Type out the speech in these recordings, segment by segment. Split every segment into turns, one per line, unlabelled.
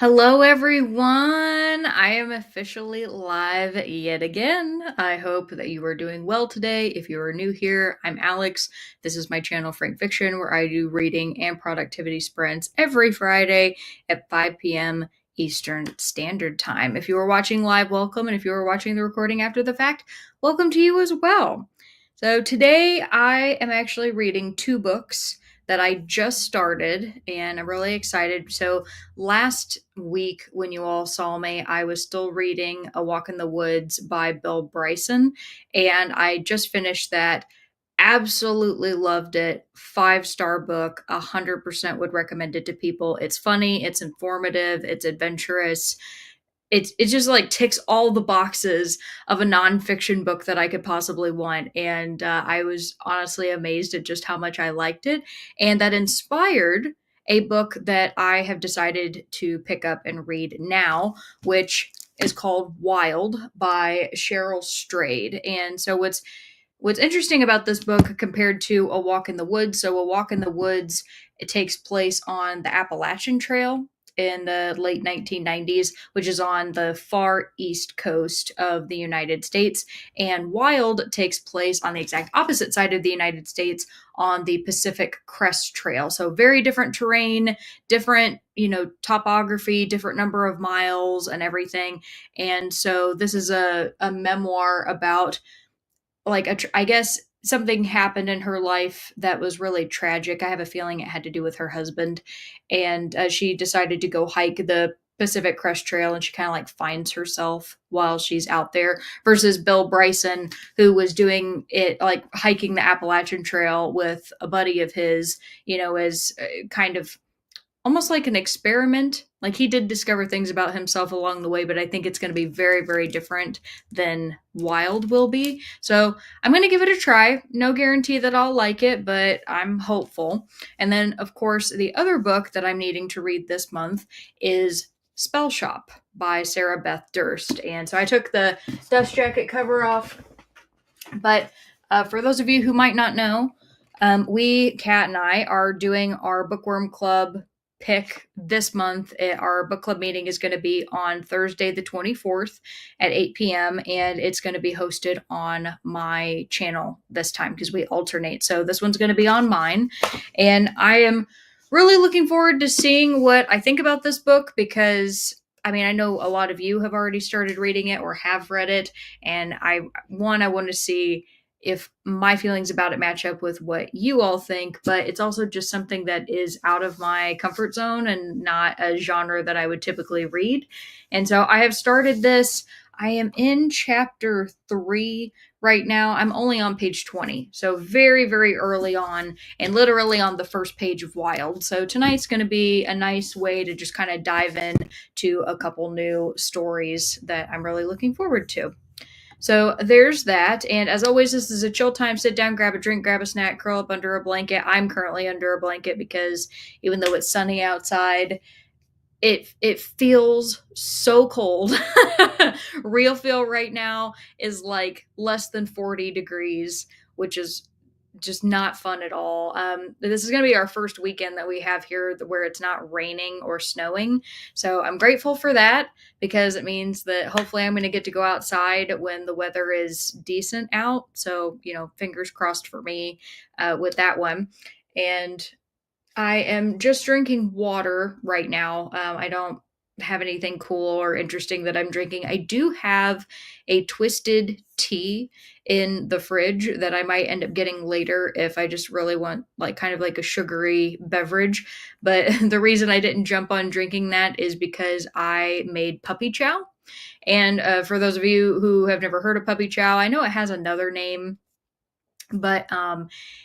Hello, everyone. I am officially live yet again. I hope that you are doing well today. If you are new here, I'm Alex. This is my channel, Frank Fiction, where I do reading and productivity sprints every Friday at 5 p.m. Eastern Standard Time. If you are watching live, welcome. And if you are watching the recording after the fact, welcome to you as well. So today I am actually reading two books that I just started, and I'm really excited. So last week, when you all saw me, I was still reading A Walk in the Woods by Bill Bryson, and I just finished that. Absolutely loved it. 5-star book. 100% would recommend it to people. It's funny, it's informative, it's adventurous. It just like ticks all the boxes of a nonfiction book that I could possibly want. And I was honestly amazed at just how much I liked it. And that inspired a book that I have decided to pick up and read now, which is called Wild by Cheryl Strayed. And so what's interesting about this book compared to A Walk in the Woods, so A Walk in the Woods, it takes place on the Appalachian Trail in the late 1990s, which is on the far east coast of the United States. And Wild takes place on the exact opposite side of the United States on the Pacific Crest Trail. So very different terrain, different, topography, different number of miles and everything. And so this is a memoir about like I guess something happened in her life that was really tragic. I have a feeling it had to do with her husband, and she decided to go hike the Pacific Crest Trail, and she kind of like finds herself while she's out there. Versus Bill Bryson, who was doing it like hiking the Appalachian Trail with a buddy of his, as kind of almost like an experiment. Like he did discover things about himself along the way, but I think it's going to be very, very different than Wild will be. So I'm going to give it a try. No guarantee that I'll like it, but I'm hopeful. And then, of course, the other book that I'm needing to read this month is Spell Shop by Sarah Beth Durst. And so I took the dust jacket cover off. But for those of you who might not know, we, Kat and I, are doing our Bookworm Club pick this month. Our book club meeting is going to be on Thursday, the 24th at 8 p.m. And it's going to be hosted on my channel this time because we alternate. So this one's going to be on mine. And I am really looking forward to seeing what I think about this book because I mean, I know a lot of you have already started reading it or have read it. And I want to see if my feelings about it match up with what you all think, but it's also just something that is out of my comfort zone and not a genre that I would typically read. And so I have started this. I am in chapter 3 right now. I'm only on page 20, so very, very early on and literally on the first page of Wild. So tonight's going to be a nice way to just kind of dive in to a couple new stories that I'm really looking forward to. So there's that. And as always, this is a chill time. Sit down, grab a drink, grab a snack, curl up under a blanket. I'm currently under a blanket because even though it's sunny outside, it feels so cold. Real feel right now is like less than 40 degrees, which is just not fun at all. This is going to be our first weekend that we have here where it's not raining or snowing. So I'm grateful for that because it means that hopefully I'm going to get to go outside when the weather is decent out. So, fingers crossed for me with that one. And I am just drinking water right now. I don't have anything cool or interesting that I'm drinking. I do have a twisted tea in the fridge that I might end up getting later if I just really want like kind of like a sugary beverage. But the reason I didn't jump on drinking that is because I made puppy chow. And for those of you who have never heard of puppy chow, I know it has another name, but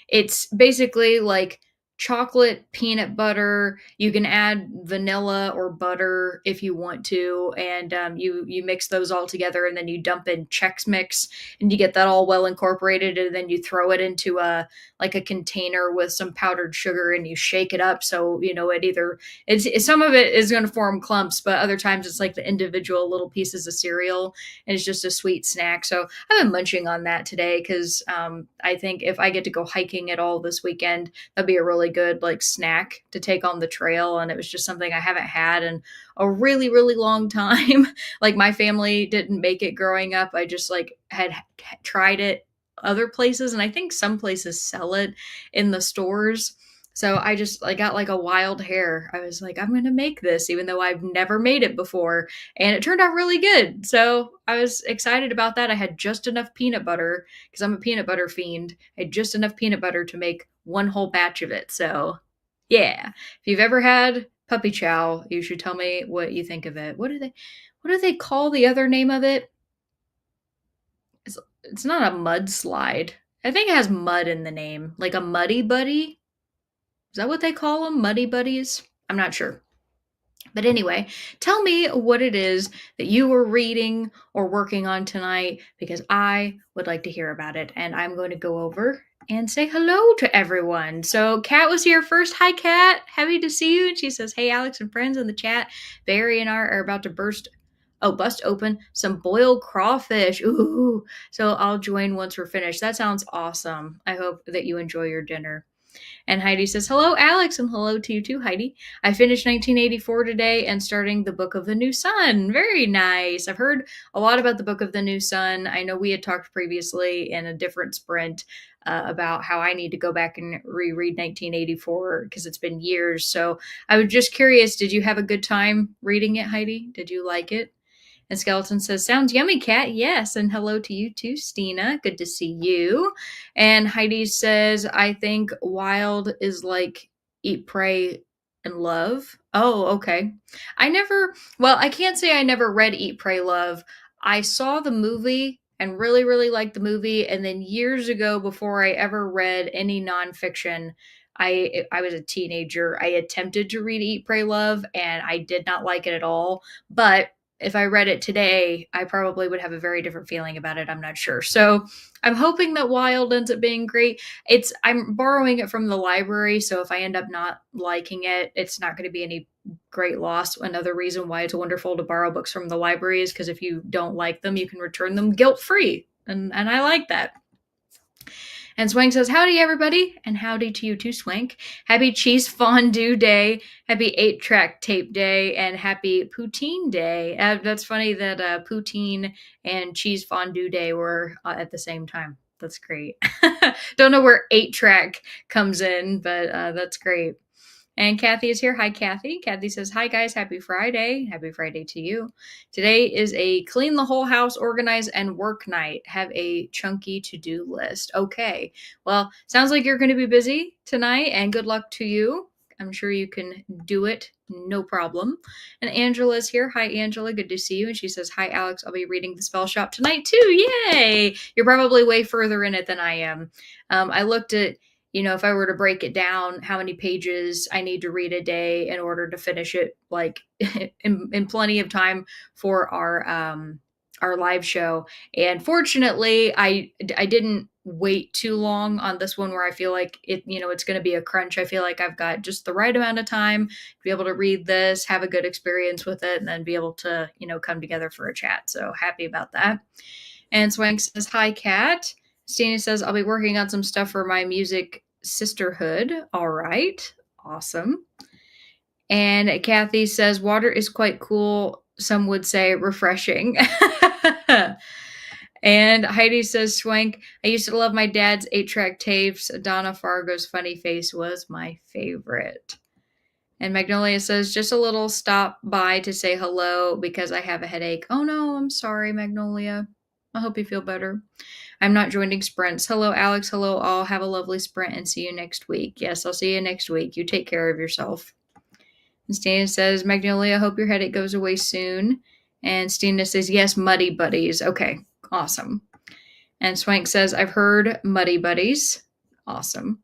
it's basically like chocolate peanut butter. You can add vanilla or butter if you want to, and you mix those all together, and then you dump in Chex Mix, and you get that all well incorporated, and then you throw it into a container with some powdered sugar, and you shake it up. So some of it is going to form clumps, but other times it's like the individual little pieces of cereal, and it's just a sweet snack. So I've been munching on that today because I think if I get to go hiking at all this weekend, that'd be a really really good like snack to take on the trail. And it was just something I haven't had in a really, really long time. Like my family didn't make it growing up. I just like had tried it other places, and I think some places sell it in the stores. So I got like a wild hair. I was like, I'm going to make this even though I've never made it before. And it turned out really good. So I was excited about that. I had just enough peanut butter because I'm a peanut butter fiend. I had just enough peanut butter to make one whole batch of it. So yeah, if you've ever had puppy chow, you should tell me what you think of it. What do they call the other name of it? It's not a mudslide. I think it has mud in the name, like a muddy buddy. Is that what they call them? Muddy buddies? I'm not sure. But anyway, tell me what it is that you were reading or working on tonight because I would like to hear about it. And I'm going to go over and say hello to everyone. So Kat was here first. Hi, Kat. Happy to see you. And she says, hey, Alex and friends in the chat. Barry and I are about to bust open some boiled crawfish. Ooh. So I'll join once we're finished. That sounds awesome. I hope that you enjoy your dinner. And Heidi says, hello, Alex, and hello to you too, Heidi. I finished 1984 today and starting the Book of the New Sun. Very nice. I've heard a lot about the Book of the New Sun. I know we had talked previously in a different sprint about how I need to go back and reread 1984 because it's been years. So I was just curious, did you have a good time reading it, Heidi? Did you like it? And Skeleton says, sounds yummy, Kat. Yes. And hello to you too, Stina. Good to see you. And Heidi says, I think Wild is like Eat, Pray, and Love. Oh, okay. I can't say I never read Eat, Pray, Love. I saw the movie and really, really liked the movie. And then years ago, before I ever read any nonfiction, I was a teenager. I attempted to read Eat, Pray, Love, and I did not like it at all. But if I read it today, I probably would have a very different feeling about it. I'm not sure. So I'm hoping that Wild ends up being great. I'm borrowing it from the library, so if I end up not liking it, it's not going to be any great loss. Another reason why it's wonderful to borrow books from the library is because if you don't like them, you can return them guilt-free. And I like that. And Swank says, howdy, everybody. And howdy to you too, Swank. Happy Cheese Fondue Day. Happy 8-track tape day. And happy Poutine Day. That's funny that Poutine and Cheese Fondue Day were at the same time. That's great. Don't know where 8-track comes in, but that's great. And Kathy is here. Hi, Kathy. Kathy says, hi, guys. Happy Friday. Happy Friday to you. Today is a clean the whole house, organize, and work night. Have a chunky to-do list. Okay. Well, sounds like you're going to be busy tonight, and good luck to you. I'm sure you can do it. No problem. And Angela's here. Hi, Angela. Good to see you. And she says, hi, Alex. I'll be reading The Spell Shop tonight, too. Yay. You're probably way further in it than I am. I looked at if I were to break it down, how many pages I need to read a day in order to finish it, like in plenty of time for our live show. And fortunately, I didn't wait too long on this one where I feel like it's going to be a crunch. I feel like I've got just the right amount of time to be able to read this, have a good experience with it, and then be able to, come together for a chat. So happy about that. And Swank says, hi, Kat. Stina says, I'll be working on some stuff for my music sisterhood. All right. Awesome. And Kathy says, water is quite cool. Some would say refreshing. And Heidi says, Swank, I used to love my dad's 8-track tapes. Donna Fargo's funny face was my favorite. And Magnolia says, just a little stop by to say hello because I have a headache. Oh no, I'm sorry, Magnolia. I hope you feel better. I'm not joining sprints. Hello, Alex. Hello, all. Have a lovely sprint and see you next week. Yes, I'll see you next week. You take care of yourself. And Stina says, Magnolia, hope your headache goes away soon. And Stina says, yes, Muddy Buddies. Okay, awesome. And Swank says, I've heard Muddy Buddies. Awesome.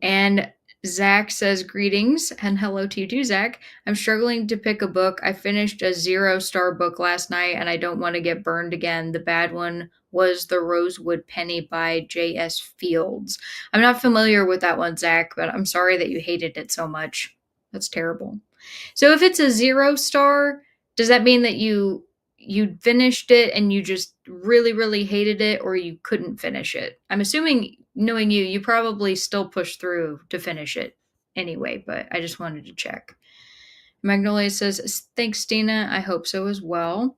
And Zach says, greetings, and hello to you too, Zach. I'm struggling to pick a book. I finished a 0-star book last night, and I don't want to get burned again. The bad one was The Rosewood Penny by J.S. Fields. I'm not familiar with that one, Zach, but I'm sorry that you hated it so much. That's terrible. So if it's a 0-star, does that mean that you you finished it and you just really, really hated it, or you couldn't finish it. I'm assuming, knowing you, you probably still pushed through to finish it anyway, but I just wanted to check. Magnolia says, thanks, Stina. I hope so as well.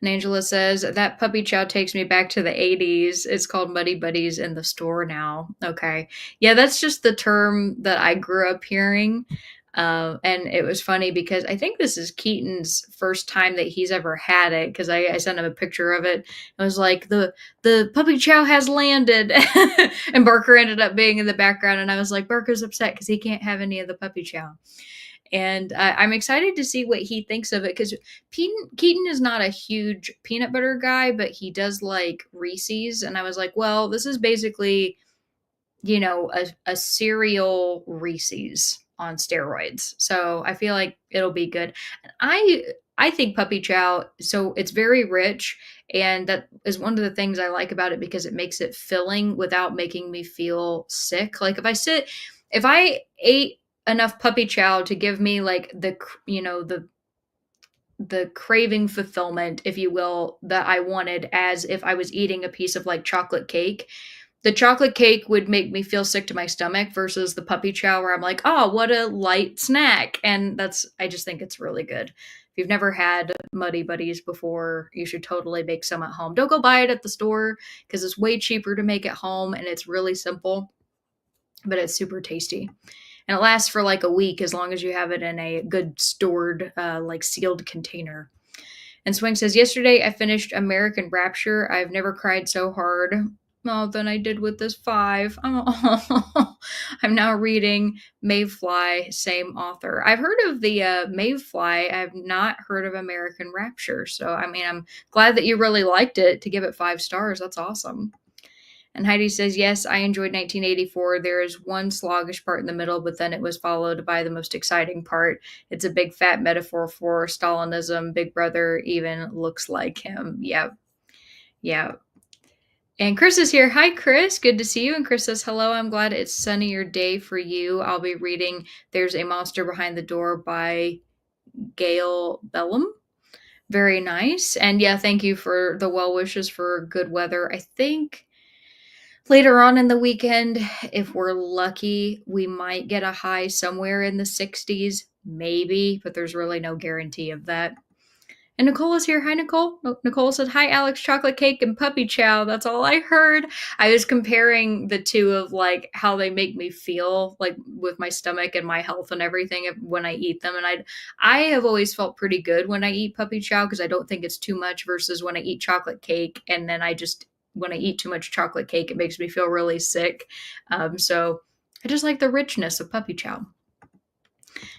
And Angela says, that puppy chow takes me back to the 80s. It's called Muddy Buddies in the store now. Okay. Yeah, that's just the term that I grew up hearing. And it was funny because I think this is Keaton's first time that he's ever had it, because I sent him a picture of it. I was like, the puppy chow has landed. And Barker ended up being in the background. And I was like, Barker's upset because he can't have any of the puppy chow. And I'm excited to see what he thinks of it, because Keaton is not a huge peanut butter guy, but he does like Reese's. And I was like, well, this is basically, a cereal Reese's on steroids. So I feel like it'll be good. I think puppy chow, so it's very rich, and that is one of the things I like about it, because it makes it filling without making me feel sick. Like if I ate enough puppy chow to give me like the craving fulfillment, if you will, that I wanted, as if I was eating a piece of like chocolate cake. The chocolate cake would make me feel sick to my stomach, versus the puppy chow where I'm like, oh, what a light snack. And I just think it's really good. If you've never had Muddy Buddies before, you should totally make some at home. Don't go buy it at the store, because it's way cheaper to make at home, and it's really simple, but it's super tasty. And it lasts for like a week, as long as you have it in a good stored, like sealed container. And Swing says, yesterday I finished American Rapture. I've never cried so hard than I did with this 5. I'm now reading Mayfly, same author. I've heard of the Mayfly. I've not heard of American Rapture. So, I mean, I'm glad that you really liked it to give it 5 stars. That's awesome. And Heidi says, yes, I enjoyed 1984. There is one sluggish part in the middle, but then it was followed by the most exciting part. It's a big fat metaphor for Stalinism. Big Brother even looks like him. Yeah. Yeah. And Chris is here. Hi, Chris. Good to see you. And Chris says, hello. I'm glad it's sunnier day for you. I'll be reading There's a Monster Behind the Door by Gail Bellum. Very nice. And yeah, thank you for the well wishes for good weather. I think later on in the weekend, if we're lucky, we might get a high somewhere in the 60s, maybe, but there's really no guarantee of that. And Nicole is here. Hi, Nicole. Nicole said, hi, Alex, chocolate cake and puppy chow. That's all I heard. I was comparing the two of like how they make me feel, like with my stomach and my health and everything when I eat them. And I have always felt pretty good when I eat puppy chow, because I don't think it's too much, versus when I eat chocolate cake, and then when I eat too much chocolate cake, it makes me feel really sick. So I just like the richness of puppy chow.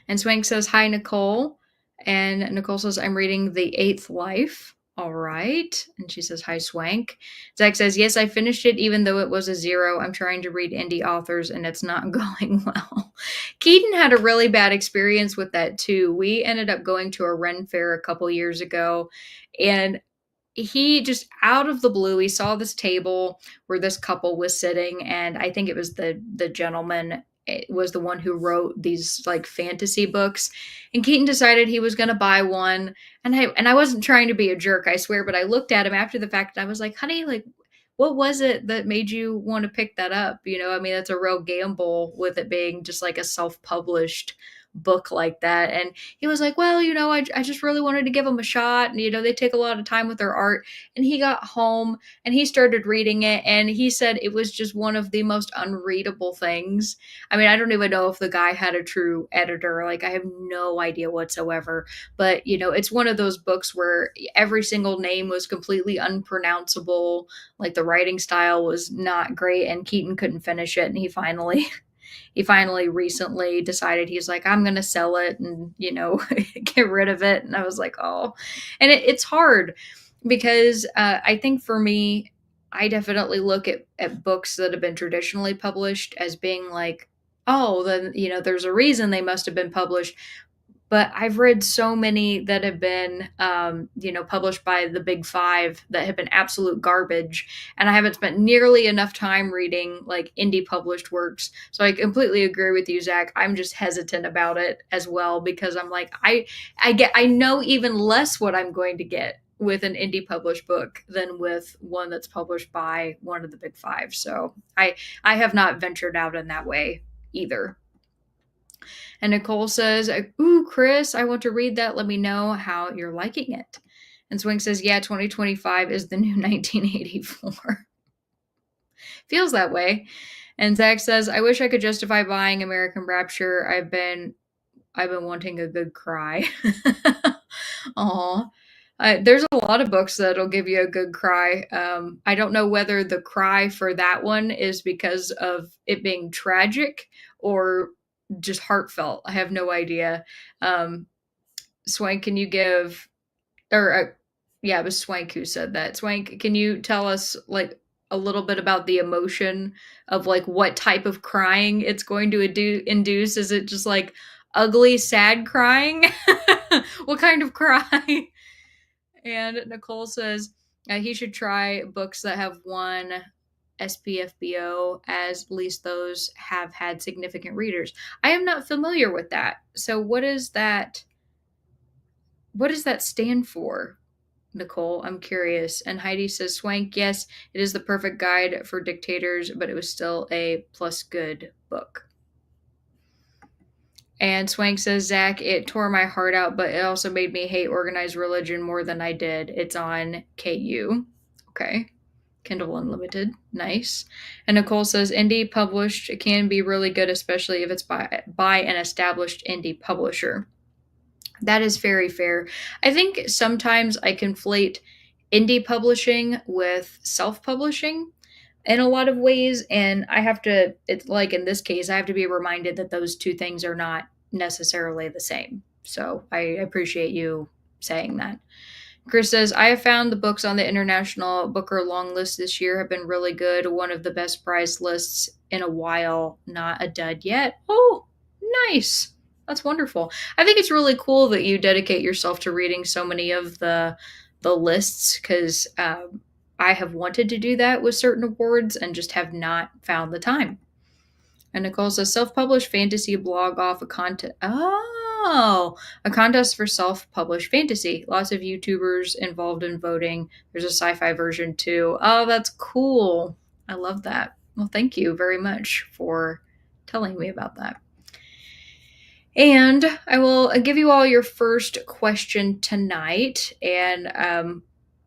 And Swank says, hi, Nicole. And Nicole says, I'm reading The Eighth Life. All right. And she says, hi, Swank. Zach says, yes, I finished it even though it was a 0. I'm trying to read indie authors and it's not going well. Keaton had a really bad experience with that too. We ended up going to a Ren fair a couple years ago, and he just out of the blue, he saw this table where this couple was sitting, and I think it was the gentleman was the one who wrote these like fantasy books, and Keaton decided he was going to buy one. And I wasn't trying to be a jerk, I swear, but I looked at him after the fact and I was like, honey, like, what was it that made you want to pick that up? I mean, that's a real gamble with it being just like a self-published book like that. And he was like, well, I just really wanted to give them a shot. And, they take a lot of time with their art. And he got home and he started reading it. And he said it was just one of the most unreadable things. I mean, I don't even know if the guy had a true editor. Like, I have no idea whatsoever. But, it's one of those books where every single name was completely unpronounceable. Like, the writing style was not great. And Keaton couldn't finish it. And he finally recently decided, he's like, I'm going to sell it and, get rid of it. And I was like, oh, and it's hard because I think for me, I definitely look at books that have been traditionally published as being like, oh, then, there's a reason they must have been published. But I've read so many that have been, published by the big 5 that have been absolute garbage. And I haven't spent nearly enough time reading like indie published works. So I completely agree with you, Zach. I'm just hesitant about it as well, because I'm like, I know even less what I'm going to get with an indie published book than with one that's published by one of the big five. So I have not ventured out in that way either. And Nicole says, "Ooh, Chris, I want to read that. Let me know how you're liking it." And Swing says, "Yeah, 2025 is the new 1984." Feels that way. And Zach says, "I wish I could justify buying American Rapture. I've been wanting a good cry." Aw. There's a lot of books that'll give you a good cry. I don't know whether the cry for that one is because of it being tragic or just heartfelt. I have no idea. Swank, can you give, or yeah, it was Swank who said that. Swank, can you tell us like a little bit about the emotion of like what type of crying it's going to induce? Is it just like ugly, sad crying? What kind of cry? And Nicole says he should try books that have won SPFBO, as at least those have had significant readers. I am not familiar with that. So what is that? What does that stand for, Nicole? I'm curious. And Heidi says, Swank, yes, it is the perfect guide for dictators, but it was still a plus good book. And Swank says, Zach, it tore my heart out, but it also made me hate organized religion more than I did. It's on KU. Okay. Kindle Unlimited. Nice. And Nicole says, indie published can be really good, especially if it's by an established indie publisher. That is very fair. I think sometimes I conflate indie publishing with self-publishing in a lot of ways, and I have to, it's like in this case, I have to be reminded that those two things are not necessarily the same. So I appreciate you saying that. Chris says, I have found the books on the International Booker long list this year have been really good. One of the best prize lists in a while. Not a dud yet. Oh, nice. That's wonderful. I think it's really cool that you dedicate yourself to reading so many of the lists, because I have wanted to do that with certain awards and just have not found the time. And Nicole says, self-published fantasy blog off a contest. Oh, a contest for self-published fantasy. Lots of YouTubers involved in voting. There's a sci-fi version too. Oh, that's cool. I love that. Well, thank you very much for telling me about that. And I will give you all your first question tonight. And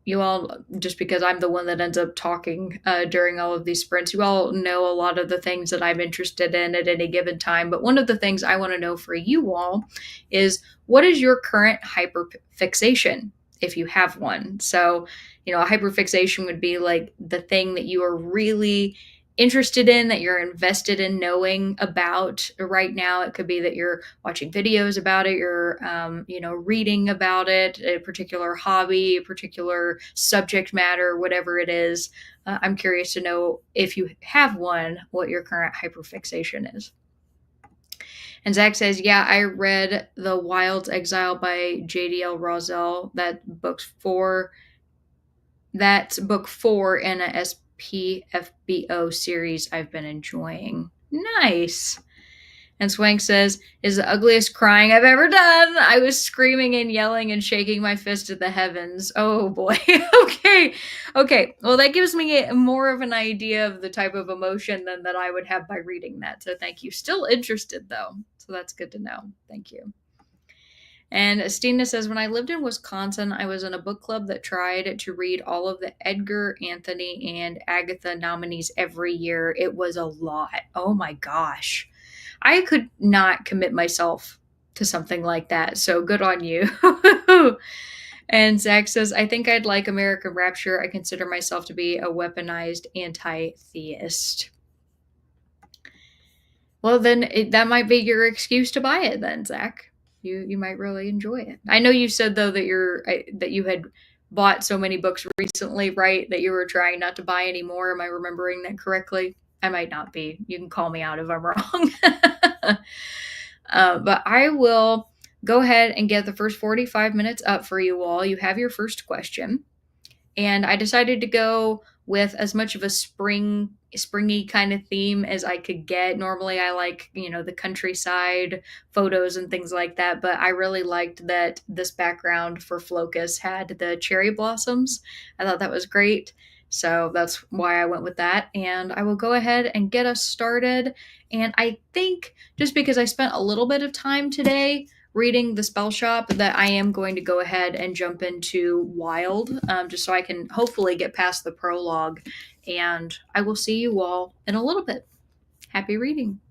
you all, just because I'm the one that ends up talking during all of these sprints, you all know a lot of the things that I'm interested in at any given time. But one of the things I want to know for you all is, what is your current hyperfixation, if you have one? So, a hyperfixation would be like the thing that you are really interested in, that you're invested in knowing about right now. It could be that you're watching videos about it, you're reading about it, a particular hobby, a particular subject matter, whatever it is. I'm curious to know, if you have one, what your current hyperfixation is. And Zach says, yeah, I read The Wild's Exile by J.D.L. Rosell. That's book 4 in a SPFBO series I've been enjoying. Nice. And Swank says, is the ugliest crying I've ever done. I was screaming and yelling and shaking my fist at the heavens. Oh boy. Okay. Well, that gives me more of an idea of the type of emotion than that I would have by reading that. So thank you. Still interested though. So that's good to know. Thank you. And Stina says, when I lived in Wisconsin, I was in a book club that tried to read all of the Edgar, Anthony, and Agatha nominees every year. It was a lot. Oh my gosh. I could not commit myself to something like that. So good on you. And Zach says, I think I'd like American Rapture. I consider myself to be a weaponized anti-theist. Well, then that might be your excuse to buy it then, Zach. You might really enjoy it. I know you said though that you had bought so many books recently, right? That you were trying not to buy any more. Am I remembering that correctly? I might not be. You can call me out if I'm wrong. But I will go ahead and get the first 45 minutes up for you all. You have your first question. And I decided to go with as much of a springy kind of theme as I could get. Normally I like, the countryside photos and things like that, but I really liked that this background for Flocus had the cherry blossoms. I thought that was great. So that's why I went with that. And I will go ahead and get us started. And I think just because I spent a little bit of time today reading the spell shop that I am going to go ahead and jump into Wild, just so I can hopefully get past the prologue. And I will see you all in a little bit. Happy reading.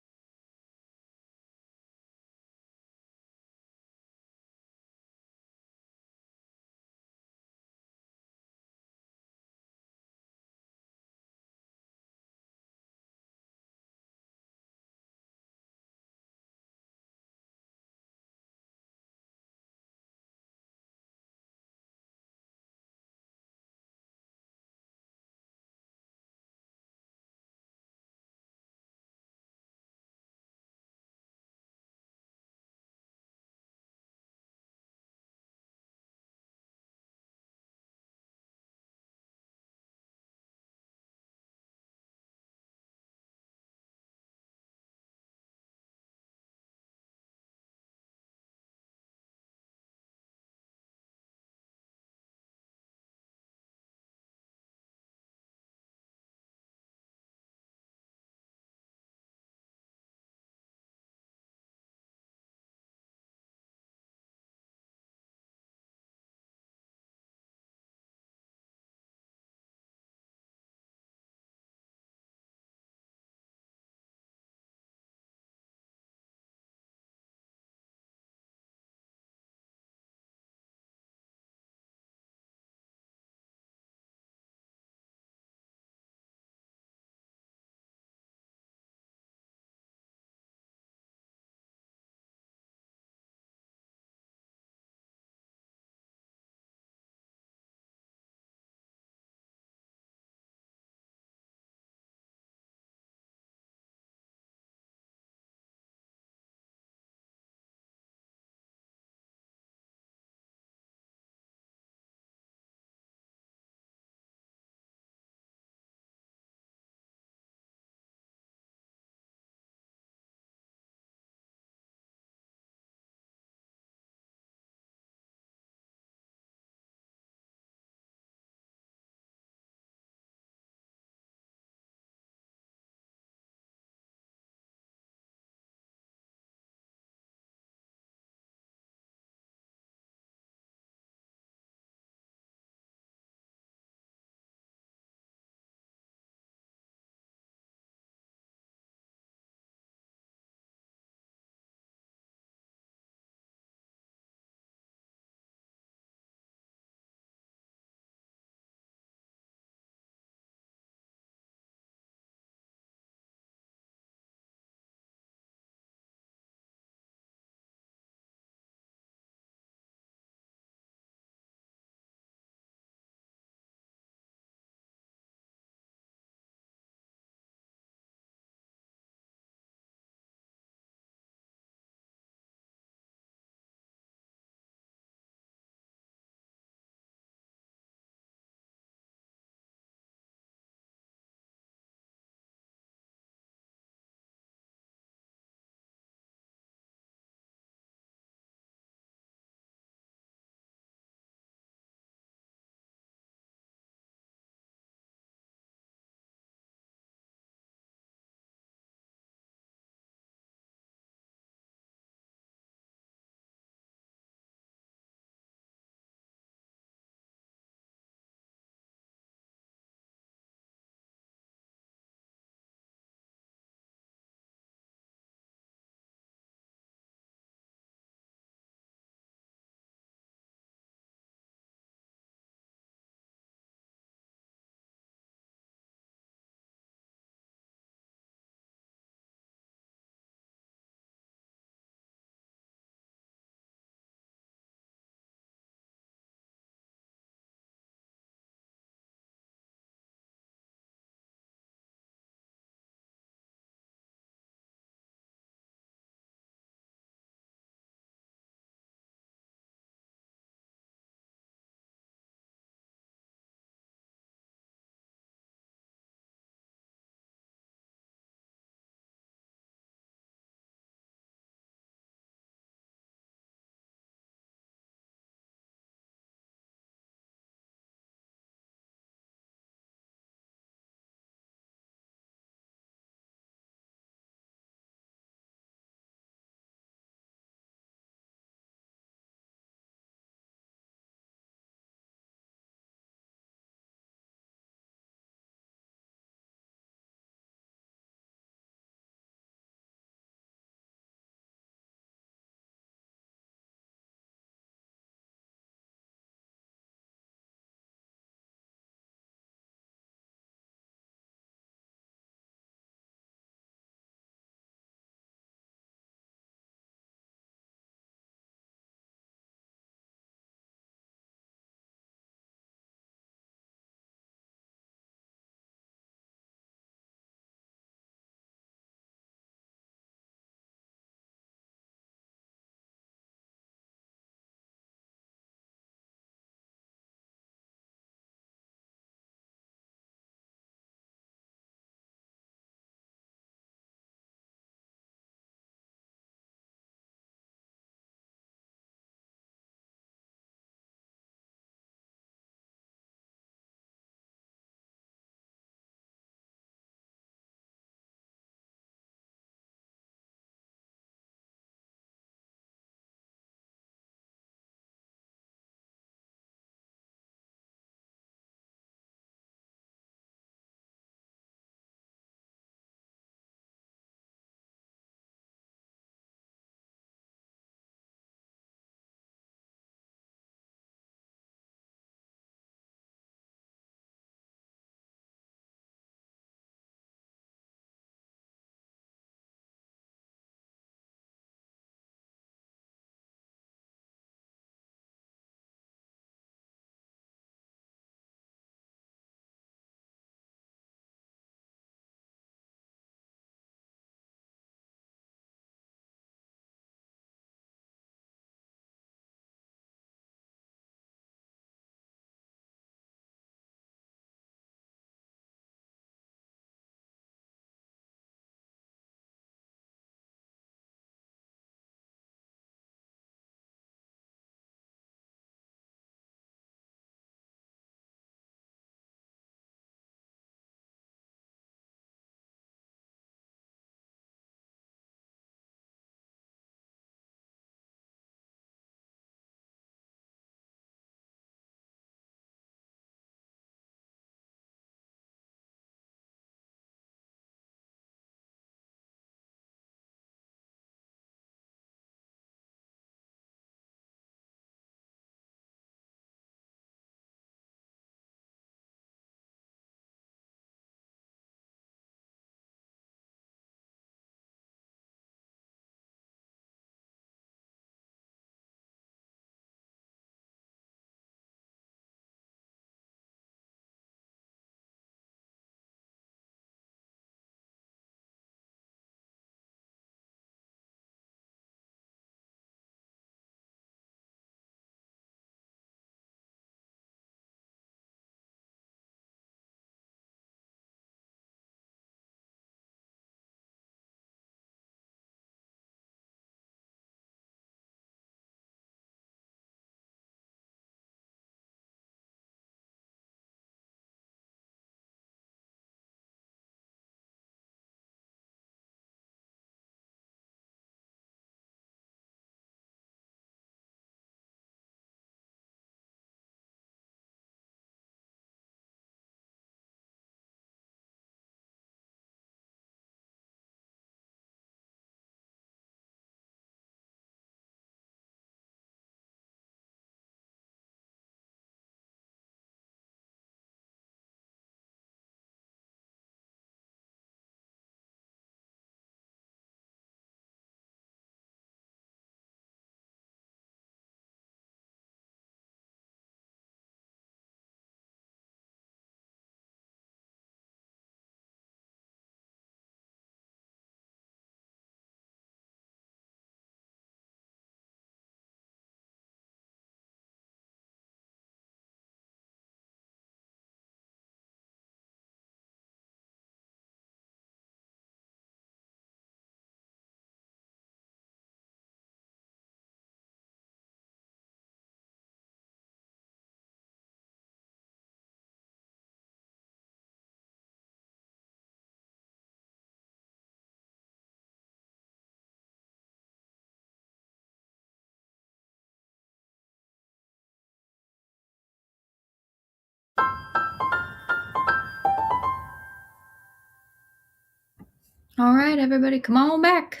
All right, everybody, come on back.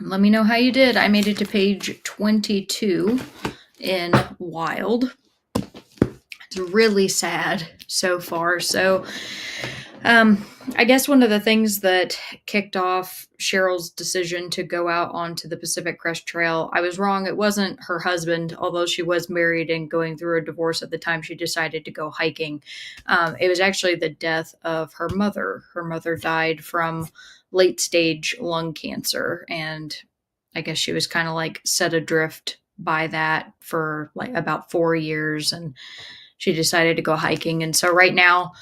Let me know how you did. I made it to page 22 in Wild. It's really sad so far. So, I guess one of the things that kicked off Cheryl's decision to go out onto the Pacific Crest Trail, I was wrong. It wasn't her husband, although she was married and going through a divorce at the time she decided to go hiking. It was actually the death of her mother. Her mother died from late stage lung cancer, and I guess she was kind of like set adrift by that for like about 4 years, and she decided to go hiking. And so right now,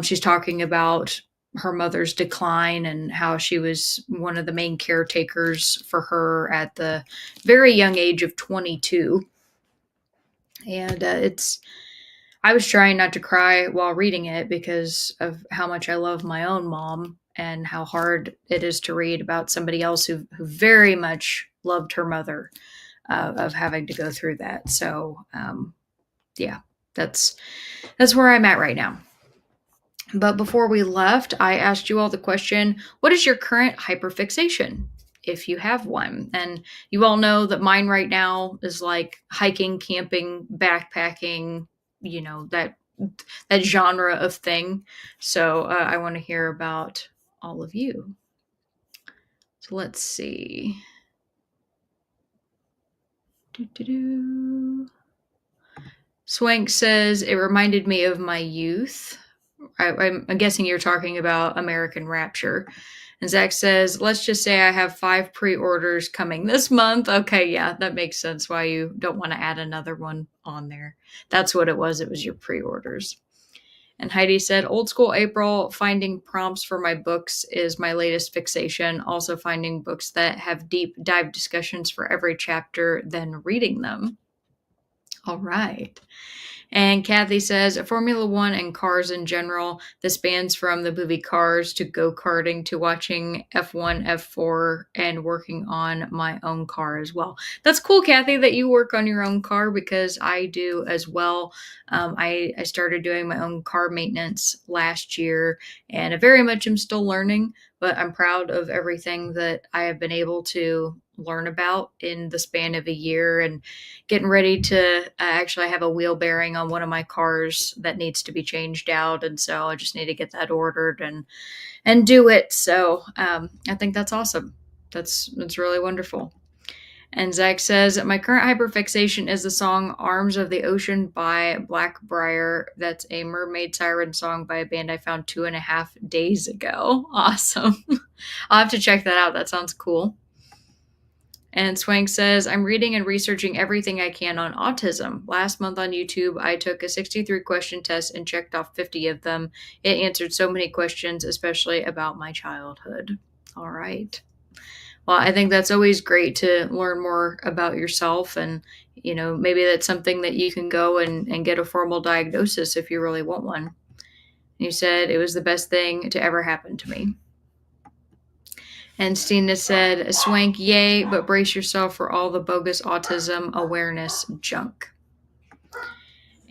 she's talking about her mother's decline and how she was one of the main caretakers for her at the very young age of 22. And I was trying not to cry while reading it because of how much I love my own mom and how hard it is to read about somebody else who very much loved her mother, of having to go through that. So, yeah, that's where I'm at right now. But before we left, I asked you all the question, what is your current hyperfixation? If you have one. And you all know that mine right now is like hiking, camping, backpacking, that genre of thing. So I want to hear about all of you. So let's see. Swank says, it reminded me of my youth. I'm guessing you're talking about American Rapture. And Zach says, let's just say I have 5 pre-orders coming this month. Okay, yeah, that makes sense why you don't want to add another one on there. That's what it was. It was your pre-orders. And Heidi said, old school April, finding prompts for my books is my latest fixation. Also finding books that have deep dive discussions for every chapter, then reading them. All right. And Kathy says, Formula One and cars in general. This spans from the movie Cars to go-karting to watching F1, F4, and working on my own car as well. That's cool, Kathy, that you work on your own car, because I do as well. I started doing my own car maintenance last year, and I very much am still learning, but I'm proud of everything that I have been able to learn about in the span of a year, and getting ready to actually have a wheel bearing on one of my cars that needs to be changed out, and so I just need to get that ordered and do it. So I think that's awesome. That's really wonderful. And Zach says, my current hyperfixation is the song Arms of the Ocean by Blackbriar. That's a mermaid siren song by a band I found 2.5 days ago. Awesome. I'll have to check that out. That sounds cool. And Swank says, I'm reading and researching everything I can on autism. Last month on YouTube, I took a 63 question test and checked off 50 of them. It answered so many questions, especially about my childhood. All right. Well, I think that's always great to learn more about yourself. And, maybe that's something that you can go and get a formal diagnosis if you really want one. You said it was the best thing to ever happen to me. And Stina said, Swank, yay, but brace yourself for all the bogus autism awareness junk.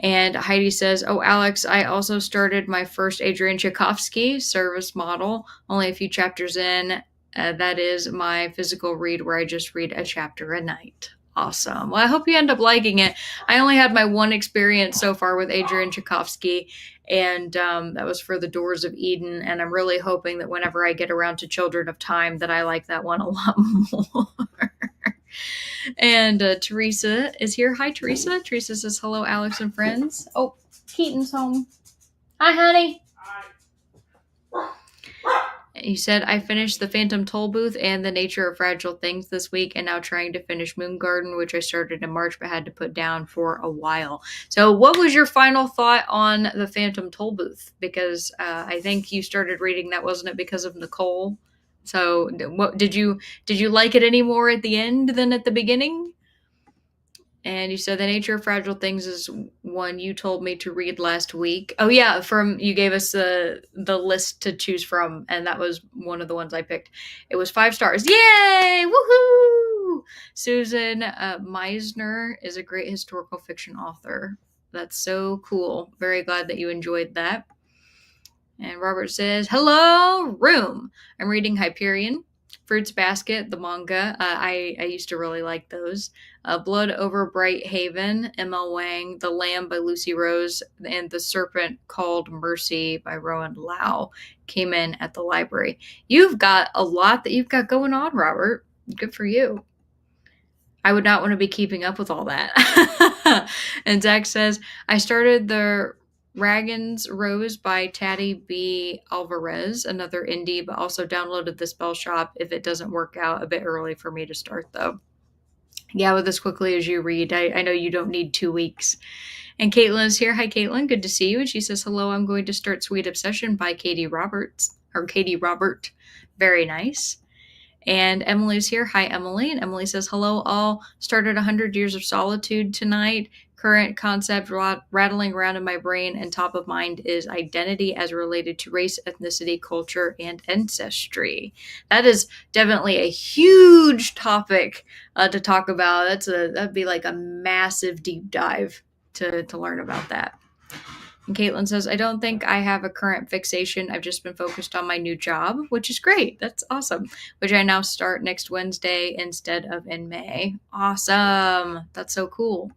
And Heidi says, oh, Alex, I also started my first Adrian Tchaikovsky service model, only a few chapters in. That is my physical read where I just read a chapter a night. Awesome. Well, I hope you end up liking it. I only had my one experience so far with Adrian Tchaikovsky, and that was for The Doors of Eden. And I'm really hoping that whenever I get around to Children of Time, that I like that one a lot more. And Teresa is here. Hi, Teresa. Teresa says, hello, Alex and friends. Oh, Keaton's home. Hi, honey. He said, I finished The Phantom Tollbooth and The Nature of Fragile Things this week, and now trying to finish Moon Garden, which I started in March but had to put down for a while. So what was your final thought on The Phantom Tollbooth? Because I think you started reading that, wasn't it, because of Nicole? So what did you like it any more at the end than at the beginning? And you said The Nature of Fragile Things is one you told me to read last week. Oh yeah, you gave us the list to choose from, and that was one of the ones I picked. It was 5 stars. Yay! Woohoo! Susan Meisner is a great historical fiction author. That's so cool. Very glad that you enjoyed that. And Robert says, hello, room. I'm reading Hyperion. Fruits Basket, the manga. I used to really like those. Blood Over Bright Haven, M.L. Wang. The Lamb by Lucy Rose. And The Serpent Called Mercy by Rowan Lau came in at the library. You've got a lot that you've got going on, Robert. Good for you. I would not want to be keeping up with all that. And Zach says, I started the Ragans Rose by Taddy B. Alvarez, another indie, but also downloaded the Spell Shop if it doesn't work out. A bit early for me to start, though. Yeah, with as quickly as you read. I know you don't need 2 weeks. And Caitlin is here. Hi, Caitlin. Good to see you. And she says, hello, I'm going to start Sweet Obsession by Katie Roberts, or Katie Robert. Very nice. And Emily's here. Hi, Emily. And Emily says, hello, all. Started 100 Years of Solitude tonight. Current concept rattling around in my brain and top of mind is identity as related to race, ethnicity, culture, and ancestry. That is definitely a huge topic to talk about. That'd be like a massive deep dive to learn about that. And Caitlin says, I don't think I have a current fixation. I've just been focused on my new job, which is great. That's awesome. Which I now start next Wednesday instead of in May. Awesome. That's so cool.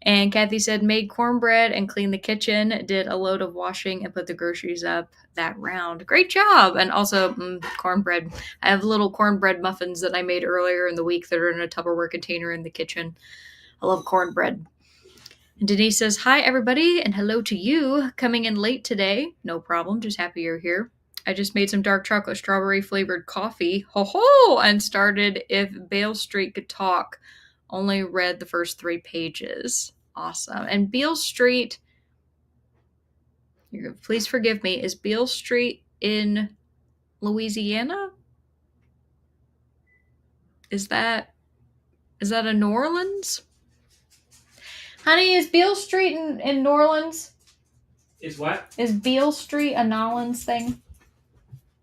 And Kathy said, made cornbread and cleaned the kitchen, did a load of washing and put the groceries up that round. Great job. And also cornbread. I have little cornbread muffins that I made earlier in the week that are in a Tupperware container in the kitchen. I love cornbread. And Denise says, hi, everybody, and hello to you. Coming in late today. No problem. Just happy you're here. I just made some dark chocolate strawberry flavored coffee. Ho ho! And started If Beale Street Could Talk. Only read the first 3 pages. Awesome. And Beale Street, please forgive me, is Beale Street in Louisiana? Is that a New Orleans? Honey, is Beale Street in New Orleans?
Is what?
Is Beale Street a New Orleans thing?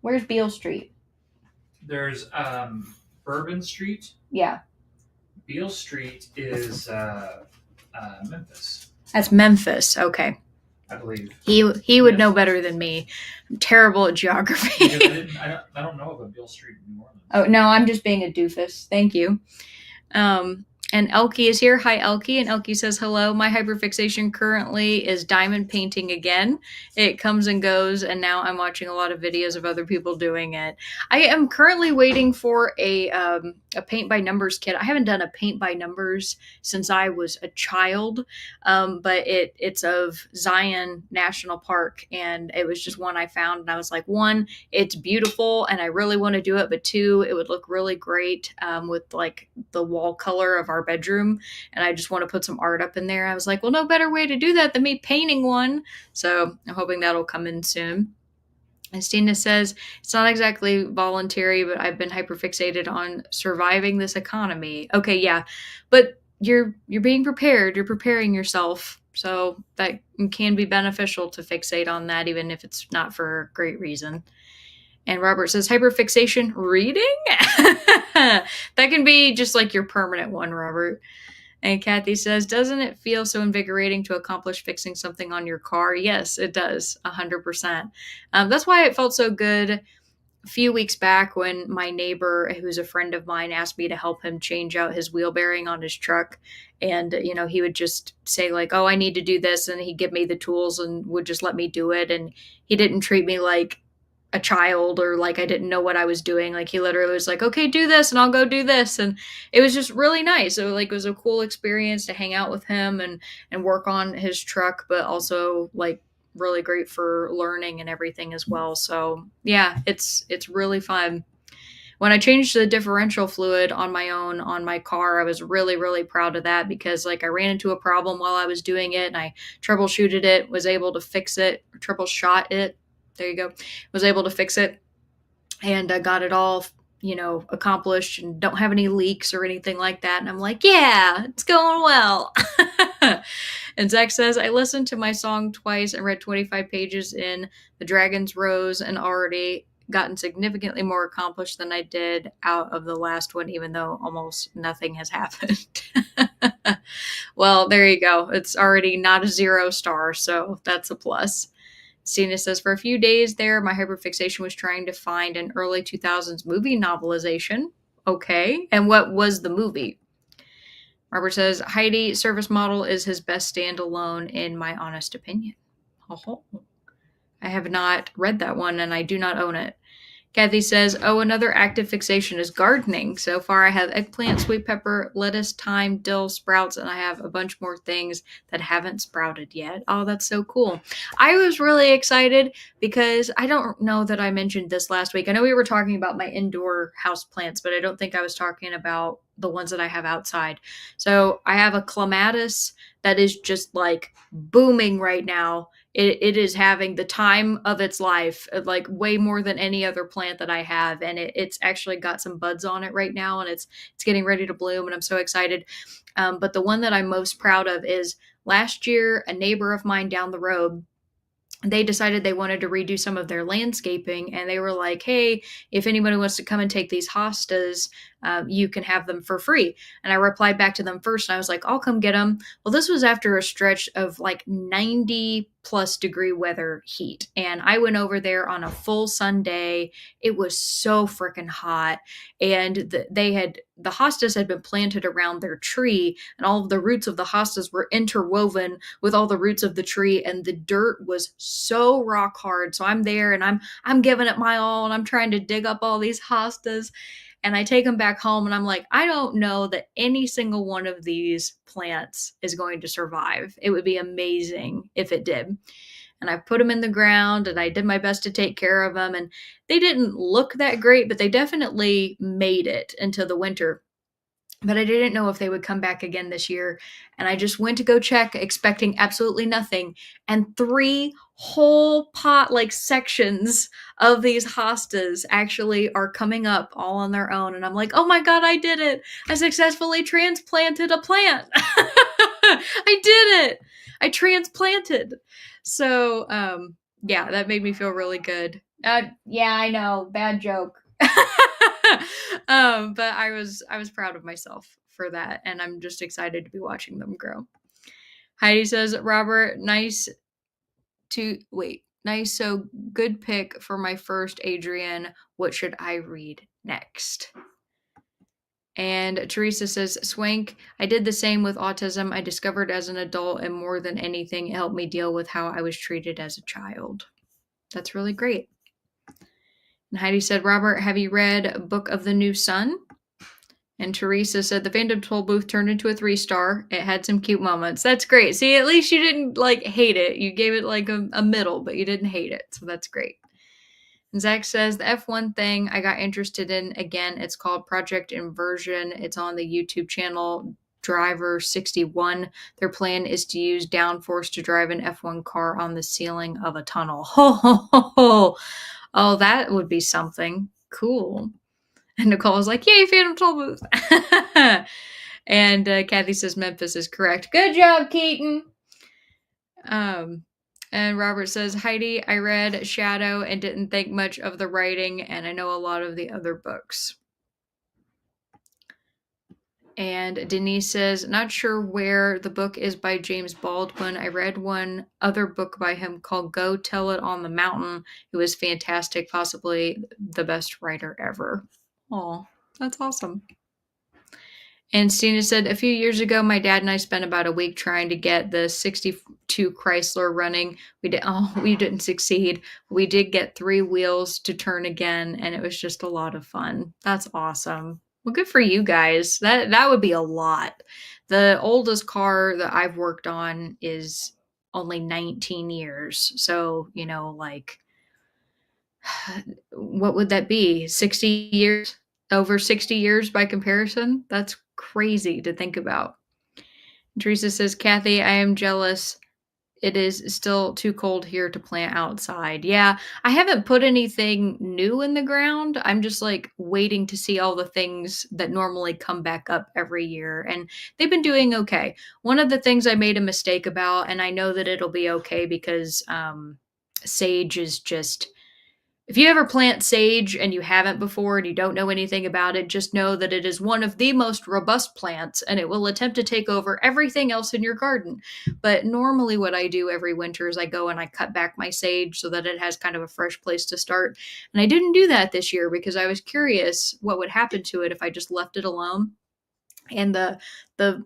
Where's Beale Street?
There's Bourbon Street.
Yeah.
Beale Street is Memphis.
That's Memphis. Okay.
I believe.
He would know better than me. I'm terrible at geography.
I don't know about Beale Street in New Orleans.
Oh, no, I'm just being a doofus. Thank you. And Elkie is here. Hi, Elkie. And Elkie says, hello. My hyperfixation currently is diamond painting again. It comes and goes, and now I'm watching a lot of videos of other people doing it. I am currently waiting for a paint by numbers kit. I haven't done a paint by numbers since I was a child, but it's of Zion National Park, and it was just one I found, and I was like, 1, it's beautiful, and I really want to do it, but 2, it would look really great with like the wall color of our bedroom, and I just want to put some art up in there. I was like, well, no better way to do that than me painting one. So I'm hoping that'll come in soon. And Stina says, it's not exactly voluntary, but I've been hyperfixated on surviving this economy. Okay, yeah, but you're being prepared. You're preparing yourself. So that can be beneficial to fixate on that, even if it's not for a great reason. And Robert says, hyperfixation reading? That can be just like your permanent one, Robert. And Kathy says, doesn't it feel so invigorating to accomplish fixing something on your car? Yes, it does, 100%. That's why it felt so good a few weeks back when my neighbor, who's a friend of mine, asked me to help him change out his wheel bearing on his truck. And, he would just say like, oh, I need to do this. And he'd give me the tools and would just let me do it. And he didn't treat me like a child or like I didn't know what I was doing. Like he literally was like, okay, do this and I'll go do this. And it was just really nice. So like it was a cool experience to hang out with him and work on his truck, but also like really great for learning and everything as well. So yeah, it's really fun. When I changed the differential fluid on my own on my car, I was really, really proud of that because like I ran into a problem while I was doing it and I troubleshooted it, was able to fix it, troubleshot it. There you go. Was able to fix it and got it all, accomplished and don't have any leaks or anything like that. And I'm like, yeah, it's going well. And Zach says, I listened to my song twice and read 25 pages in The Dragon's Rose and already gotten significantly more accomplished than I did out of the last one, even though almost nothing has happened. Well, there you go. It's already not a 0 star, so that's a plus. Stina says, for a few days there, my hyperfixation was trying to find an early 2000s movie novelization. Okay. And what was the movie? Robert says, Heidi, service model is his best standalone, in my honest opinion. Oh, I have not read that one and I do not own it. Kathy says, oh, another active fixation is gardening. So far, I have eggplant, sweet pepper, lettuce, thyme, dill, sprouts, and I have a bunch more things that haven't sprouted yet. Oh, that's so cool. I was really excited because I don't know that I mentioned this last week. I know we were talking about my indoor house plants, but I don't think I was talking about the ones that I have outside. So I have a clematis that is just like booming right now. It is having the time of its life, like way more than any other plant that I have, and it's actually got some buds on it right now, and it's getting ready to bloom, and I'm so excited. But the one that I'm most proud of is last year, a neighbor of mine down the road, they decided they wanted to redo some of their landscaping, and they were like, hey, if anybody wants to come and take these hostas, you can have them for free. And I replied back to them first, and I was like, I'll come get them. Well, this was after a stretch of like 90 plus degree weather heat, and I went over there on a full sun day. It was so freaking hot, and the hostas had been planted around their tree, and all of the roots of the hostas were interwoven with all the roots of the tree, and the dirt was so rock hard. So I'm there and I'm giving it my all, and I'm trying to dig up all these hostas, and I take them back home, and I'm like, I don't know that any single one of these plants is going to survive. It would be amazing if it did. And I put them in the ground, and I did my best to take care of them, and they didn't look that great, but they definitely made it into the winter. But I didn't know if they would come back again this year. And I just went to go check, expecting absolutely nothing. And 3 whole pot like sections of these hostas actually are coming up all on their own. And I'm like, oh my God, I did it. I successfully transplanted a plant. I did it. I transplanted. So, yeah, that made me feel really good. Yeah, I know. Bad joke. But I was proud of myself for that, and I'm just excited to be watching them grow. Heidi says, Robert, nice, so good pick for my first Adrian. What should I read next? And Teresa says, Swank, I did the same with autism. I discovered as an adult, and more than anything, it helped me deal with how I was treated as a child. That's really great. And Heidi said, Robert, have you read Book of the New Sun? And Teresa said, the Phantom Tollbooth turned into a 3-star. It had some cute moments. That's great. See, at least you didn't like hate it. You gave it like a middle, but you didn't hate it. So that's great. And Zach says, the F1 thing I got interested in again. It's called Project Inversion. It's on the YouTube channel Driver 61. Their plan is to use downforce to drive an F1 car on the ceiling of a tunnel. Ho, ho, ho, ho. Oh, that would be something. Cool. And Nicole was like, yay, Phantom Tollbooth. And Kathy says Memphis is correct. Good job, Keaton. And Robert says, Heidi, I read Shadow and didn't think much of the writing, and I know a lot of the other books. And Denise says, not sure where the book is by James Baldwin. I read one other book by him called Go Tell It on the Mountain. It was fantastic, possibly the best writer ever. Oh, that's awesome. And Stina said, a few years ago, my dad and I spent about a week trying to get the 62 Chrysler running. We didn't succeed. We did get 3 wheels to turn again, and it was just a lot of fun. That's awesome. Well, good for you guys. That would be a lot. The oldest car that I've worked on is only 19 years. So, like, what would that be? 60 years? Over 60 years by comparison? That's crazy to think about. Teresa says, Kathy, I am jealous. It is still too cold here to plant outside. Yeah, I haven't put anything new in the ground. I'm just like waiting to see all the things that normally come back up every year. And they've been doing okay. One of the things I made a mistake about, and I know that it'll be okay because sage is just If you ever plant sage and you haven't before and you don't know anything about it, just know that it is one of the most robust plants and it will attempt to take over everything else in your garden. But normally, what I do every winter is I go and I cut back my sage so that it has kind of a fresh place to start. And I didn't do that this year because I was curious what would happen to it if I just left it alone. And the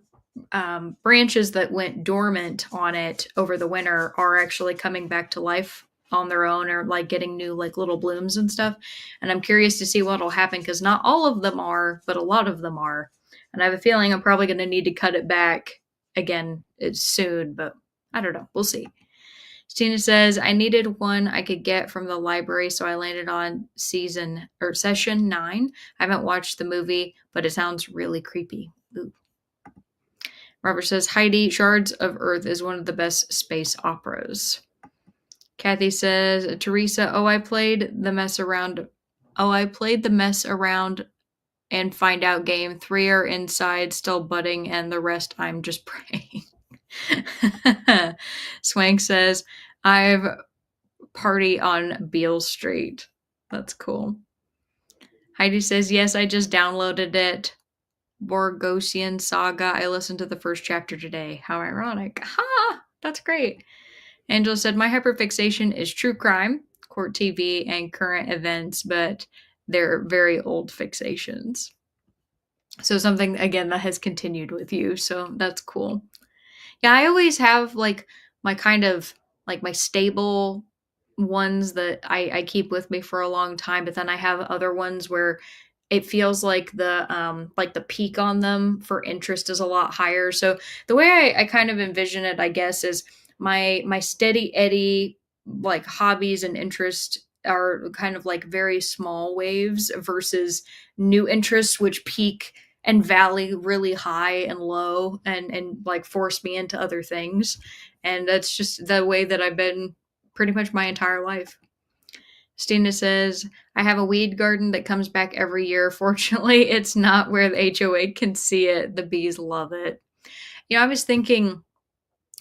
branches that went dormant on it over the winter are actually coming back to life on their own, or like getting new like little blooms and stuff. And I'm curious to see what'll happen because not all of them are, but a lot of them are. And I have a feeling I'm probably going to need to cut it back again soon, but I don't know. We'll see. Tina says, I needed one I could get from the library, so I landed on session 9. I haven't watched the movie, but it sounds really creepy. Ooh. Robert says, Heidi, Shards of Earth is one of the best space operas. Kathy says, Teresa, I played the mess around and find out game. 3 are inside, still budding, and the rest I'm just praying. Swank says, I've party on Beale Street. That's cool. Heidi says, yes, I just downloaded it. Borgosian Saga. I listened to the first chapter today. How ironic. Ha! That's great. Angela said, my hyperfixation is true crime, court TV, and current events, but they're very old fixations. So something, again, that has continued with you. So that's cool. Yeah, I always have like my kind of like my stable ones that I keep with me for a long time, but then I have other ones where it feels like the peak on them for interest is a lot higher. So the way I kind of envision it, I guess, is my steady eddy like hobbies and interest are kind of like very small waves versus new interests which peak and valley really high and low and like force me into other things. And that's just the way that I've been pretty much my entire life. Stina says, I have a weed garden that comes back every year. Fortunately, it's not where the HOA can see it. The bees love it. I was thinking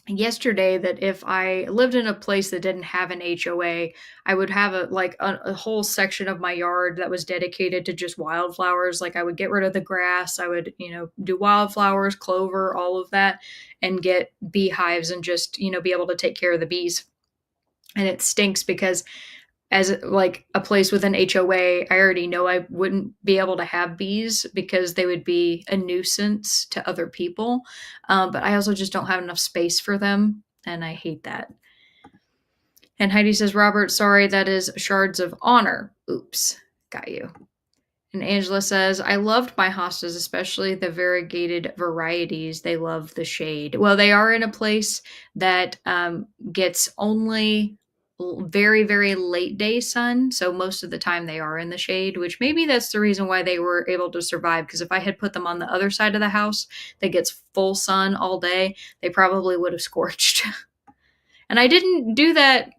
yesterday that if I lived in a place that didn't have an HOA, I would have a whole section of my yard that was dedicated to just wildflowers. Like I would get rid of the grass, I would, do wildflowers, clover, all of that, and get beehives and just, be able to take care of the bees. And it stinks because as like a place with an HOA, I already know I wouldn't be able to have bees because they would be a nuisance to other people. But I also just don't have enough space for them, and I hate that. And Heidi says, Robert, sorry, that is Shards of Honor. Oops, got you. And Angela says, I loved my hostas, especially the variegated varieties. They love the shade. Well, they are in a place that gets only very, very late day sun. So most of the time they are in the shade, which maybe that's the reason why they were able to survive. Because if I had put them on the other side of the house that gets full sun all day, they probably would have scorched. And I didn't do that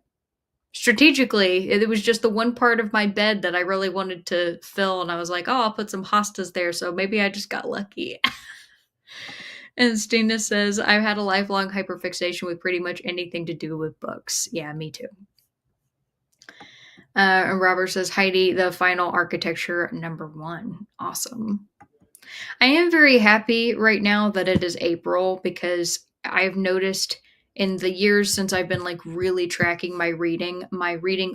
strategically. It was just the one part of my bed that I really wanted to fill, and I was like, I'll put some hostas there, so maybe I just got lucky. And Stina says, I've had a lifelong hyperfixation with pretty much anything to do with books. Yeah, me too. And Robert says, Heidi, the final architecture #1. Awesome. I am very happy right now that it is April because I've noticed in the years since I've been like really tracking my reading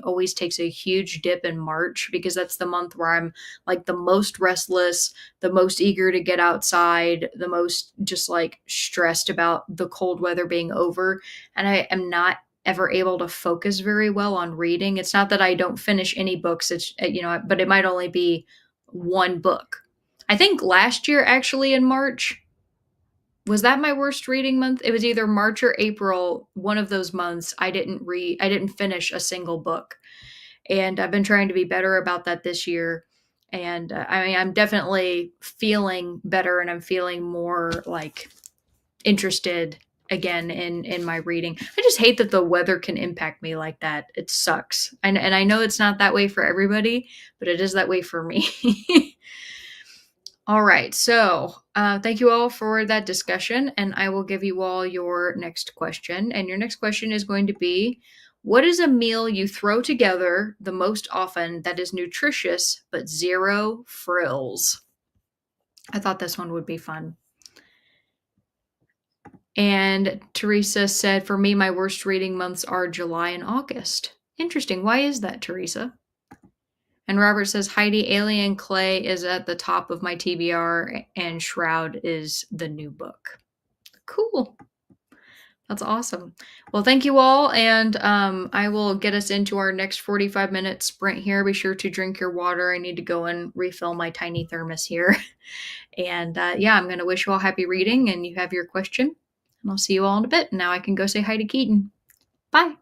always takes a huge dip in March because that's the month where I'm like the most restless, the most eager to get outside, the most just like stressed about the cold weather being over. And I am not ever able to focus very well on reading. It's not that I don't finish any books, it's, but it might only be one book. I think last year, actually, in March, was that my worst reading month? It was either March or April, one of those months. I didn't finish a single book. And I've been trying to be better about that this year. And I'm definitely feeling better and I'm feeling more like interested again in my reading. I just hate that the weather can impact me like that. It sucks. And I know it's not that way for everybody, but it is that way for me. All right, so thank you all for that discussion, and I will give you all your next question. And your next question is going to be, What is a meal you throw together the most often that is nutritious but zero frills? I thought this one would be fun. And Teresa said, for me, my worst reading months are July and August. Interesting. Why is that, Teresa? And Robert says, Heidi, Alien Clay is at the top of my TBR, and Shroud is the new book. Cool. That's awesome. Well, thank you all, and I will get us into our next 45-minute sprint here. Be sure to drink your water. I need to go and refill my tiny thermos here. And yeah, I'm going to wish you all happy reading, and you have your question. And I'll see you all in a bit. Now I can go say hi to Keaton. Bye.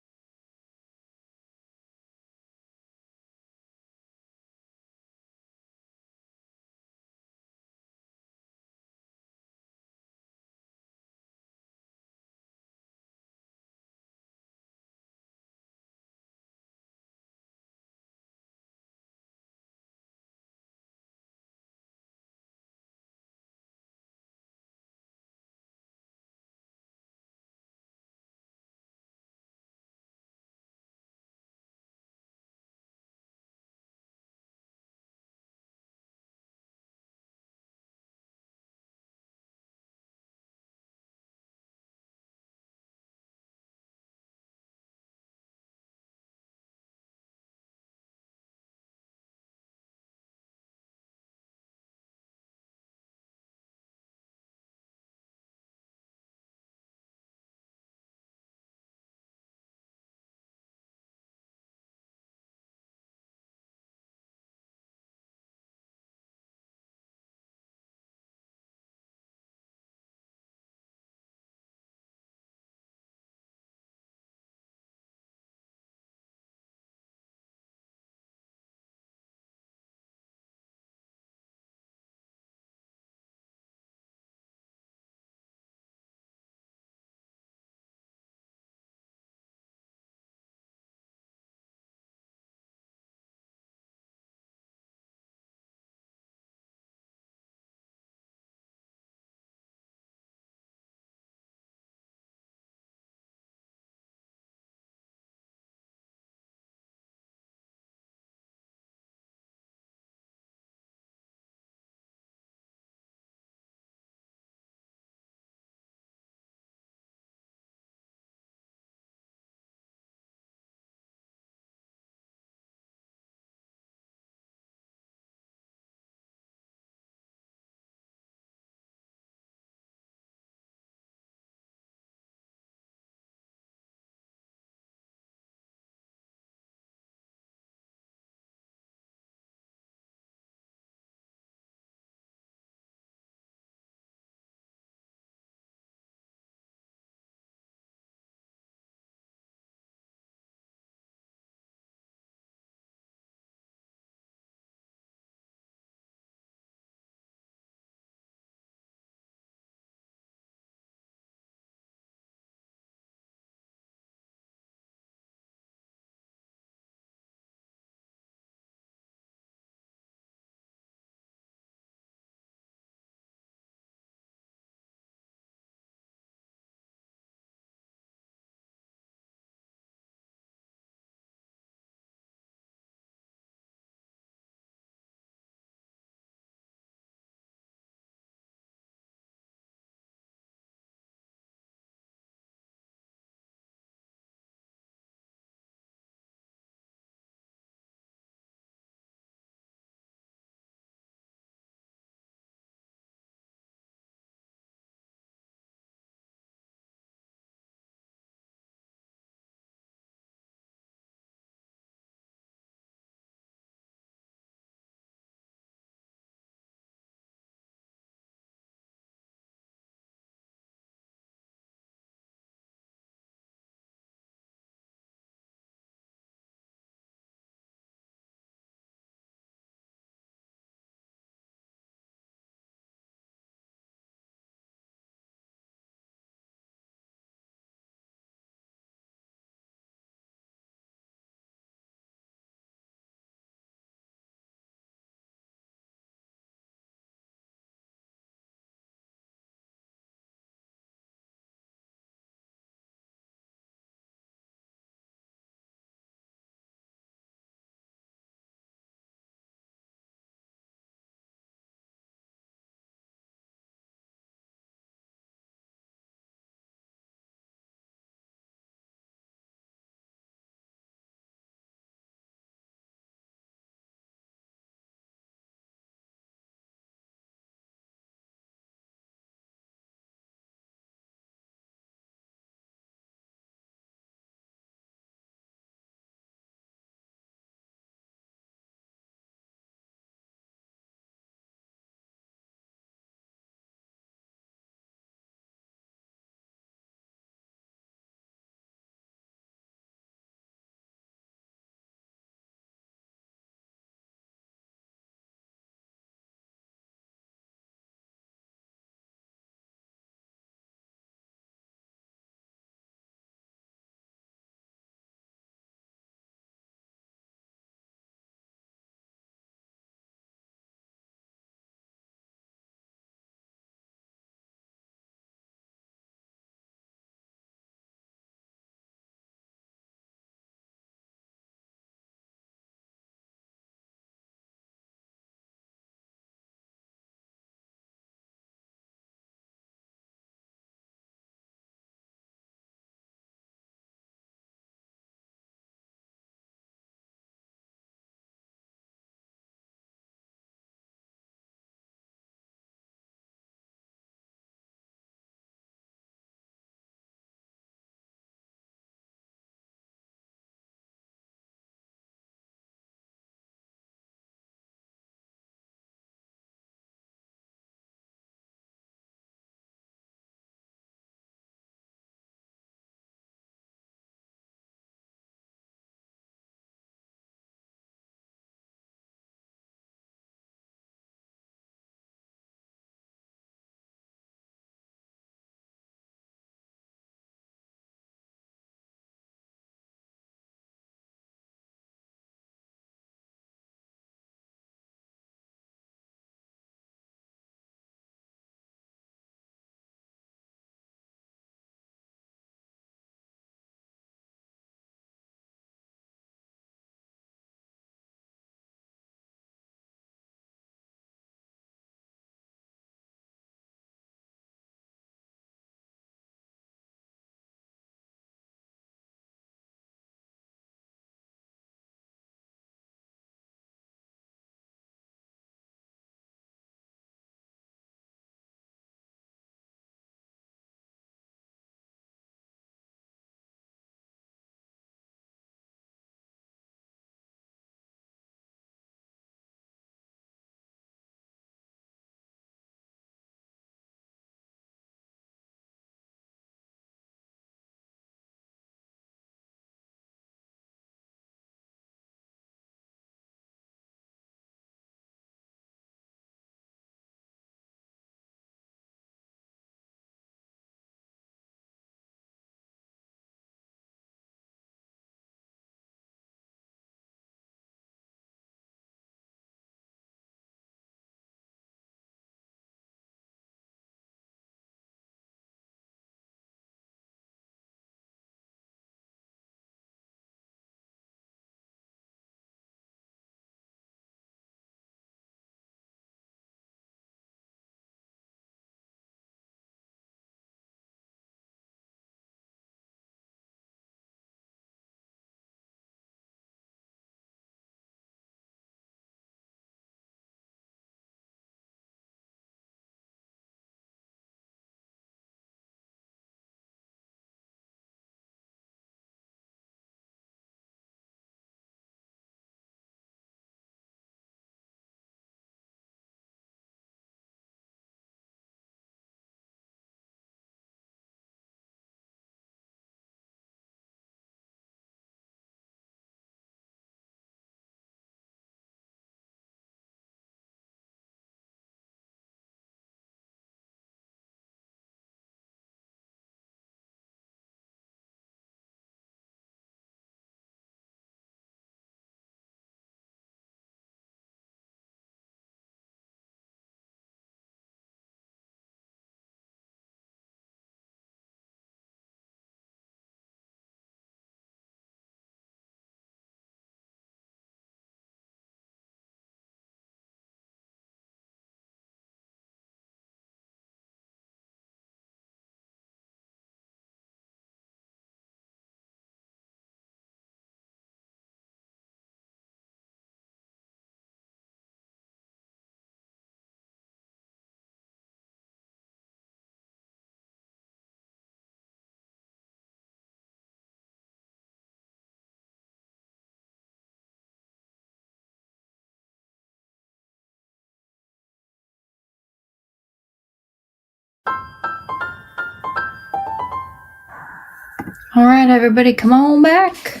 All right, everybody, come on back.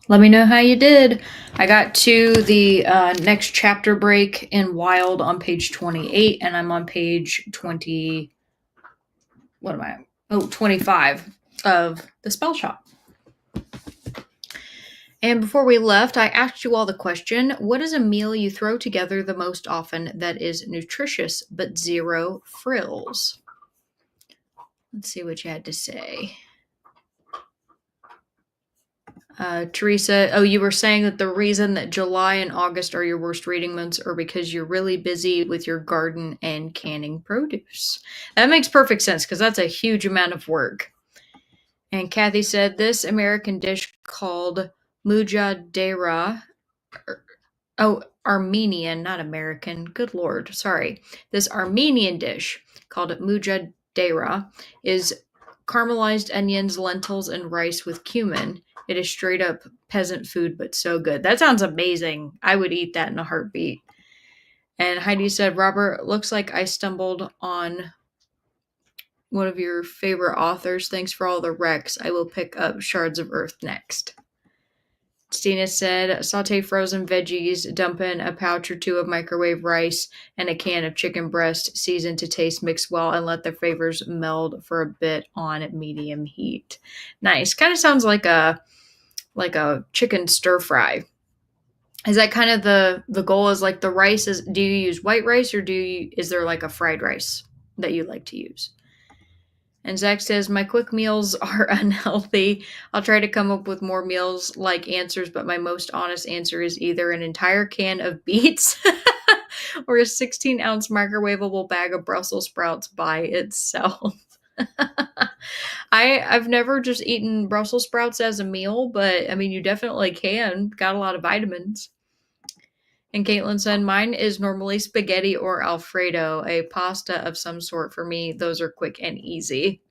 Let me know how you did. I got to the next chapter break in Wild on page 28, and I'm on page 20. What am I? Oh, 25 of the spell shop. And before we left, I asked you all the question, what is a meal you throw together the most often that is nutritious but zero frills? Let's see what you had to say. Teresa, oh, you were saying that the reason that July and August are your worst reading months are because you're really busy with your garden and canning produce. That makes perfect sense because that's a huge amount of work. And Kathy said this American dish called mujadera. Oh, Armenian, not American. Good Lord, sorry. This Armenian dish called mujadera is caramelized onions, lentils, and rice with cumin. It is straight up peasant food, but so good. That sounds amazing. I would eat that in a heartbeat. And Heidi said, Robert, looks like I stumbled on one of your favorite authors. Thanks for all the recs. I will pick up Shards of Earth next. Stina said, saute frozen veggies, dump in a pouch or two of microwave rice and a can of chicken breast, season to taste, mix well, and let the flavors meld for a bit on medium heat. Nice. Kind of sounds like a chicken stir fry. Is that kind of the goal? Is like the rice is? Do you use white rice or is there like a fried rice that you like to use? And Zach says, my quick meals are unhealthy. I'll try to come up with more meals like answers, but my most honest answer is either an entire can of beets or a 16-ounce microwavable bag of Brussels sprouts by itself. I've never just eaten Brussels sprouts as a meal, but I mean, you definitely can. Got a lot of vitamins. And Caitlin said, mine is normally spaghetti or Alfredo, a pasta of some sort for me. Those are quick and easy.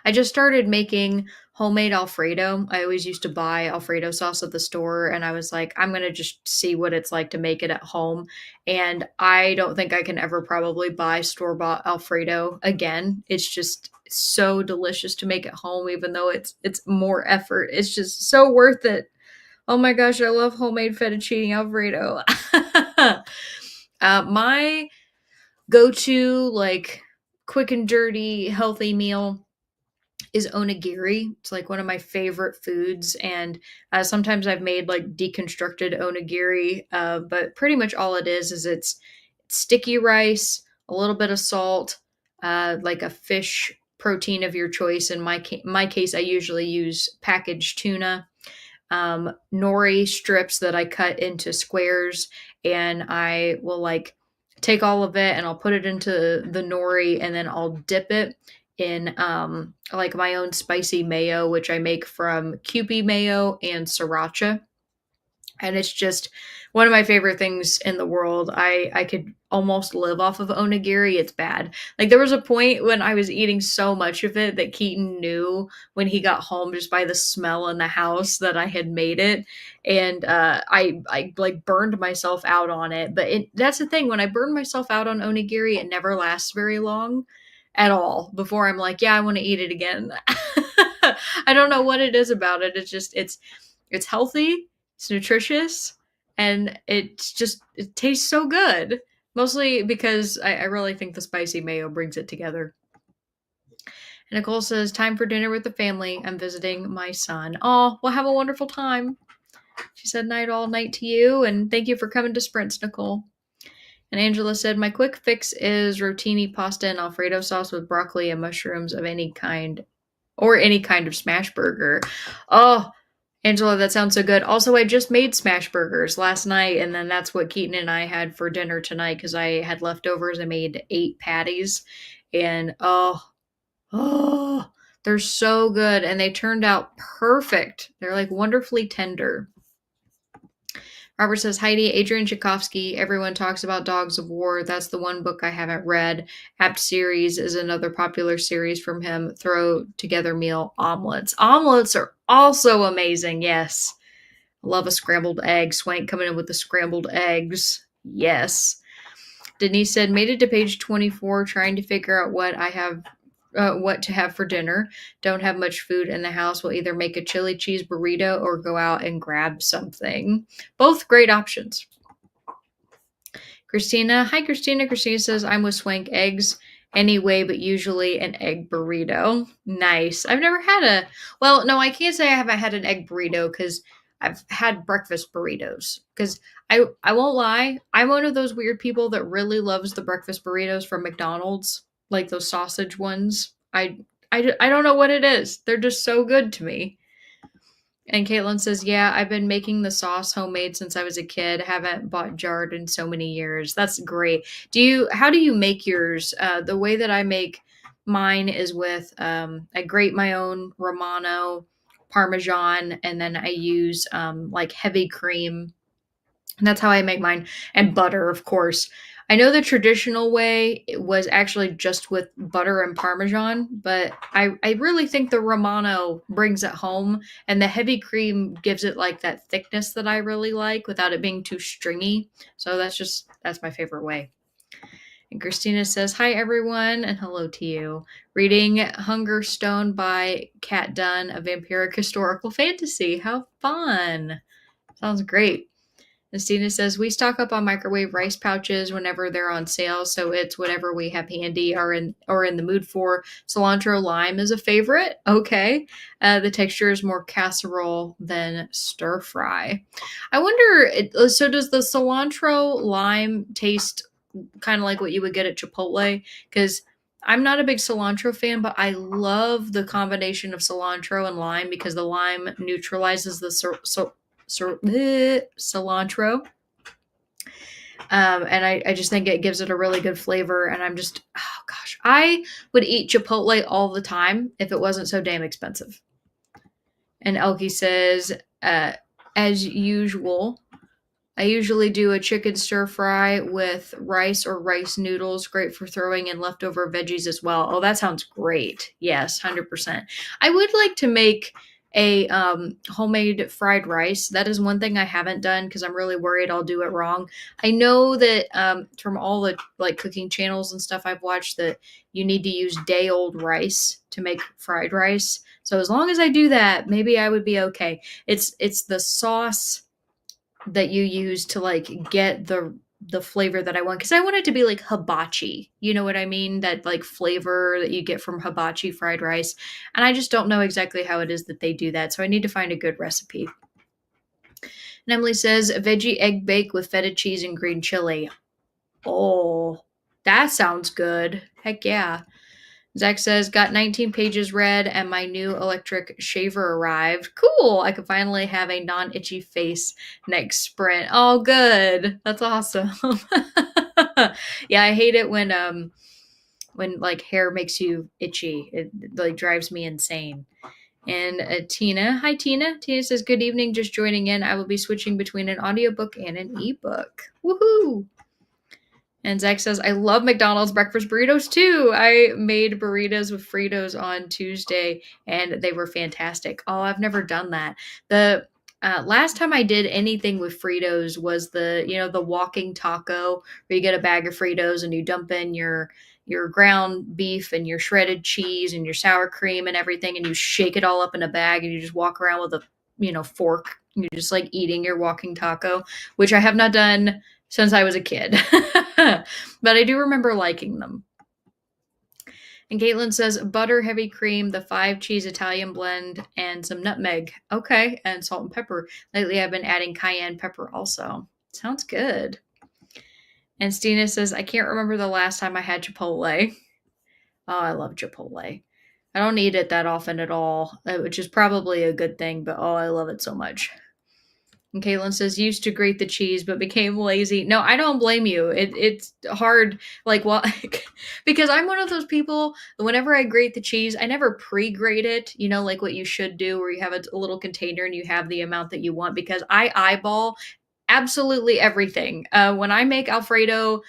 I just started making homemade Alfredo. I always used to buy Alfredo sauce at the store, and I was like, I'm going to just see what it's like to make it at home. And I don't think I can ever probably buy store bought Alfredo again. It's just so delicious to make at home, even though it's more effort. It's just so worth it. Oh my gosh, I love homemade fettuccine Alfredo. My go-to, like, quick and dirty, healthy meal is onigiri. It's like one of my favorite foods, and sometimes I've made like deconstructed onigiri, but pretty much all it is it's sticky rice, a little bit of salt, like a fish protein of your choice. In my case, I usually use packaged tuna, nori strips that I cut into squares, and I will like take all of it and I'll put it into the nori, and then I'll dip it in like my own spicy mayo, which I make from Kewpie mayo and sriracha. And it's just one of my favorite things in the world. I could almost live off of onigiri. It's bad. Like there was a point when I was eating so much of it that Keaton knew when he got home just by the smell in the house that I had made it, and I like burned myself out on it. But that's the thing, when I burn myself out on onigiri, it never lasts very long at all before I'm like, yeah, I want to eat it again. I don't know what it is about it. It's just it's healthy, it's nutritious, and it tastes so good. Mostly because I really think the spicy mayo brings it together. And Nicole says, time for dinner with the family. I'm visiting my son. Oh, well, have a wonderful time. She said night all night to you, and thank you for coming to Sprints, Nicole. And Angela said, my quick fix is rotini pasta and Alfredo sauce with broccoli and mushrooms of any kind, or any kind of smash burger. Oh, Angela, that sounds so good. Also, I just made smash burgers last night, and then that's what Keaton and I had for dinner tonight because I had leftovers. I made 8 patties, and oh, they're so good, and they turned out perfect. They're like wonderfully tender. Robert says, Heidi, Adrian Tchaikovsky, everyone talks about Dogs of War. That's the one book I haven't read. Apt Series is another popular series from him. Throw together meal omelets. Omelets are also amazing, yes. Love a scrambled egg. Swank coming in with the scrambled eggs. Yes. Denise said, made it to page 24, trying to figure out what I have what to have for dinner. Don't have much food in the house. We'll either make a chili cheese burrito or go out and grab something. Both great options. Christina. Hi, Christina. Christina says, I'm with Swank eggs anyway, but usually an egg burrito. Nice. I've never had a, well, no, I can't say I haven't had an egg burrito because I've had breakfast burritos. Because I won't lie, I'm one of those weird people that really loves the breakfast burritos from McDonald's, like those sausage ones. I don't know what it is. They're just so good to me. And Caitlin says, yeah, I've been making the sauce homemade since I was a kid. Haven't bought jarred in so many years. That's great. How do you make yours? The way that I make mine is with, I grate my own Romano Parmesan, and then I use, like heavy cream, and that's how I make mine. And butter, of course. I know the traditional way was actually just with butter and Parmesan, but I really think the Romano brings it home, and the heavy cream gives it like that thickness that I really like without it being too stringy. So that's my favorite way. And Christina says, hi everyone, and hello to you. Reading Hungerstone by Kat Dunn, a vampiric historical fantasy. How fun! Sounds great. Christina says, we stock up on microwave rice pouches whenever they're on sale, so it's whatever we have handy or in the mood for. Cilantro lime is a favorite. Okay. The texture is more casserole than stir fry. I wonder, so does the cilantro lime taste kind of like what you would get at Chipotle? Because I'm not a big cilantro fan, but I love the combination of cilantro and lime because the lime neutralizes the cilantro. And I just think it gives it a really good flavor. And oh gosh, I would eat Chipotle all the time if it wasn't so damn expensive. And Elkie says, as usual, I usually do a chicken stir fry with rice or rice noodles. Great for throwing in leftover veggies as well. Oh, that sounds great. Yes, 100%. I would like to make a homemade fried rice. That is one thing I haven't done because I'm really worried I'll do it wrong. I know that from all the like cooking channels and stuff I've watched that you need to use day old rice to make fried rice. So as long as I do that, maybe I would be okay. It's the sauce that you use to like get the flavor that I want, because I want it to be like hibachi. You know what I mean? That like flavor that you get from hibachi fried rice. And I just don't know exactly how it is that they do that. So I need to find a good recipe. And Emily says veggie egg bake with feta cheese and green chili. Oh, that sounds good. Heck yeah. Zach says, got 19 pages read and my new electric shaver arrived. Cool. I could finally have a non-itchy face next sprint. Oh, good. That's awesome. Yeah, I hate it when like hair makes you itchy. It like drives me insane. And Tina, hi Tina. Tina says, good evening, just joining in. I will be switching between an audiobook and an ebook. Woohoo. And Zach says, I love McDonald's breakfast burritos too. I made burritos with Fritos on Tuesday and they were fantastic. Oh, I've never done that. The last time I did anything with Fritos was the walking taco where you get a bag of Fritos and you dump in your ground beef and your shredded cheese and your sour cream and everything, and you shake it all up in a bag and you just walk around with a fork. You're just like eating your walking taco, which I have not done since I was a kid. But I do remember liking them. And Caitlin says butter, heavy cream, the 5 cheese Italian blend, and some nutmeg. Okay, and salt and pepper. Lately I've been adding cayenne pepper also. Sounds good. And Stina says, I can't remember the last time I had Chipotle. Oh, I love Chipotle. I don't eat it that often at all, which is probably a good thing, but oh, I love it so much. And Caitlin says, used to grate the cheese, but became lazy. No, I don't blame you. It's hard, like, well, because I'm one of those people, whenever I grate the cheese, I never pre-grate it, like what you should do, where you have a little container and you have the amount that you want, because I eyeball absolutely everything. When I make Alfredo,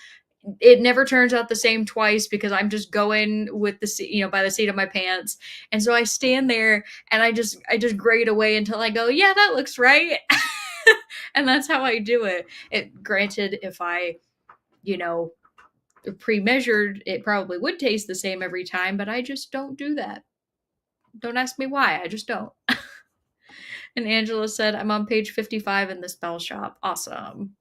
it never turns out the same twice because I'm just going with by the seat of my pants. And so I stand there and I just grate away until I go, yeah, that looks right. And that's how I do it. Granted, if I, pre-measured, it probably would taste the same every time, but I just don't do that. Don't ask me why. I just don't. And Angela said, I'm on page 55 in the spell shop. Awesome.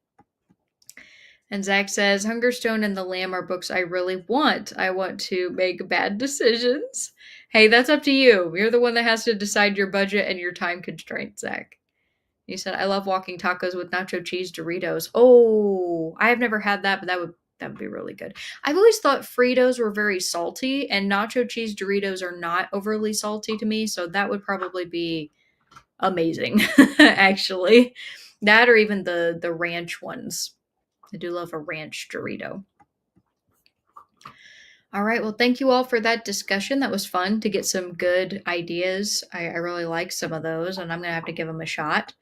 And Zach says, Hungerstone and The Lamb are books I really want. I want to make bad decisions. Hey, that's up to you. You're the one that has to decide your budget and your time constraints, Zach. He said, I love walking tacos with nacho cheese Doritos. Oh, I have never had that, but that would be really good. I've always thought Fritos were very salty, and nacho cheese Doritos are not overly salty to me, so that would probably be amazing, actually. That or even the ranch ones. I do love a ranch Dorito. All right. Well, thank you all for that discussion. That was fun to get some good ideas. I really like some of those, and I'm going to have to give them a shot.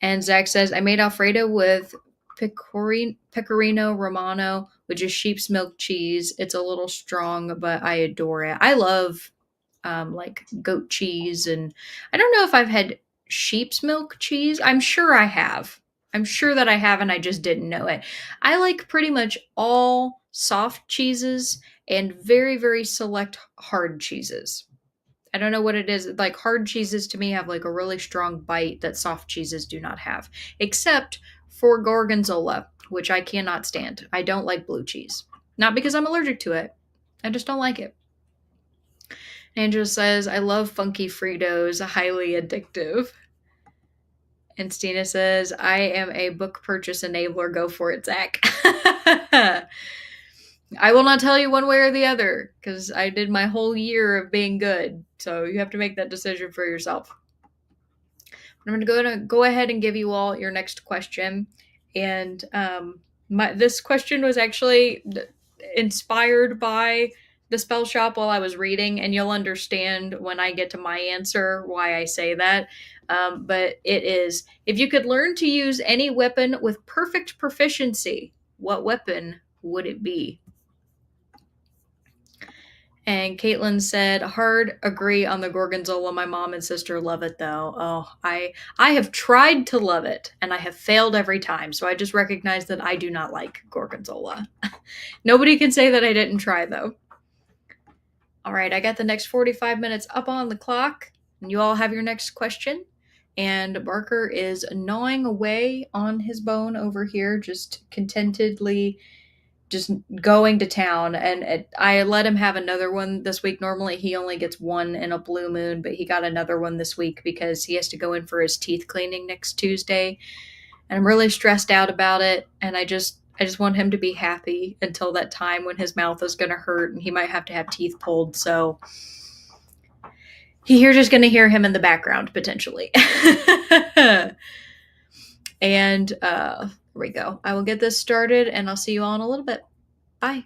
And Zach says, I made Alfredo with Pecorino Romano, which is sheep's milk cheese. It's a little strong, but I adore it. I love like goat cheese. And I don't know if I've had sheep's milk cheese. I'm sure I have. I'm sure that I have, and I just didn't know it. I like pretty much all soft cheeses and very, very select hard cheeses. I don't know what it is. Like hard cheeses to me have like a really strong bite that soft cheeses do not have, except for Gorgonzola, which I cannot stand. I don't like blue cheese. Not because I'm allergic to it. I just don't like it. Angela says, I love funky Fritos, highly addictive. And Stina says, I am a book purchase enabler. Go for it, Zach. I will not tell you one way or the other because I did my whole year of being good. So you have to make that decision for yourself. I'm going to go ahead and give you all your next question. And this question was actually inspired by the spell shop while I was reading, and you'll understand when I get to my answer why I say that. But it is, if you could learn to use any weapon with perfect proficiency, what weapon would it be? And Caitlin said, hard agree on the Gorgonzola. My mom and sister love it though. Oh, I have tried to love it and I have failed every time. So I just recognize that I do not like Gorgonzola. Nobody can say that I didn't try though. All right, I got the next 45 minutes up on the clock, and you all have your next question. And Barker is gnawing away on his bone over here, just contentedly just going to town. And I let him have another one this week. Normally he only gets one in a blue moon, but he got another one this week because he has to go in for his teeth cleaning next Tuesday. And I'm really stressed out about it. And I just want him to be happy until that time when his mouth is going to hurt and he might have to have teeth pulled. So you're just going to hear him in the background potentially. And here we go. I will get this started and I'll see you all in a little bit. Bye.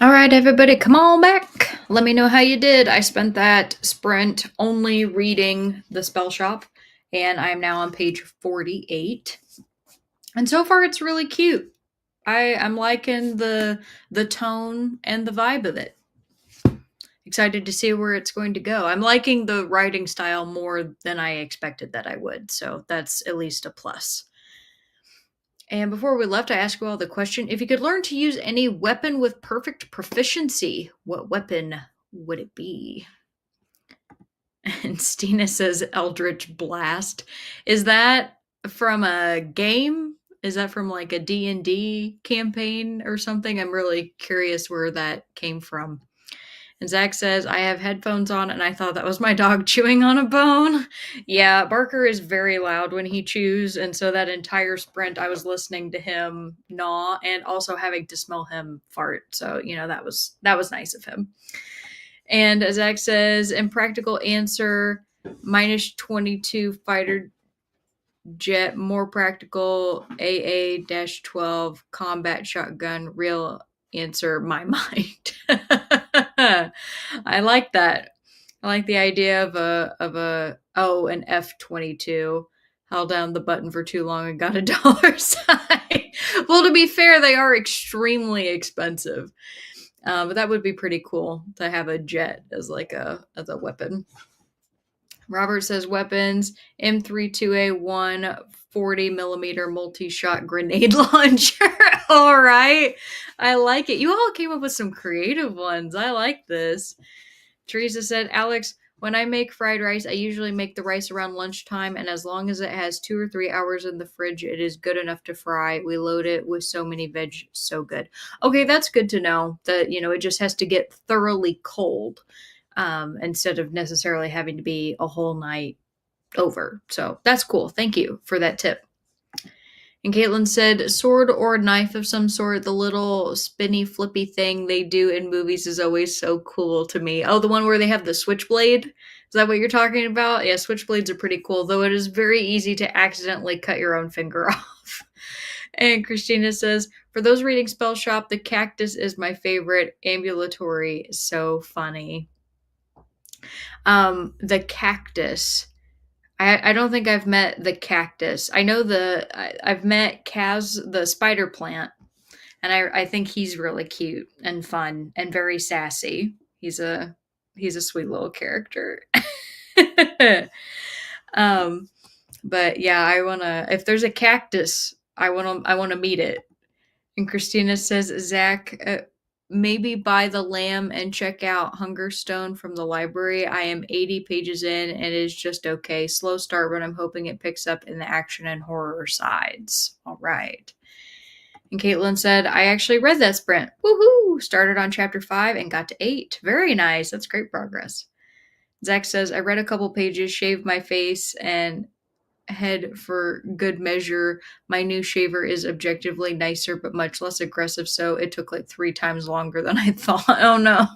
All right, everybody, come on back. Let me know how you did. I spent that sprint only reading the spell shop, and I am now on page 48. And so far, it's really cute. I'm liking the tone and the vibe of it. Excited to see where it's going to go. I'm liking the writing style more than I expected that I would, so that's at least a plus. And before we left, I asked you all the question, if you could learn to use any weapon with perfect proficiency, what weapon would it be? And Stina says Eldritch Blast. Is that from a game? Is that from like a D&D campaign or something? I'm really curious where that came from. And Zach says, I have headphones on and I thought that was my dog chewing on a bone. Yeah, Barker is very loud when he chews. And so that entire sprint, I was listening to him gnaw and also having to smell him fart. So, that was nice of him. And Zach says, impractical answer, minus 22 fighter jet, more practical, AA-12 combat shotgun, real answer, my mind. I like that. I like the idea of an F-22. Held down the button for too long and got a dollar sign. Well, to be fair, they are extremely expensive. But that would be pretty cool to have a jet as a weapon. Robert says weapons, M32A1 40 millimeter multi-shot grenade launcher. All right. I like it. You all came up with some creative ones. I like this. Teresa said, Alex, when I make fried rice, I usually make the rice around lunchtime, and as long as it has 2 or 3 hours in the fridge, it is good enough to fry. We load it with so many veg, so good. Okay, that's good to know that, it just has to get thoroughly cold instead of necessarily having to be a whole night over. So that's cool. Thank you for that tip. And Caitlin said, sword or knife of some sort, the little spinny flippy thing they do in movies is always so cool to me. Oh, the one where they have the switchblade? Is that what you're talking about? Yeah, switchblades are pretty cool, though it is very easy to accidentally cut your own finger off. And Christina says, for those reading Spell Shop, the cactus is my favorite. Ambulatory, so funny. The cactus. I don't think I've met the cactus. I know I've met Kaz, the spider plant, and I think he's really cute and fun and very sassy. He's a sweet little character. But yeah, if there's a cactus, I wanna meet it. And Christina says, Zach, maybe buy the lamb and check out Hungerstone from the library. I am 80 pages in and it is just okay. Slow start, but I'm hoping it picks up in the action and horror sides. All right. And Caitlin said, I actually read that sprint. Woohoo! Started on chapter 5 and got to 8. Very nice. That's great progress. Zach says, I read a couple pages, shaved my face, and head for good measure. My new shaver is objectively nicer, but much less aggressive, so it took like 3 times longer than I thought. Oh no.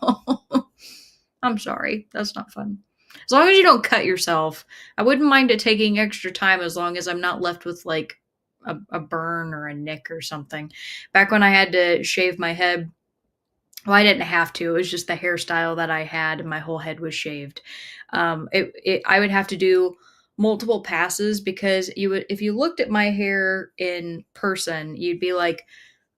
I'm sorry. That's not fun. As long as you don't cut yourself, I wouldn't mind it taking extra time as long as I'm not left with like a burn or a nick or something. Back when I had to shave my head, well, I didn't have to. It was just the hairstyle that I had, and my whole head was shaved. I would have to do multiple passes because if you looked at my hair in person, you'd be like,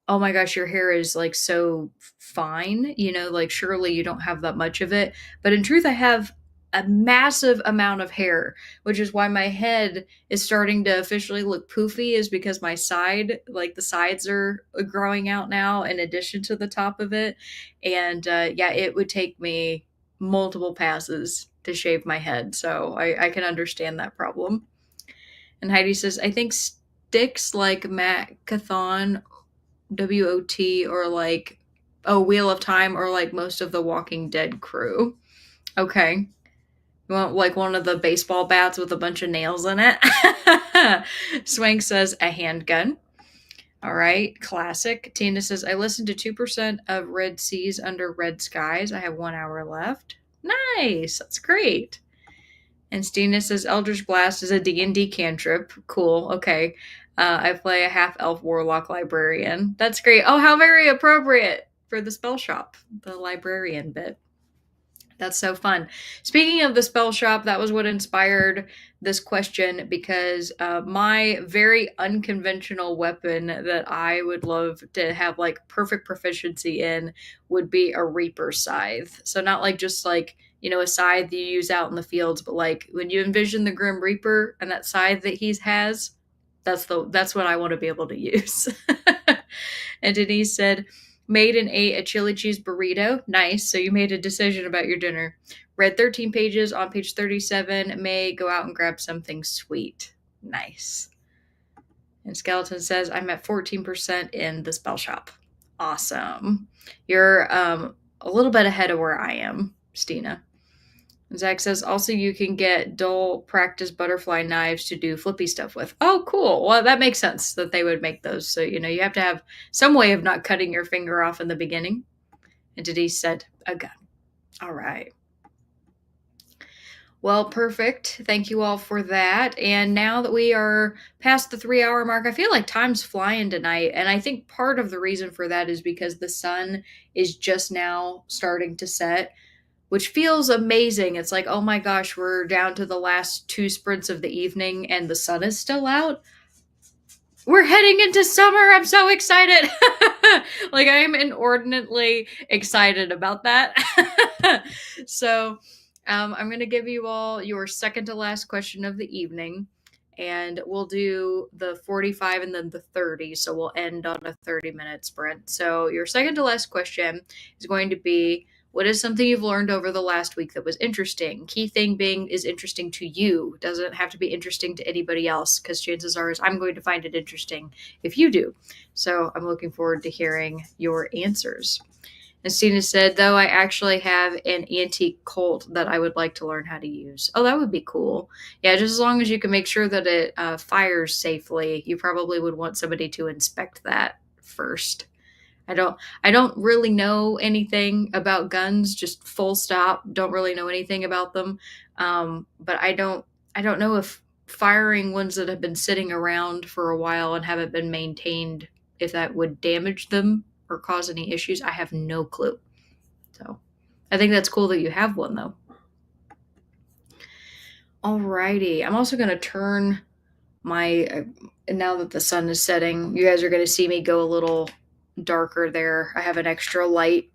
oh my gosh, your hair is like so fine, like surely you don't have that much of it. But in truth, I have a massive amount of hair, which is why my head is starting to officially look poofy, is because my the sides are growing out now in addition to the top of it. And yeah, it would take me multiple passes to shave my head. So I can understand that problem. And Heidi says, I think sticks like Matt Cathon WOT or like Wheel of Time or like most of the Walking Dead crew. Okay. You want like one of the baseball bats with a bunch of nails in it? Swank says a handgun. All right, classic. Tina says, I listened to 2% of Red Seas Under Red Skies. I have 1 hour left. Nice. That's great. And Stina says, Eldritch Blast is a D&D cantrip. Cool. Okay. I play a half-elf warlock librarian. That's great. Oh, how very appropriate. for the spell shop, the librarian bit. That's so fun. Speaking of the spell shop, that was what inspired this question because my very unconventional weapon that I would love to have like perfect proficiency in would be a Reaper scythe. So, not like just like, a scythe you use out in the fields, but like when you envision the Grim Reaper and that scythe that he has, that's what I want to be able to use. And Denise said, made and ate a chili cheese burrito. Nice. So you made a decision about your dinner. Read 13 pages on page 37. May go out and grab something sweet. Nice. And Skeleton says, I'm at 14% in the spell shop. Awesome. You're a little bit ahead of where I am, Stina. Zach says, also, you can get dull practice butterfly knives to do flippy stuff with. Oh, cool. Well, that makes sense that they would make those. So, you have to have some way of not cutting your finger off in the beginning. And Denise said, a gun. All right. Well, perfect. Thank you all for that. And now that we are past the 3 hour mark, I feel like time's flying tonight. And I think part of the reason for that is because the sun is just now starting to set, which feels amazing. It's like, oh my gosh, we're down to the last 2 sprints of the evening and the sun is still out. We're heading into summer. I'm so excited. Like, I am inordinately excited about that. So, I'm going to give you all your second to last question of the evening. And we'll do the 45 and then the 30. So we'll end on a 30-minute sprint. So, your second to last question is going to be, what is something you've learned over the last week that was interesting? Key thing being is interesting to you. Doesn't have to be interesting to anybody else, because chances are I'm going to find it interesting if you do. So I'm looking forward to hearing your answers. And Stina said, though I actually have an antique Colt that I would like to learn how to use. Oh, that would be cool. Yeah, just as long as you can make sure that it fires safely. You probably would want somebody to inspect that first. I don't really know anything about guns, just full stop. Don't really know anything about them. But I don't know if firing ones that have been sitting around for a while and haven't been maintained, if that would damage them or cause any issues. I have no clue. So I think that's cool that you have one though. Alrighty. I'm also gonna turn my now that the sun is setting, you guys are going to see me go a little darker there. I have an extra light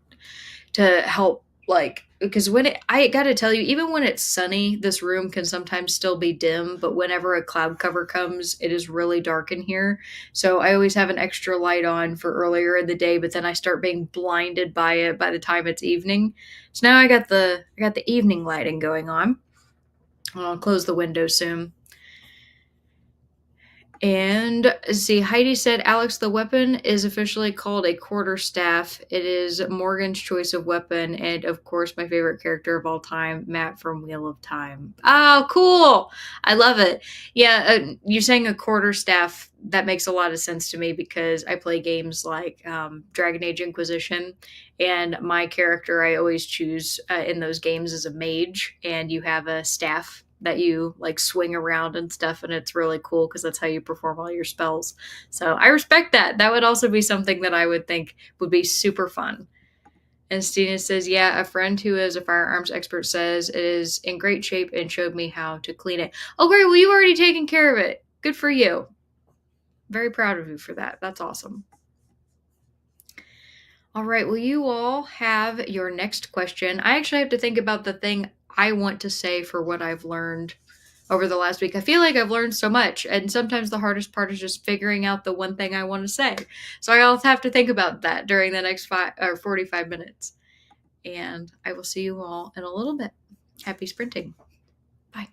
to help, like, because I gotta tell you, even when it's sunny, this room can sometimes still be dim, but whenever a cloud cover comes, it is really dark in here. So I always have an extra light on for earlier in the day, but then I start being blinded by it by the time it's evening. So now I got the evening lighting going on. I'll close the window soon. And see, Heidi said, Alex, the weapon is officially called a quarterstaff. It is Morgan's choice of weapon, and of course, my favorite character of all time, Matt from Wheel of Time. Oh, cool! I love it. Yeah, you saying a quarterstaff, that makes a lot of sense to me because I play games like Dragon Age Inquisition, and my character I always choose in those games is a mage, and you have a staff that you like swing around and stuff, and it's really cool because that's how you perform all your spells. So I respect that. That would also be something that I would think would be super fun. And Stina says, yeah, a friend who is a firearms expert says it is in great shape and showed me how to clean it. Oh, great. Well, you've already taken care of it. Good for you. Very proud of you for that. That's awesome. All right. Well, you all have your next question. I actually have to think about the thing I want to say for what I've learned over the last week. I feel like I've learned so much, and sometimes the hardest part is just figuring out the one thing I want to say. So I'll have to think about that during the next 45 minutes. And I will see you all in a little bit. Happy sprinting. Bye.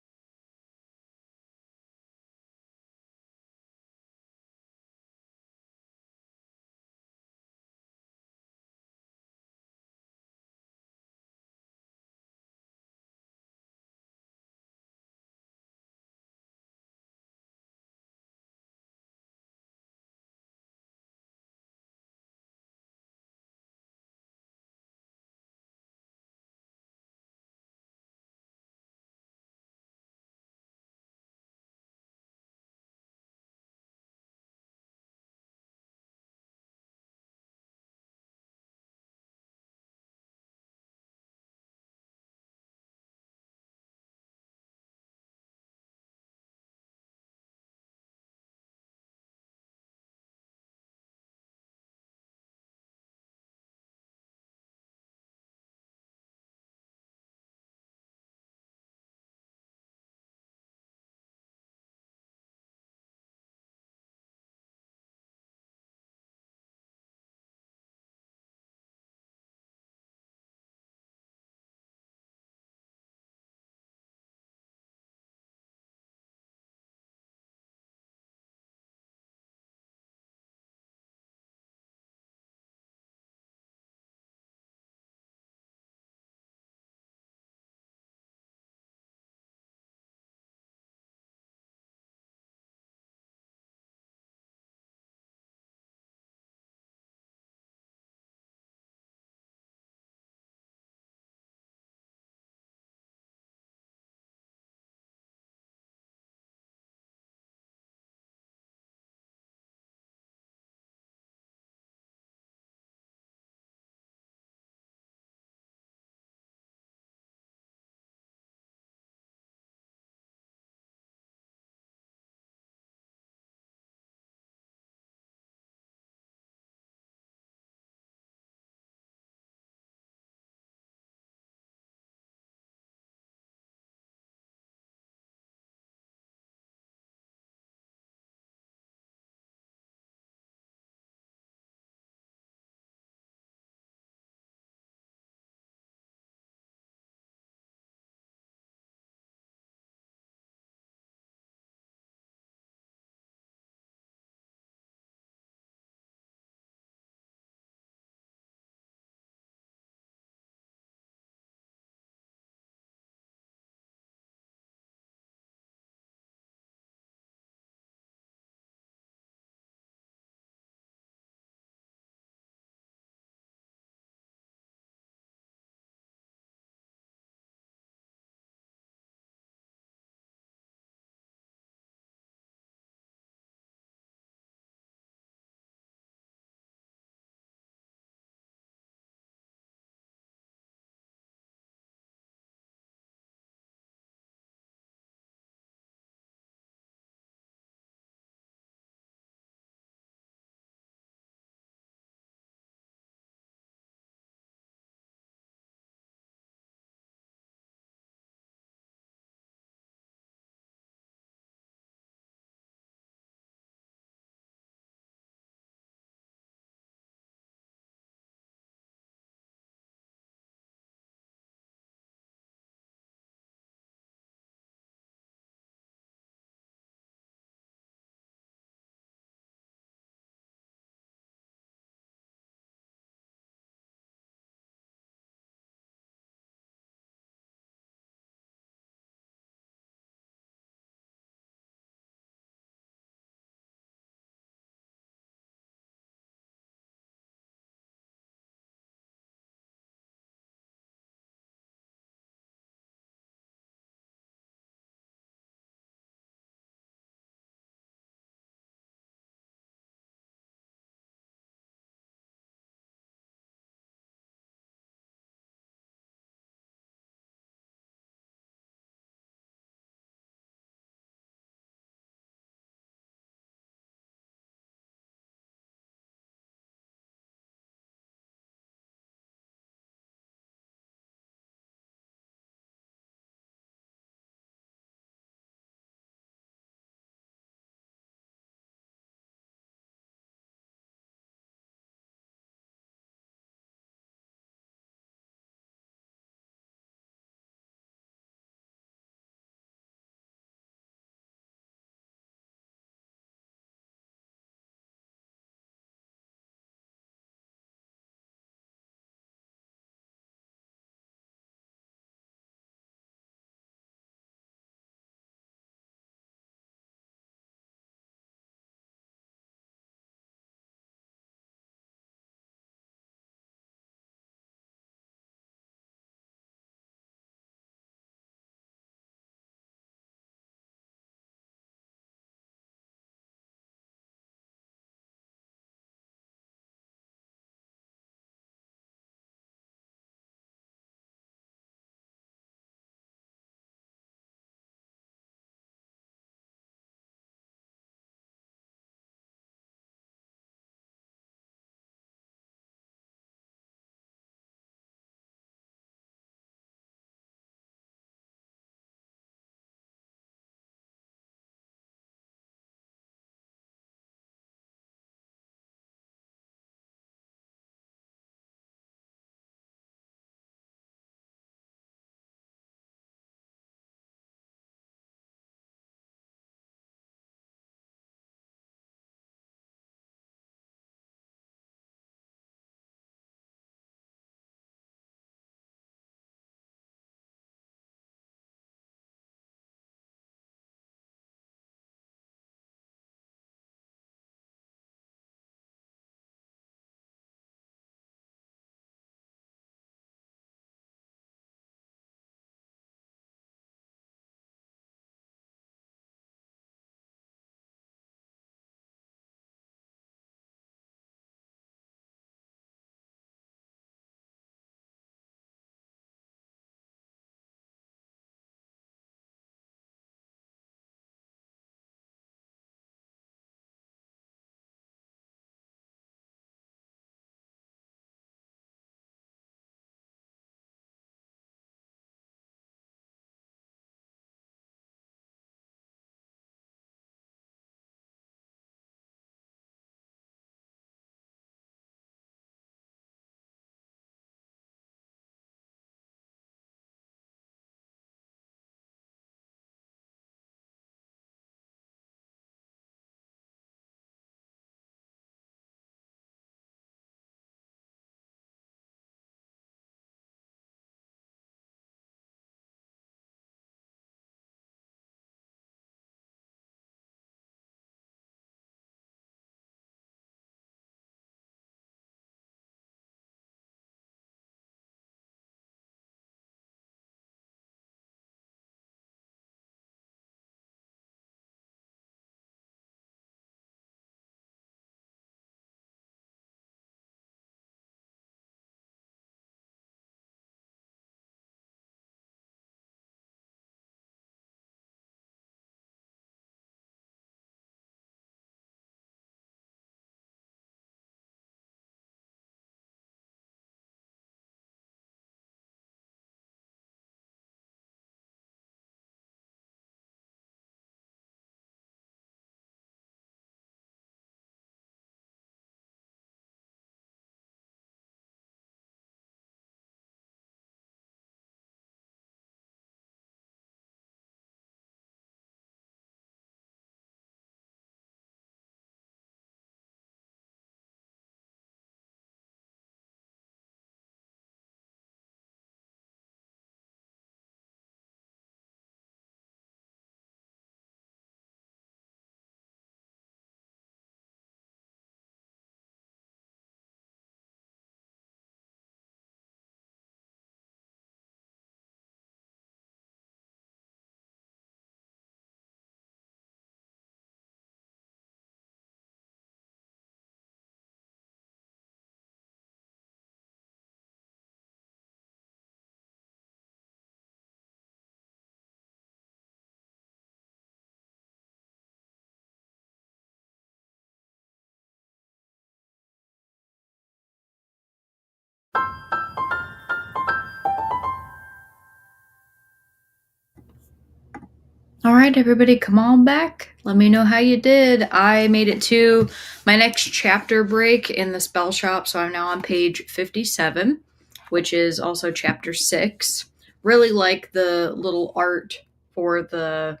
All right, everybody, come on back. Let me know how you did. I made it to my next chapter break in the spell shop, so I'm now on page 57, which is also chapter 6. Really like the little art for the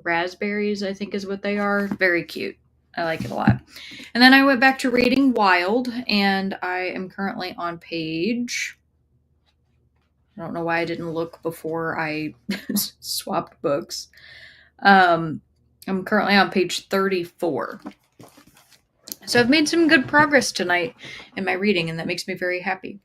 raspberries, I think is what they are. Very cute. I like it a lot. And then I went back to reading Wild, and I am currently on page, I don't know why I didn't look before I swapped books. I'm currently on page 34. So I've made some good progress tonight in my reading, and that makes me very happy.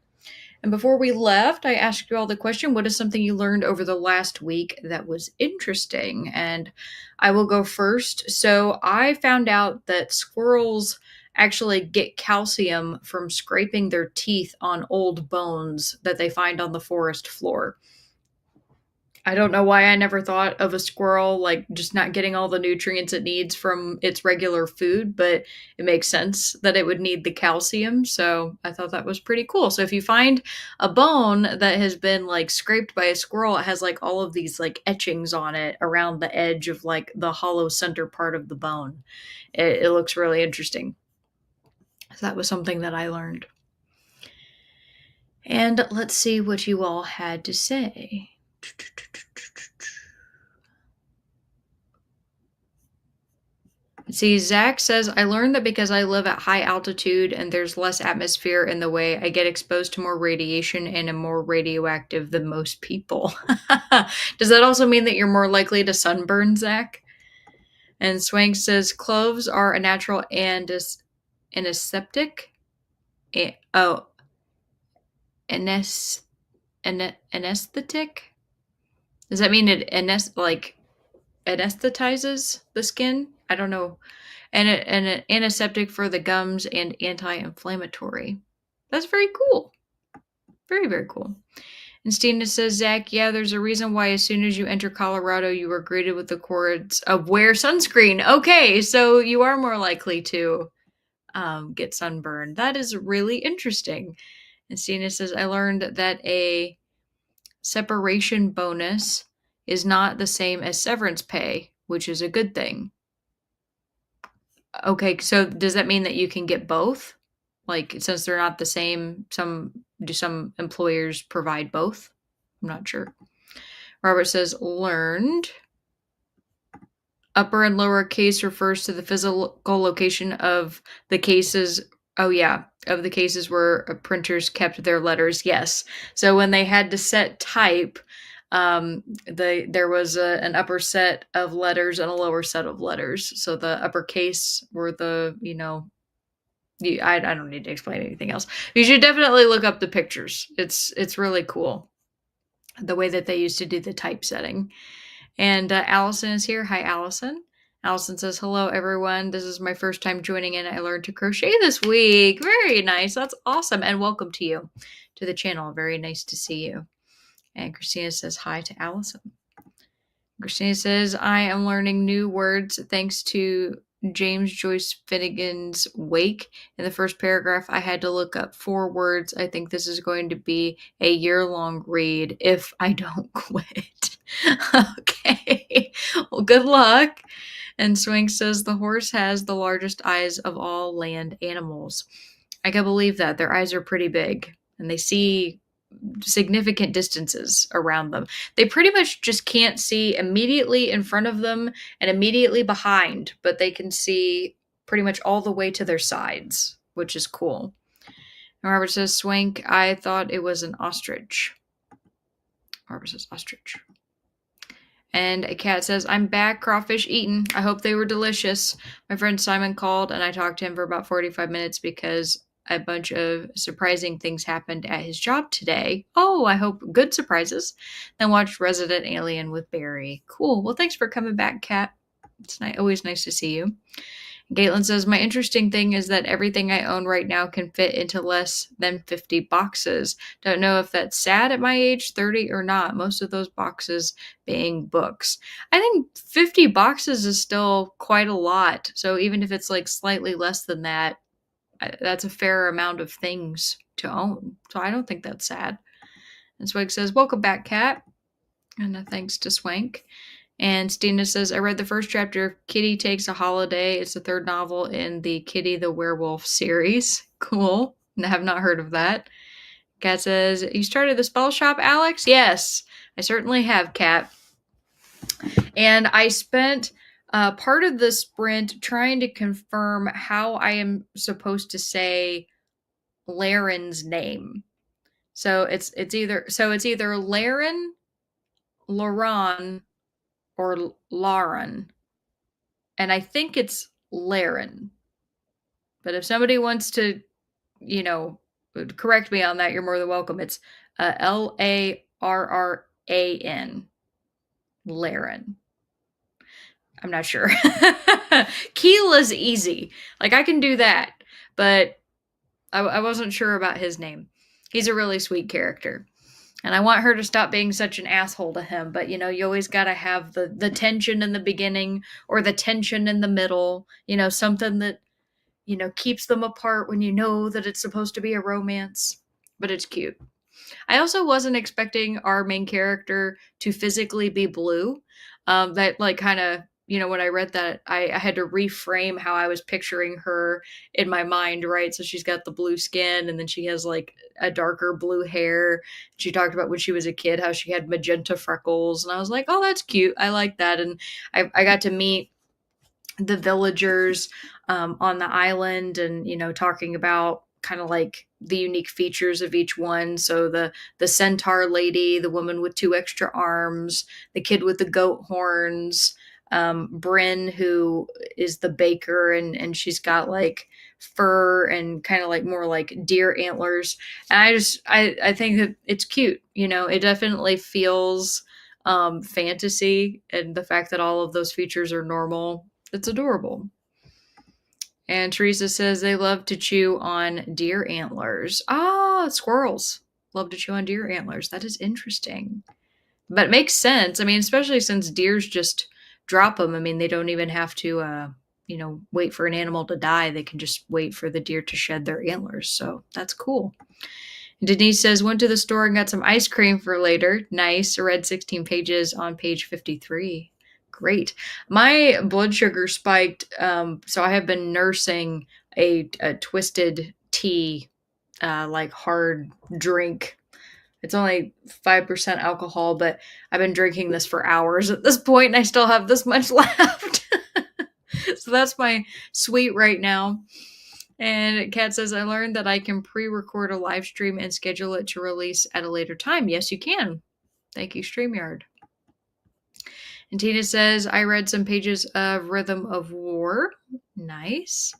And before we left, I asked you all the question, what is something you learned over the last week that was interesting? And I will go first. So I found out that squirrels actually get calcium from scraping their teeth on old bones that they find on the forest floor. I don't know why I never thought of a squirrel like just not getting all the nutrients it needs from its regular food, but it makes sense that it would need the calcium. So I thought that was pretty cool. So if you find a bone that has been like scraped by a squirrel, it has like all of these like etchings on it around the edge of like the hollow center part of the bone. It looks really interesting. So that was something that I learned. And let's see what you all had to say. See, Zach says, I learned that because I live at high altitude and there's less atmosphere in the way, I get exposed to more radiation and am more radioactive than most people. Does that also mean that you're more likely to sunburn, Zach? And Swank says, cloves are a natural antiseptic. Oh, anesthetic? Does that mean it anesthetizes the skin? I don't know. And an antiseptic for the gums and anti-inflammatory. That's very cool. Very, very cool. And Stina says, Zach, yeah, there's a reason why as soon as you enter Colorado, you are greeted with the chords of wear sunscreen. Okay, so you are more likely to get sunburned. That is really interesting. And Stina says, I learned that a separation bonus is not the same as severance pay, which is a good thing. Okay, so does that mean that you can get both? Like, since they're not the same, do some employers provide both? I'm not sure. Robert says learned. Upper and lower case refers to the physical location of the cases. Oh yeah, of the cases where printers kept their letters. Yes. So when they had to set type, there was an upper set of letters and a lower set of letters. So the uppercase were the, I don't need to explain anything else. You should definitely look up the pictures. It's really cool the way that they used to do the typesetting. And Allison is here. Hi, Allison. Allison says, hello, everyone. This is my first time joining in. I learned to crochet this week. Very nice. That's awesome. And welcome to you to the channel. Very nice to see you. And Christina says hi to Allison. Christina says, I am learning new words thanks to James Joyce Finnegan's Wake. In the first paragraph, I had to look up 4 words. I think this is going to be a year-long read if I don't quit. Okay. Well, good luck. And Swing says, the horse has the largest eyes of all land animals. I can believe that. Their eyes are pretty big, and they see significant distances around them. They pretty much just can't see immediately in front of them and immediately behind, but they can see pretty much all the way to their sides, which is cool. And Robert says, Swank, I thought it was an ostrich. Robert says, ostrich. And a cat says, I'm back, crawfish eaten. I hope they were delicious. My friend Simon called and I talked to him for about 45 minutes because a bunch of surprising things happened at his job today. Oh, I hope good surprises. Then watched Resident Alien with Barry. Cool. Well, thanks for coming back, Kat. It's always nice to see you. Caitlin says, my interesting thing is that everything I own right now can fit into less than 50 boxes. Don't know if that's sad at my age, 30 or not. Most of those boxes being books. I think 50 boxes is still quite a lot. So even if it's like slightly less than that, that's a fair amount of things to own. So I don't think that's sad. And Swank says, welcome back, Kat. And thanks to Swank. And Stina says, I read the first chapter of Kitty Takes a Holiday. It's the third novel in the Kitty the Werewolf series. Cool. I have not heard of that. Kat says, you started the spell shop, Alex? Yes, I certainly have, Kat. And I spent part of the sprint trying to confirm how I am supposed to say Laren's name. So it's either Laren, Laron, or Lauren. And I think it's Laren. But if somebody wants to, correct me on that, you're more than welcome. It's Larran. Laren. I'm not sure. Keela's easy. Like, I can do that. But I wasn't sure about his name. He's a really sweet character. And I want her to stop being such an asshole to him. But, you always got to have the tension in the beginning or the tension in the middle. Something that, keeps them apart when you know that it's supposed to be a romance. But it's cute. I also wasn't expecting our main character to physically be blue. That, like, kind of, when I read that, I had to reframe how I was picturing her in my mind, right? So she's got the blue skin, and then she has, like, a darker blue hair. She talked about when she was a kid how she had magenta freckles, and I was like, oh, that's cute. I like that. And I got to meet the villagers on the island, and talking about kind of like the unique features of each one. So the centaur lady, the woman with 2 extra arms, the kid with the goat horns, Bryn, who is the baker, and she's got like fur and kind of like more like deer antlers. And I think that it's cute. It definitely feels fantasy, and the fact that all of those features are normal, it's adorable. And Teresa says they love to chew on deer antlers. Ah, squirrels love to chew on deer antlers. That is interesting. But it makes sense. I mean, especially since deers just drop them. I mean, they don't even have to, wait for an animal to die. They can just wait for the deer to shed their antlers. So that's cool. Denise says, went to the store and got some ice cream for later. Nice. I read 16 pages on page 53. Great. My blood sugar spiked, so I have been nursing a twisted tea, like hard drink. It's only 5% alcohol, but I've been drinking this for hours at this point, and I still have this much left. So that's my sweet right now. And Kat says, I learned that I can pre-record a live stream and schedule it to release at a later time. Yes, you can. Thank you, StreamYard. And Tina says, I read some pages of Rhythm of War. Nice.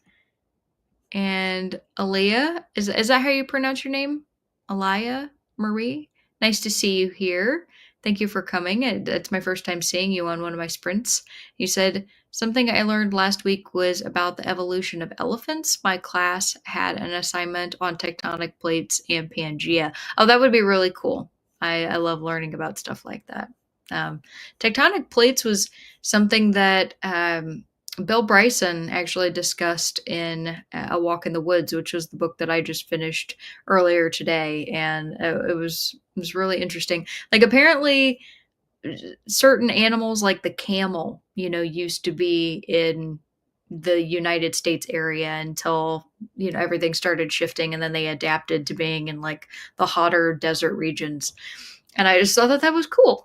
And Aliyah, is that how you pronounce your name? Aliyah Marie? Nice to see you here. Thank you for coming. It's my first time seeing you on one of my sprints. You said, something I learned last week was about the evolution of elephants. My class had an assignment on tectonic plates and Pangea. Oh, that would be really cool. I love learning about stuff like that. Tectonic plates was something that Bill Bryson actually discussed in A Walk in the Woods, which was the book that I just finished earlier today, and it was really interesting. Like, apparently, certain animals, like the camel, used to be in the United States area until everything started shifting, and then they adapted to being in like the hotter desert regions. And I just thought that was cool.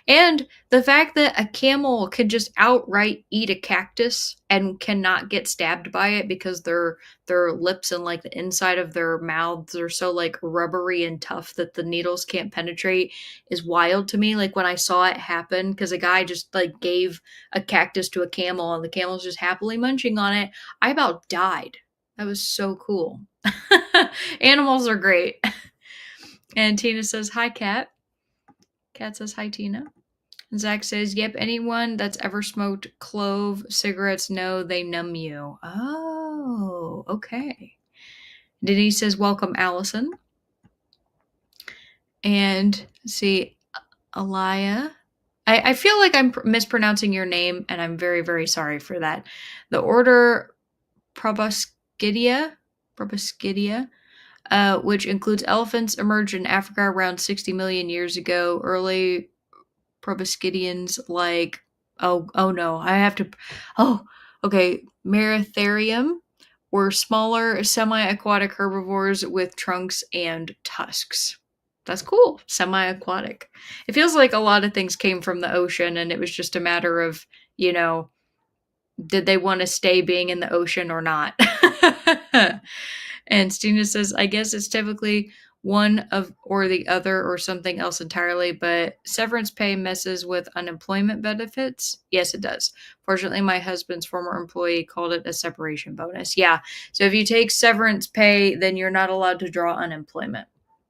And the fact that a camel can just outright eat a cactus and cannot get stabbed by it because their lips and like the inside of their mouths are so like rubbery and tough that the needles can't penetrate is wild to me. Like, when I saw it happen, because a guy just like gave a cactus to a camel and the camel's just happily munching on it, I about died. That was so cool. Animals are great. And Tina says, hi, Kat. Kat says, hi, Tina. And Zach says, yep, anyone that's ever smoked clove cigarettes know they numb you. Oh, okay. Denise says, welcome, Allison. And see, Aliyah. I feel like I'm mispronouncing your name, and I'm very, very sorry for that. The order Proboscidia, which includes elephants, emerged in Africa around 60 million years ago. Early proboscidians like Oh no, I have to. Oh, okay. Merotherium were smaller semi-aquatic herbivores with trunks and tusks. That's cool. Semi-aquatic. It feels like a lot of things came from the ocean, and it was just a matter of, you know, did they want to stay being in the ocean or not? And Stina says, I guess it's typically one of or the other or something else entirely, but severance pay messes with unemployment benefits. Yes, it does. Fortunately, my husband's former employee called it a separation bonus. Yeah. So if you take severance pay, then you're not allowed to draw unemployment.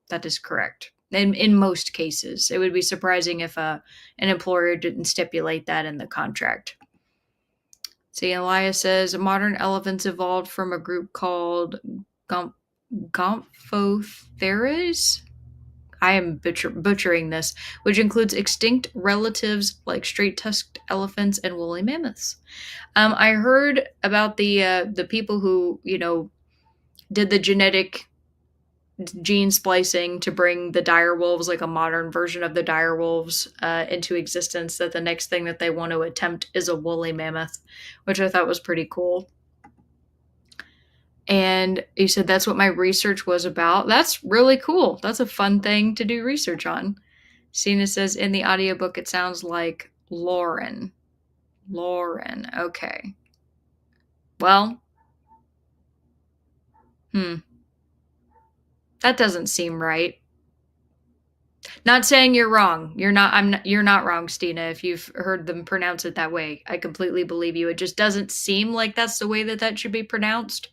That is correct. In most cases, it would be surprising if an employer didn't stipulate that in the contract. See, Elias says modern elephants evolved from a group called Gomphotheres. I am butchering this, which includes extinct relatives like straight-tusked elephants and woolly mammoths. I heard about the people who did the genetic gene splicing to bring the dire wolves, like a modern version of the dire wolves, into existence. That the next thing that they want to attempt is a woolly mammoth, which I thought was pretty cool. And you said that's what my research was about. That's really cool. That's a fun thing to do research on. Cena says in the audiobook it sounds like Lauren. Lauren. Okay. Well, that doesn't seem right. Not saying you're wrong. You're not wrong, Stina, if you've heard them pronounce it that way. I completely believe you. It just doesn't seem like that's the way that should be pronounced.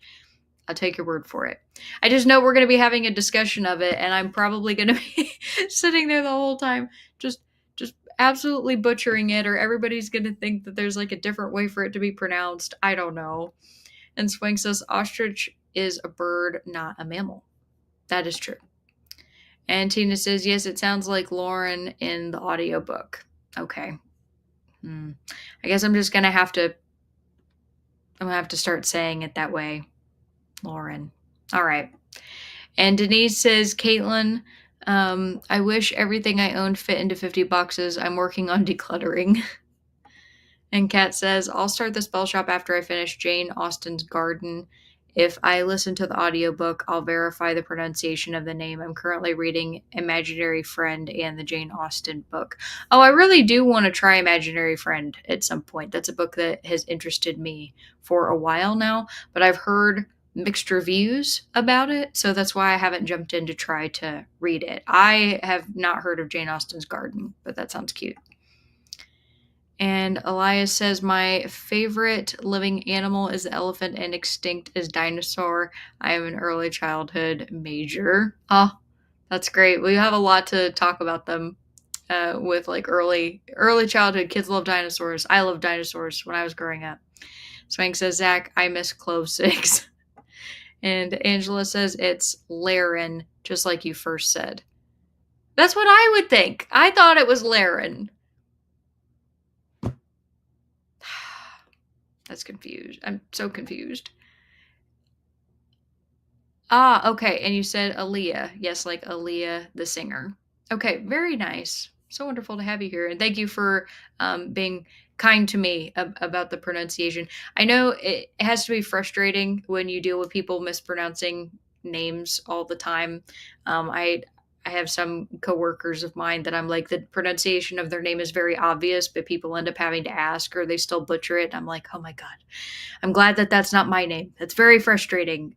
I'll take your word for it. I just know we're going to be having a discussion of it, and I'm probably going to be sitting there the whole time just absolutely butchering it, or everybody's going to think that there's like a different way for it to be pronounced. I don't know. And Swing says ostrich is a bird, not a mammal. That is true. And Tina says, yes, it sounds like Lauren in the audiobook. Okay. I guess I'm just going to have to start saying it that way. Lauren. All right. And Denise says, Caitlin, I wish everything I owned fit into 50 boxes. I'm working on decluttering. And Kat says, I'll start the spell shop after I finish Jane Austen's Garden. If I listen to the audiobook, I'll verify the pronunciation of the name. I'm currently reading Imaginary Friend and the Jane Austen book. Oh, I really do want to try Imaginary Friend at some point. That's a book that has interested me for a while now, but I've heard mixed reviews about it, so that's why I haven't jumped in to try to read it. I have not heard of Jane Austen's Garden, but that sounds cute. And Elias says, my favorite living animal is the elephant and extinct is dinosaur. I am an early childhood major. Oh, that's great. We have a lot to talk about them with like early childhood. Kids love dinosaurs. I love dinosaurs when I was growing up. Swank says, Zach, I miss Clove Six. And Angela says it's Laren, just like you first said. That's what I would think. I thought it was Laren. That's confused. I'm so confused. Ah, okay. And you said Aaliyah. Yes, like Aaliyah, the singer. Okay, very nice. So wonderful to have you here. And thank you for being kind to me about the pronunciation. I know it has to be frustrating when you deal with people mispronouncing names all the time. I have some coworkers of mine that I'm like, the pronunciation of their name is very obvious, but people end up having to ask or they still butcher it. And I'm like, oh my God, I'm glad that that's not my name. That's very frustrating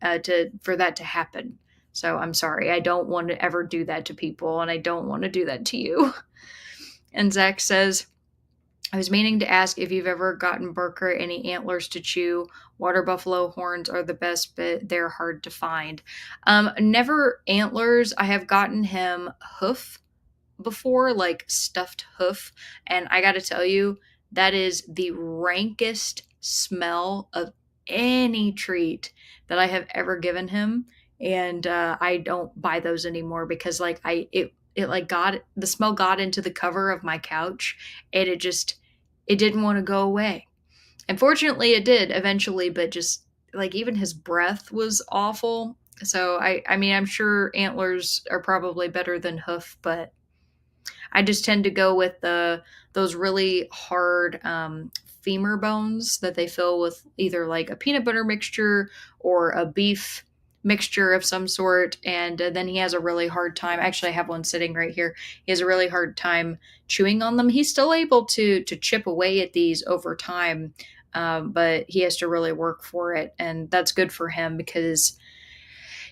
for that to happen. So I'm sorry. I don't want to ever do that to people, and I don't want to do that to you. And Zach says, I was meaning to ask if you've ever gotten Barker any antlers to chew. Water buffalo horns are the best, but they're hard to find. Never antlers. I have gotten him hoof before, like stuffed hoof. And I got to tell you, that is the rankest smell of any treat that I have ever given him. And I don't buy those anymore because like it like got the smell got into the cover of my couch, and it didn't want to go away. Unfortunately, it did eventually, but just like even his breath was awful. So I mean, I'm sure antlers are probably better than hoof, but I just tend to go with those really hard femur bones that they fill with either like a peanut butter mixture or a beef mixture of some sort. And then he has a really hard time. Actually, I have one sitting right here. He has a really hard time chewing on them. He's still able to chip away at these over time, but he has to really work for it, and that's good for him because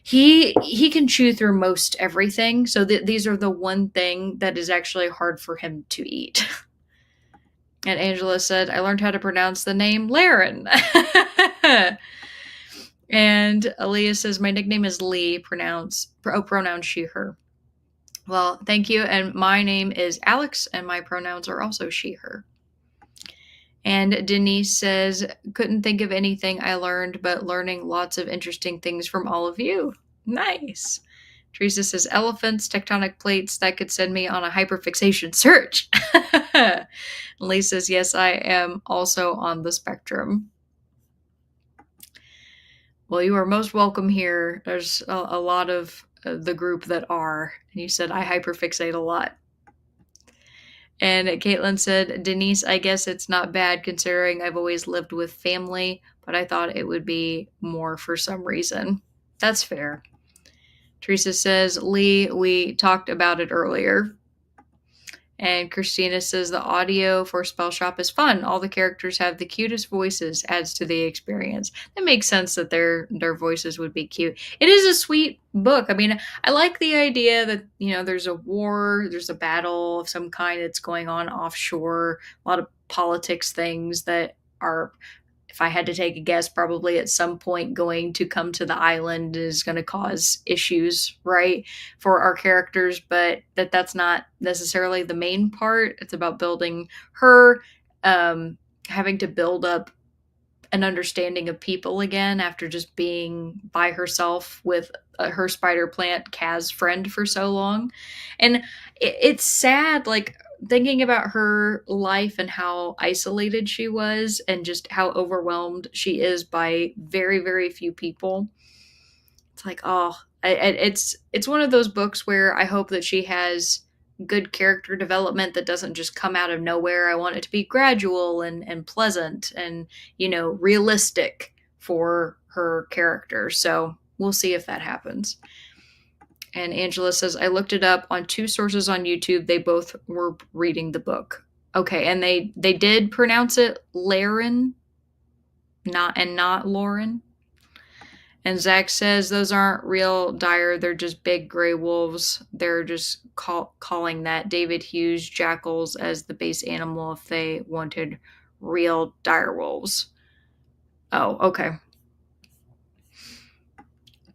he can chew through most everything. So these are the one thing that is actually hard for him to eat. And Angela said, I learned how to pronounce the name Laren. And Aaliyah says, my nickname is Lee, pronoun she, her. Well, thank you. And my name is Alex, and my pronouns are also she, her. And Denise says, couldn't think of anything I learned, but learning lots of interesting things from all of you. Nice. Teresa says, elephants, tectonic plates, that could send me on a hyperfixation search. Lee says, yes, I am also on the spectrum. Well, you are most welcome here. There's a lot of the group that are. And you said, I hyperfixate a lot. And Caitlin said, Denise, I guess it's not bad considering I've always lived with family, but I thought it would be more for some reason. That's fair. Teresa says, Lee, we talked about it earlier. And Christina says, the audio for Spell Shop is fun. All the characters have the cutest voices, adds to the experience. That makes sense that their voices would be cute. It is a sweet book. I mean, I like the idea that, there's a war, there's a battle of some kind that's going on offshore, a lot of politics things that are, if I had to take a guess, probably at some point going to come to the island is going to cause issues, right, for our characters, but that's not necessarily the main part. It's about building her, having to build up an understanding of people again after just being by herself with her spider plant Kaz friend for so long. And it's sad, like, thinking about her life and how isolated she was and just how overwhelmed she is by very, very few people. It's like, oh, it's one of those books where I hope that she has good character development that doesn't just come out of nowhere. I want it to be gradual and pleasant and, realistic for her character. So we'll see if that happens. And Angela says, I looked it up on 2 sources on YouTube. They both were reading the book. Okay, and they did pronounce it Laren, not Lauren. And Zach says, those aren't real dire. They're just big gray wolves. They're just calling that David Hughes jackals as the base animal if they wanted real dire wolves. Oh, okay.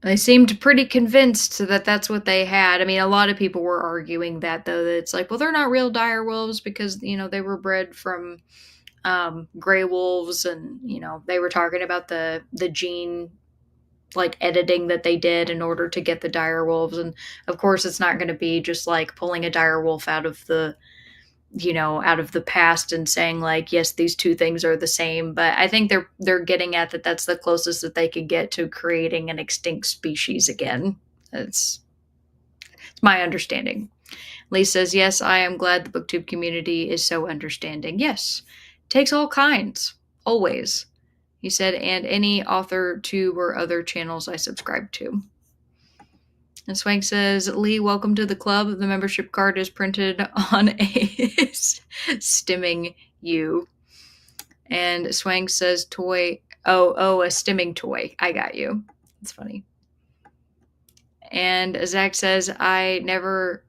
They seemed pretty convinced that that's what they had. I mean, a lot of people were arguing that, though, that it's like, well, they're not real dire wolves because, they were bred from gray wolves, and, they were talking about the gene, like, editing that they did in order to get the dire wolves. And, of course, it's not going to be just, like, pulling a dire wolf out of the past and saying, like, yes, these 2 things are the same. But I think they're getting at that that's the closest that they could get to creating an extinct species again. It's my understanding. Lee says, yes, I am glad the booktube community is so understanding. Yes, takes all kinds, always. He said, and any author too or other channels I subscribe to. And Swank says, Lee, welcome to the club. The membership card is printed on a stimming you. And Swank says, toy. Oh, a stimming toy. I got you. It's funny. And Zach says, I never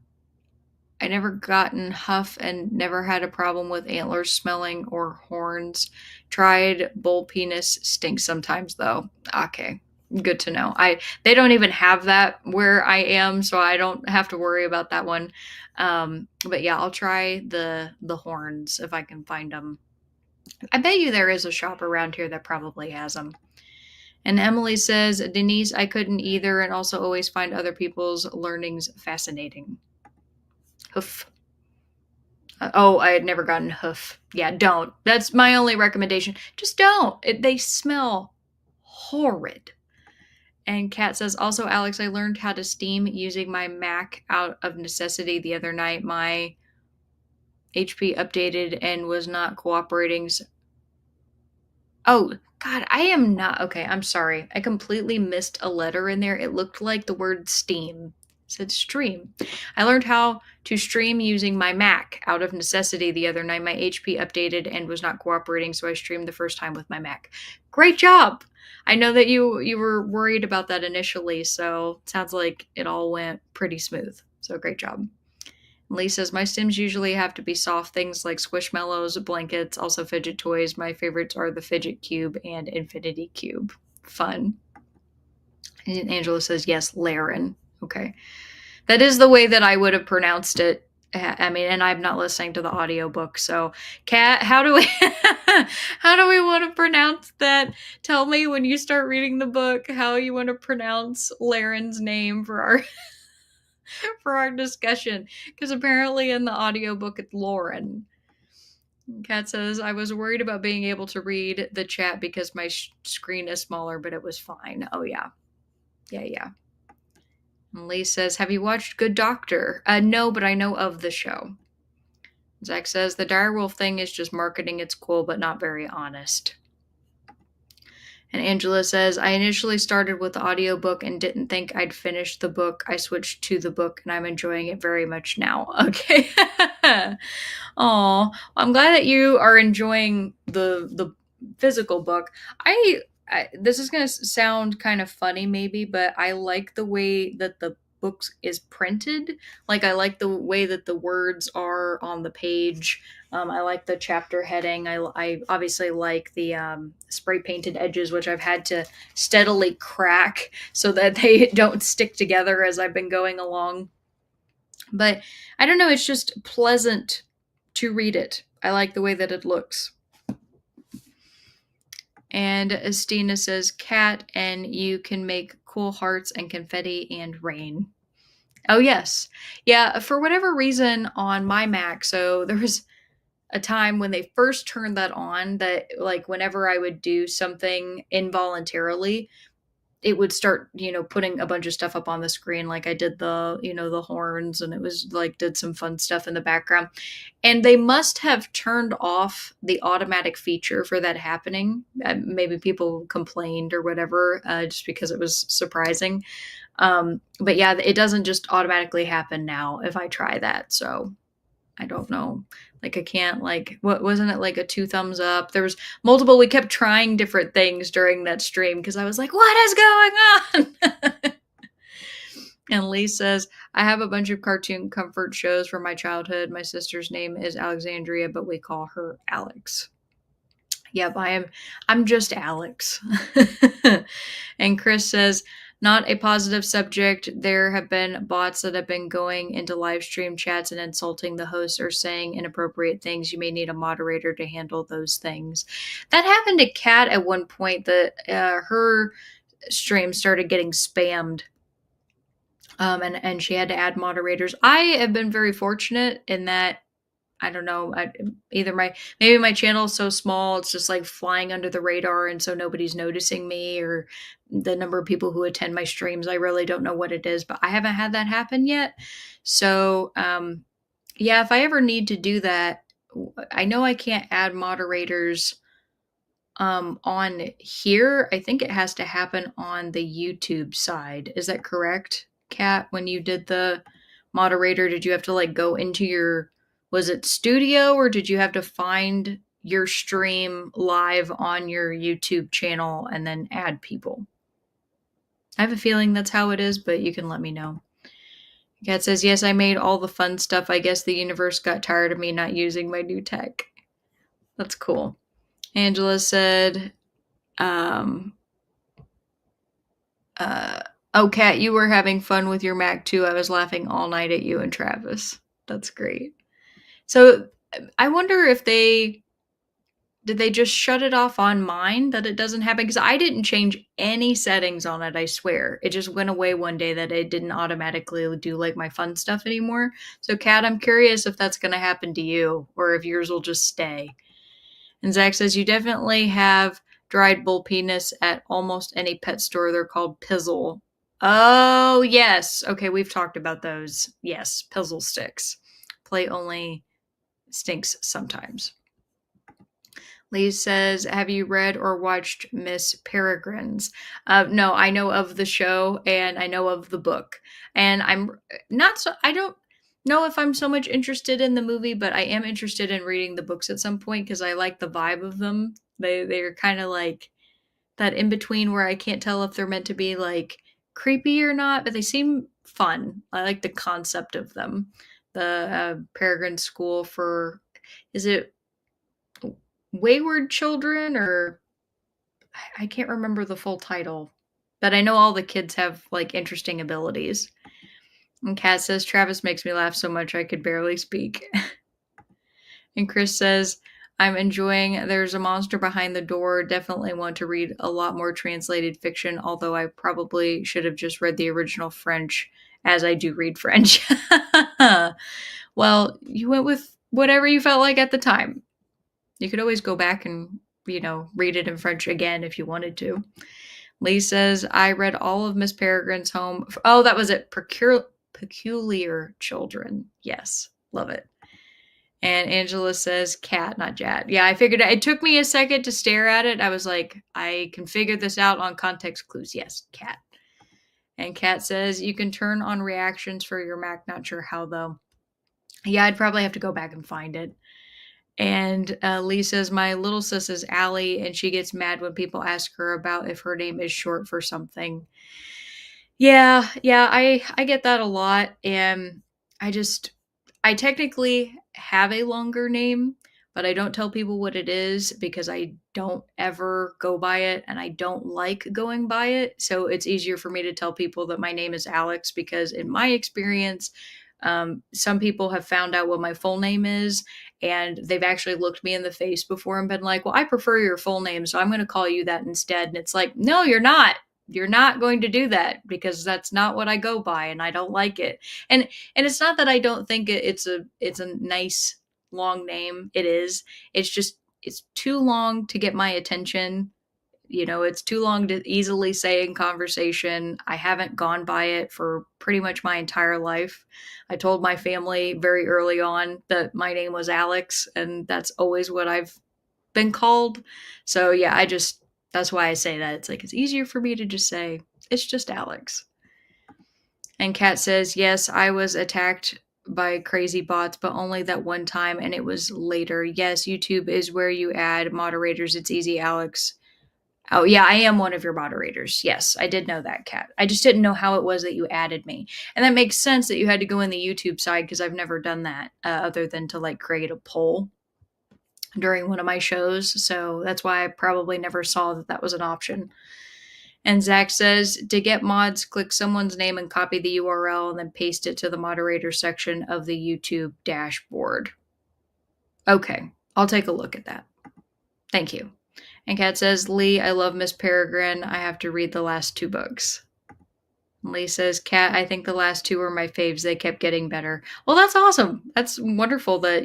gotten huff and never had a problem with antlers smelling or horns. Tried bull penis stinks sometimes though. Okay. Good to know. They don't even have that where I am, so I don't have to worry about that one. But yeah, I'll try the horns if I can find them. I bet you there is a shop around here that probably has them. And Emily says, Denise, I couldn't either, and also always find other people's learnings fascinating. Hoof. I had never gotten hoof. Yeah, don't. That's my only recommendation. Just don't. They smell horrid. And Kat says, also, Alex, I learned how to steam using my Mac out of necessity the other night. My HP updated and was not cooperating. Oh, God, I am not. Okay, I'm sorry. I completely missed a letter in there. It looked like the word Steam. It said stream. I learned how to stream using my Mac out of necessity the other night. My HP updated and was not cooperating, so I streamed the first time with my Mac. Great job. I know that you were worried about that initially, so it sounds like it all went pretty smooth. So great job. Lee says, my Sims usually have to be soft things like squishmallows, blankets, also fidget toys. My favorites are the fidget cube and infinity cube. Fun. And Angela says, yes, Laren. Okay. That is the way that I would have pronounced it. I mean, and I'm not listening to the audiobook. So, Kat, how do we how do we want to pronounce that? Tell me when you start reading the book how you want to pronounce Laren's name for our for our discussion, because apparently in the audiobook it's Lauren. Kat says, I was worried about being able to read the chat because my screen is smaller, but it was fine. Oh, yeah. Yeah. And Lee says, have you watched Good Doctor? No, but I know of the show. Zach says, the direwolf thing is just marketing. It's cool, but not very honest. And Angela says, I initially started with the audiobook and didn't think I'd finish the book. I switched to the book and I'm enjoying it very much now. Okay. Aw, I'm glad that you are enjoying the physical book. I this is going to sound kind of funny maybe, but I like the way that the book is printed. Like I like the way that the words are on the page. I like the chapter heading. I obviously like the spray painted edges, which I've had to steadily crack so that they don't stick together as I've been going along. But I don't know, it's just pleasant to read it. I like the way that it looks. And Estina says, cat, and you can make cool hearts and confetti and rain. Oh, yes. Yeah, for whatever reason on my Mac, so there was a time when they first turned that on that, like, whenever I would do something involuntarily, it would start, putting a bunch of stuff up on the screen. Like I did the horns, and it was like, did some fun stuff in the background. And they must have turned off the automatic feature for that happening. Maybe people complained or whatever, just because it was surprising. But yeah, it doesn't just automatically happen now if I try that. So I don't know. Like I can't, like, what wasn't it, like a 2 thumbs up? There was multiple. We kept trying different things during that stream because I was like, what is going on? And Lee says, I have a bunch of cartoon comfort shows from my childhood. My sister's name is Alexandria, but we call her Alex. Yep, I'm just Alex. And Chris says, not a positive subject. There have been bots that have been going into live stream chats and insulting the host or saying inappropriate things. You may need a moderator to handle those things. That happened to Kat at one point. That her stream started getting spammed, and she had to add moderators. I have been very fortunate in that, I don't know, maybe my channel is so small, it's just like flying under the radar, and so nobody's noticing me, or the number of people who attend my streams, I really don't know what it is, but I haven't had that happen yet. So yeah, if I ever need to do that, I know I can't add moderators on here. I think it has to happen on the YouTube side. Is that correct, Kat? When you did the moderator, did you have to like go into your, was it studio, or did you have to find your stream live on your YouTube channel and then add people? I have a feeling that's how it is, but you can let me know. Kat says, yes, I made all the fun stuff. I guess the universe got tired of me not using my new tech. That's cool. Angela said, oh, Kat, you were having fun with your Mac too. I was laughing all night at you and Travis. That's great. So I wonder if did they just shut it off on mine that it doesn't happen? Because I didn't change any settings on it, I swear. It just went away one day that it didn't automatically do like my fun stuff anymore. So Kat, I'm curious if that's going to happen to you, or if yours will just stay. And Zach says, you definitely have dried bull penis at almost any pet store. They're called Pizzle. Oh, yes. Okay, we've talked about those. Yes, Pizzle sticks. Play only stinks sometimes. Lee says, have you read or watched Miss Peregrine's? No, I know of the show and I know of the book. And I don't know if I'm so much interested in the movie, but I am interested in reading the books at some point because I like the vibe of them. They're kind of like that in between where I can't tell if they're meant to be like creepy or not, but they seem fun. I like the concept of them. The Peregrine School for, is it Wayward Children, or I can't remember the full title, but I know all the kids have like interesting abilities. And Kat says, Travis makes me laugh so much I could barely speak. And Chris says, I'm enjoying There's a Monster Behind the Door. Definitely want to read a lot more translated fiction, although I probably should have just read the original French, as I do read French. Well, you went with whatever you felt like at the time. You could always go back and, read it in French again if you wanted to. Lee says, I read all of Miss Peregrine's Home. Oh, that was it. Peculiar Children. Yes, love it. And Angela says, cat, not Jad. Yeah, I figured it took me a second to stare at it. I was like, I can figure this out on context clues. Yes, cat. And Kat says, you can turn on reactions for your Mac. Not sure how, though. Yeah, I'd probably have to go back and find it. And Lee says, my little sis is Allie, and she gets mad when people ask her about if her name is short for something. Yeah, I get that a lot. And I technically have a longer name, but I don't tell people what it is because I don't ever go by it and I don't like going by it. So it's easier for me to tell people that my name is Alex because, in my experience, some people have found out what my full name is and they've actually looked me in the face before and been like, well, I prefer your full name, so I'm going to call you that instead. And it's like, no, you're not. You're not going to do that because that's not what I go by and I don't like it. And it's not that I don't think it's a nice long name. It is. It's just it's too long to get my attention. It's too long to easily say in conversation. I haven't gone by it for pretty much my entire life. I told my family very early on that my name was Alex, and that's always what I've been called. So yeah, that's why I say that. It's like it's easier for me to just say it's just Alex. And Kat says, yes, I was attacked by crazy bots, but only that one time, and it was later. Yes, YouTube is where you add moderators. It's easy, Alex. Oh, yeah, I am one of your moderators. Yes, I did know that, Kat. I just didn't know how it was that you added me. And that makes sense that you had to go in the YouTube side because I've never done that other than to like create a poll during one of my shows. So that's why I probably never saw that that was an option. And Zach says, to get mods, click someone's name and copy the URL and then paste it to the moderator section of the YouTube dashboard. Okay, I'll take a look at that. Thank you. And Kat says, Lee, I love Miss Peregrine. I have to read the last 2 books. Lee says, Kat, I think the last 2 were my faves. They kept getting better. Well, that's awesome. That's wonderful that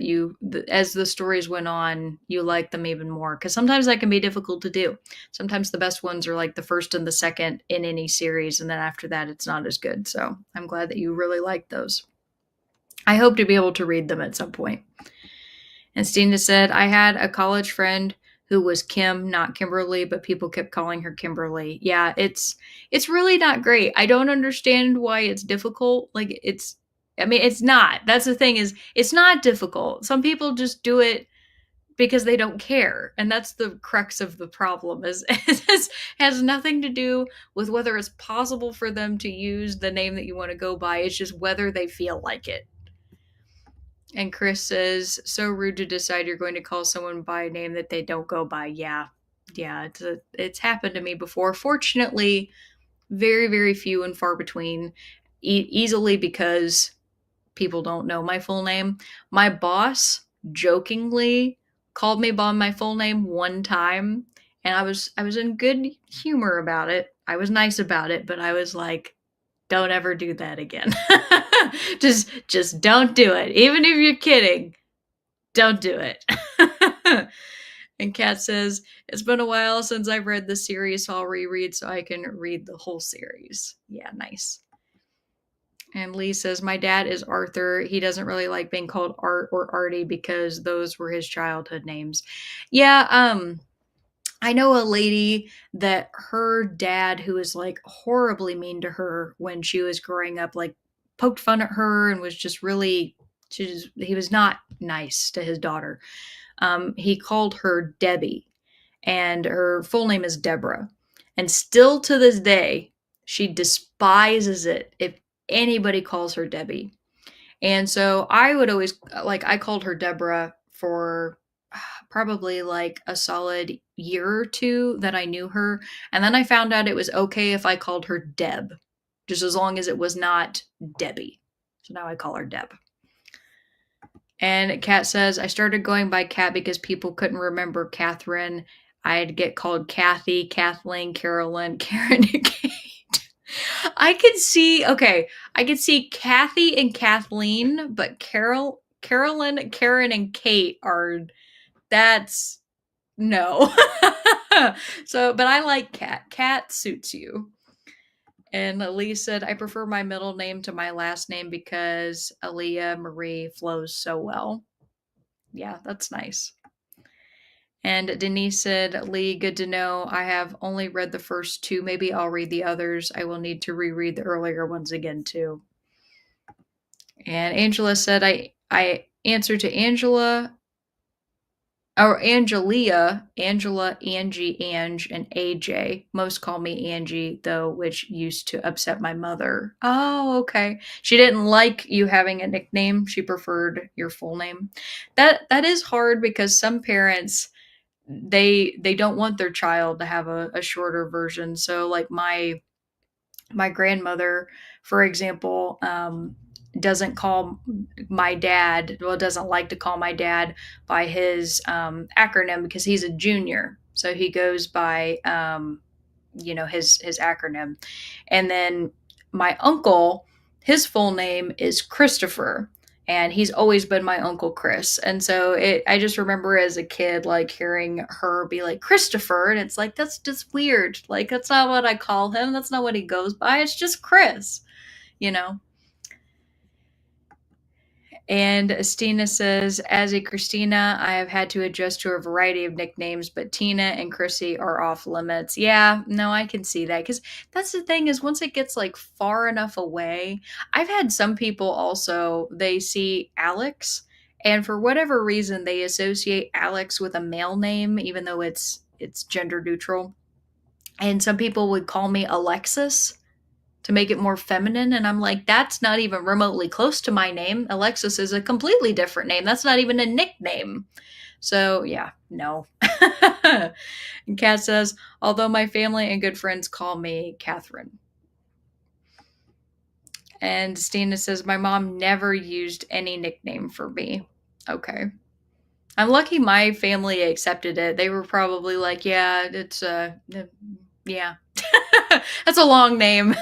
as the stories went on, you liked them even more. Because sometimes that can be difficult to do. Sometimes the best ones are like the first and the second in any series. And then after that, it's not as good. So I'm glad that you really liked those. I hope to be able to read them at some point. And Stina said, I had a college friend who was Kim, not Kimberly, but people kept calling her Kimberly. Yeah, it's really not great. I don't understand why it's difficult. Like it's not. That's the thing, is it's not difficult. Some people just do it because they don't care. And that's the crux of the problem, is it has nothing to do with whether it's possible for them to use the name that you want to go by. It's just whether they feel like it. And Chris says, so rude to decide you're going to call someone by a name that they don't go by. Yeah, it's happened to me before. Fortunately, very, very few and far between, easily because people don't know my full name. My boss jokingly called me by my full name one time, and I was in good humor about it. I was nice about it, but I was like, don't ever do that again. just don't do it. Even if you're kidding, don't do it. And Kat says, it's been a while since I've read the series, so I'll reread so I can read the whole series. Yeah, nice. And Lee says, my dad is Arthur. He doesn't really like being called Art or Artie because those were his childhood names. Yeah, I know a lady that her dad, who was like horribly mean to her when she was growing up, like poked fun at her and was just really, he was not nice to his daughter. He called her Debbie, and her full name is Deborah. And still to this day, she despises it if anybody calls her Debbie. And so I would always, like, I called her Deborah for probably like a solid year or two that I knew her. And then I found out it was okay if I called her Deb, just as long as it was not Debbie. So now I call her Deb. And Kat says, I started going by Kat because people couldn't remember Catherine. I'd get called Kathy, Kathleen, Carolyn, Karen, and Kate. I could see, okay, I could see Kathy and Kathleen, but Carolyn, Karen, and Kate are, that's, no. So, but I like Kat. Kat suits you. And Lee said, I prefer my middle name to my last name because Aaliyah Marie flows so well. Yeah, that's nice. And Denise said, Lee, good to know. I have only read the first two. Maybe I'll read the others. I will need to reread the earlier ones again, too. And Angela said, I answered to Angela, or Angelia, Angela, Angie, Ange, and AJ. Most call me Angie, though, which used to upset my mother. Oh, okay. She didn't like you having a nickname. She preferred your full name. That is hard because some parents, they don't want their child to have a shorter version. So like my grandmother, for example, doesn't call my dad, well, doesn't like to call my dad by his acronym because he's a junior. So he goes by, his acronym. And then my uncle, his full name is Christopher. And he's always been my Uncle Chris. And so I just remember as a kid, like hearing her be like, Christopher. And it's like, that's just weird. Like, that's not what I call him. That's not what he goes by. It's just Chris, you know? And Stina says, as a Christina, I have had to adjust to a variety of nicknames, but Tina and Chrissy are off limits. Yeah, no, I can see that. Because that's the thing is once it gets like far enough away, I've had some people also, they see Alex, and for whatever reason, they associate Alex with a male name, even though it's gender neutral. And some people would call me Alexis to make it more feminine. And I'm like, that's not even remotely close to my name. Alexis is a completely different name. That's not even a nickname. So, yeah, no. And Kat says, although my family and good friends call me Catherine. And Stina says, my mom never used any nickname for me. Okay. I'm lucky my family accepted it. They were probably like, yeah, yeah. That's a long name.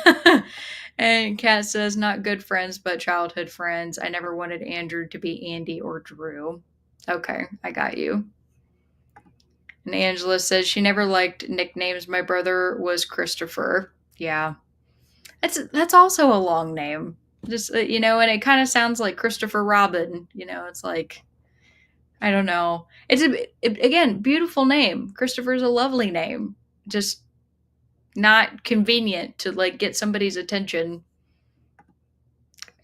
And Kat says, not good friends, but childhood friends. I never wanted Andrew to be Andy or Drew. Okay, I got you. And Angela says she never liked nicknames. My brother was Christopher. Yeah. That's also a long name. Just and it kind of sounds like Christopher Robin. It's like I don't know. Again, beautiful name. Christopher's a lovely name. Just not convenient to like get somebody's attention.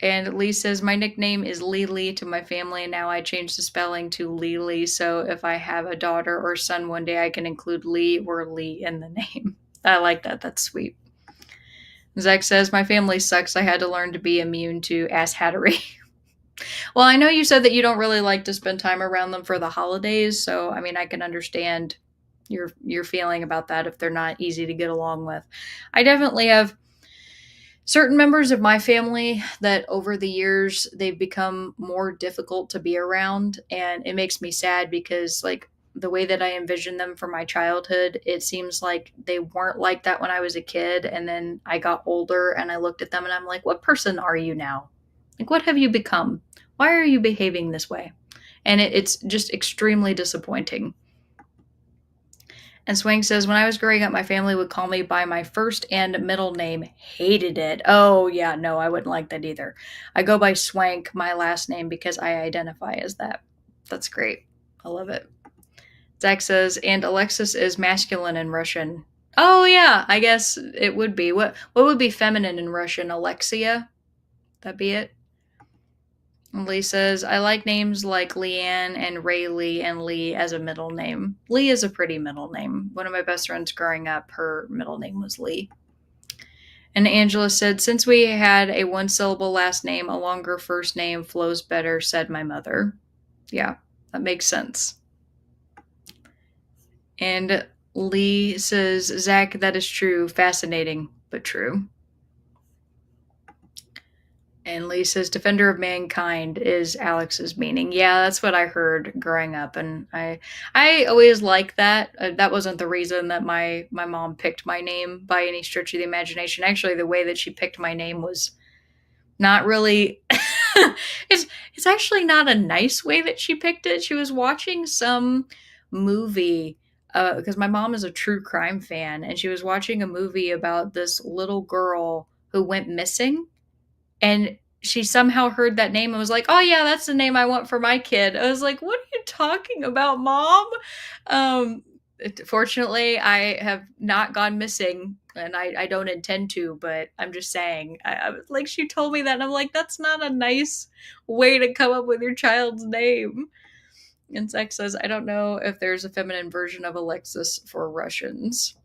And Lee says, my nickname is Lily to my family, and now I changed the spelling to Lily. So if I have a daughter or son one day, I can include Lee or Lee in the name. I like that. That's sweet. Zach says, my family sucks. I had to learn to be immune to ass hattery. Well, I know you said that you don't really like to spend time around them for the holidays. So, I mean, I can understand your feeling about that if they're not easy to get along with. I definitely have certain members of my family that over the years they've become more difficult to be around, and it makes me sad because like the way that I envisioned them from my childhood, it seems like they weren't like that when I was a kid, and then I got older and I looked at them and I'm like, what person are you now? Like, what have you become? Why are you behaving this way? And it's just extremely disappointing. And Swank says, when I was growing up, my family would call me by my first and middle name. Hated it. Oh, yeah, no, I wouldn't like that either. I go by Swank, my last name, because I identify as that. That's great. I love it. Zach says, and Alexis is masculine in Russian. Oh, yeah, I guess it would be. What would be feminine in Russian? Alexia? That be it? Lee says, I like names like Leanne and Rayleigh and Lee as a middle name. Lee is a pretty middle name. One of my best friends growing up, her middle name was Lee. And Angela said, since we had a one syllable last name, a longer first name flows better, said my mother. Yeah, that makes sense. And Lee says, Zach, that is true. Fascinating, but true. And Lee says, Defender of Mankind is Alex's meaning. Yeah, that's what I heard growing up. And I always liked that. That wasn't the reason that my mom picked my name by any stretch of the imagination. Actually, the way that she picked my name was not really it's actually not a nice way that she picked it. She was watching some movie because my mom is a true crime fan, and she was watching a movie about this little girl who went missing, and she somehow heard that name and was like, "Oh yeah, that's the name I want for my kid." I was like, "What are you talking about, mom?" Um, Fortunately, I have not gone missing, and I don't intend to. But I'm just saying, I was like, she told me that, and I'm like, that's not a nice way to come up with your child's name. And Zach says, I don't know if there's a feminine version of Alexis for Russians.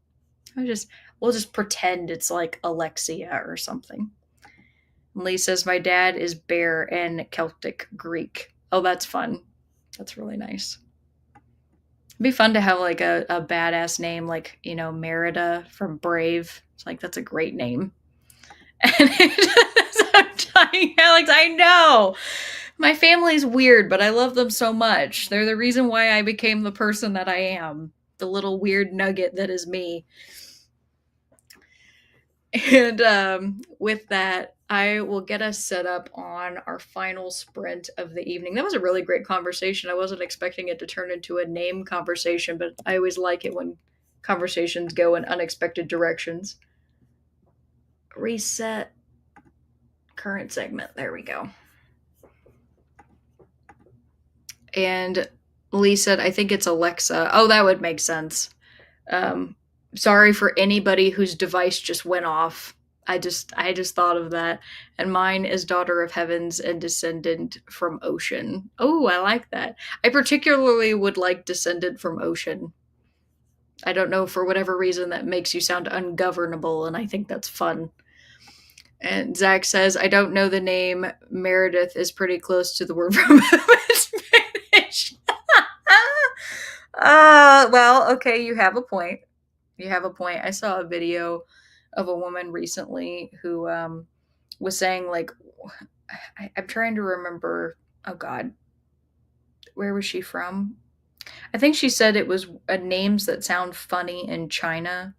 We'll just pretend it's like Alexia or something. Lee says, my dad is Bear and Celtic Greek. Oh, that's fun. That's really nice. It'd be fun to have like a badass name like, Merida from Brave. It's like, that's a great name. And I'm dying, Alex. I know. My family's weird, but I love them so much. They're the reason why I became the person that I am. The little weird nugget that is me. And with that, I will get us set up on our final sprint of the evening. That was a really great conversation. I wasn't expecting it to turn into a name conversation, but I always like it when conversations go in unexpected directions. Reset current segment. There we go. And Lee said, I think it's Alexa. Oh, that would make sense. Sorry for anybody whose device just went off. I just thought of that. And mine is Daughter of Heavens and Descendant from Ocean. Oh, I like that. I particularly would like Descendant from Ocean. I don't know, for whatever reason that makes you sound ungovernable, and I think that's fun. And Zach says, I don't know the name. Meredith is pretty close to the word from Spanish. Well, okay, you have a point. You have a point. I saw a video of a woman recently who was saying, like, I'm trying to remember. Oh, God. Where was she from? I think she said it was names that sound funny in China.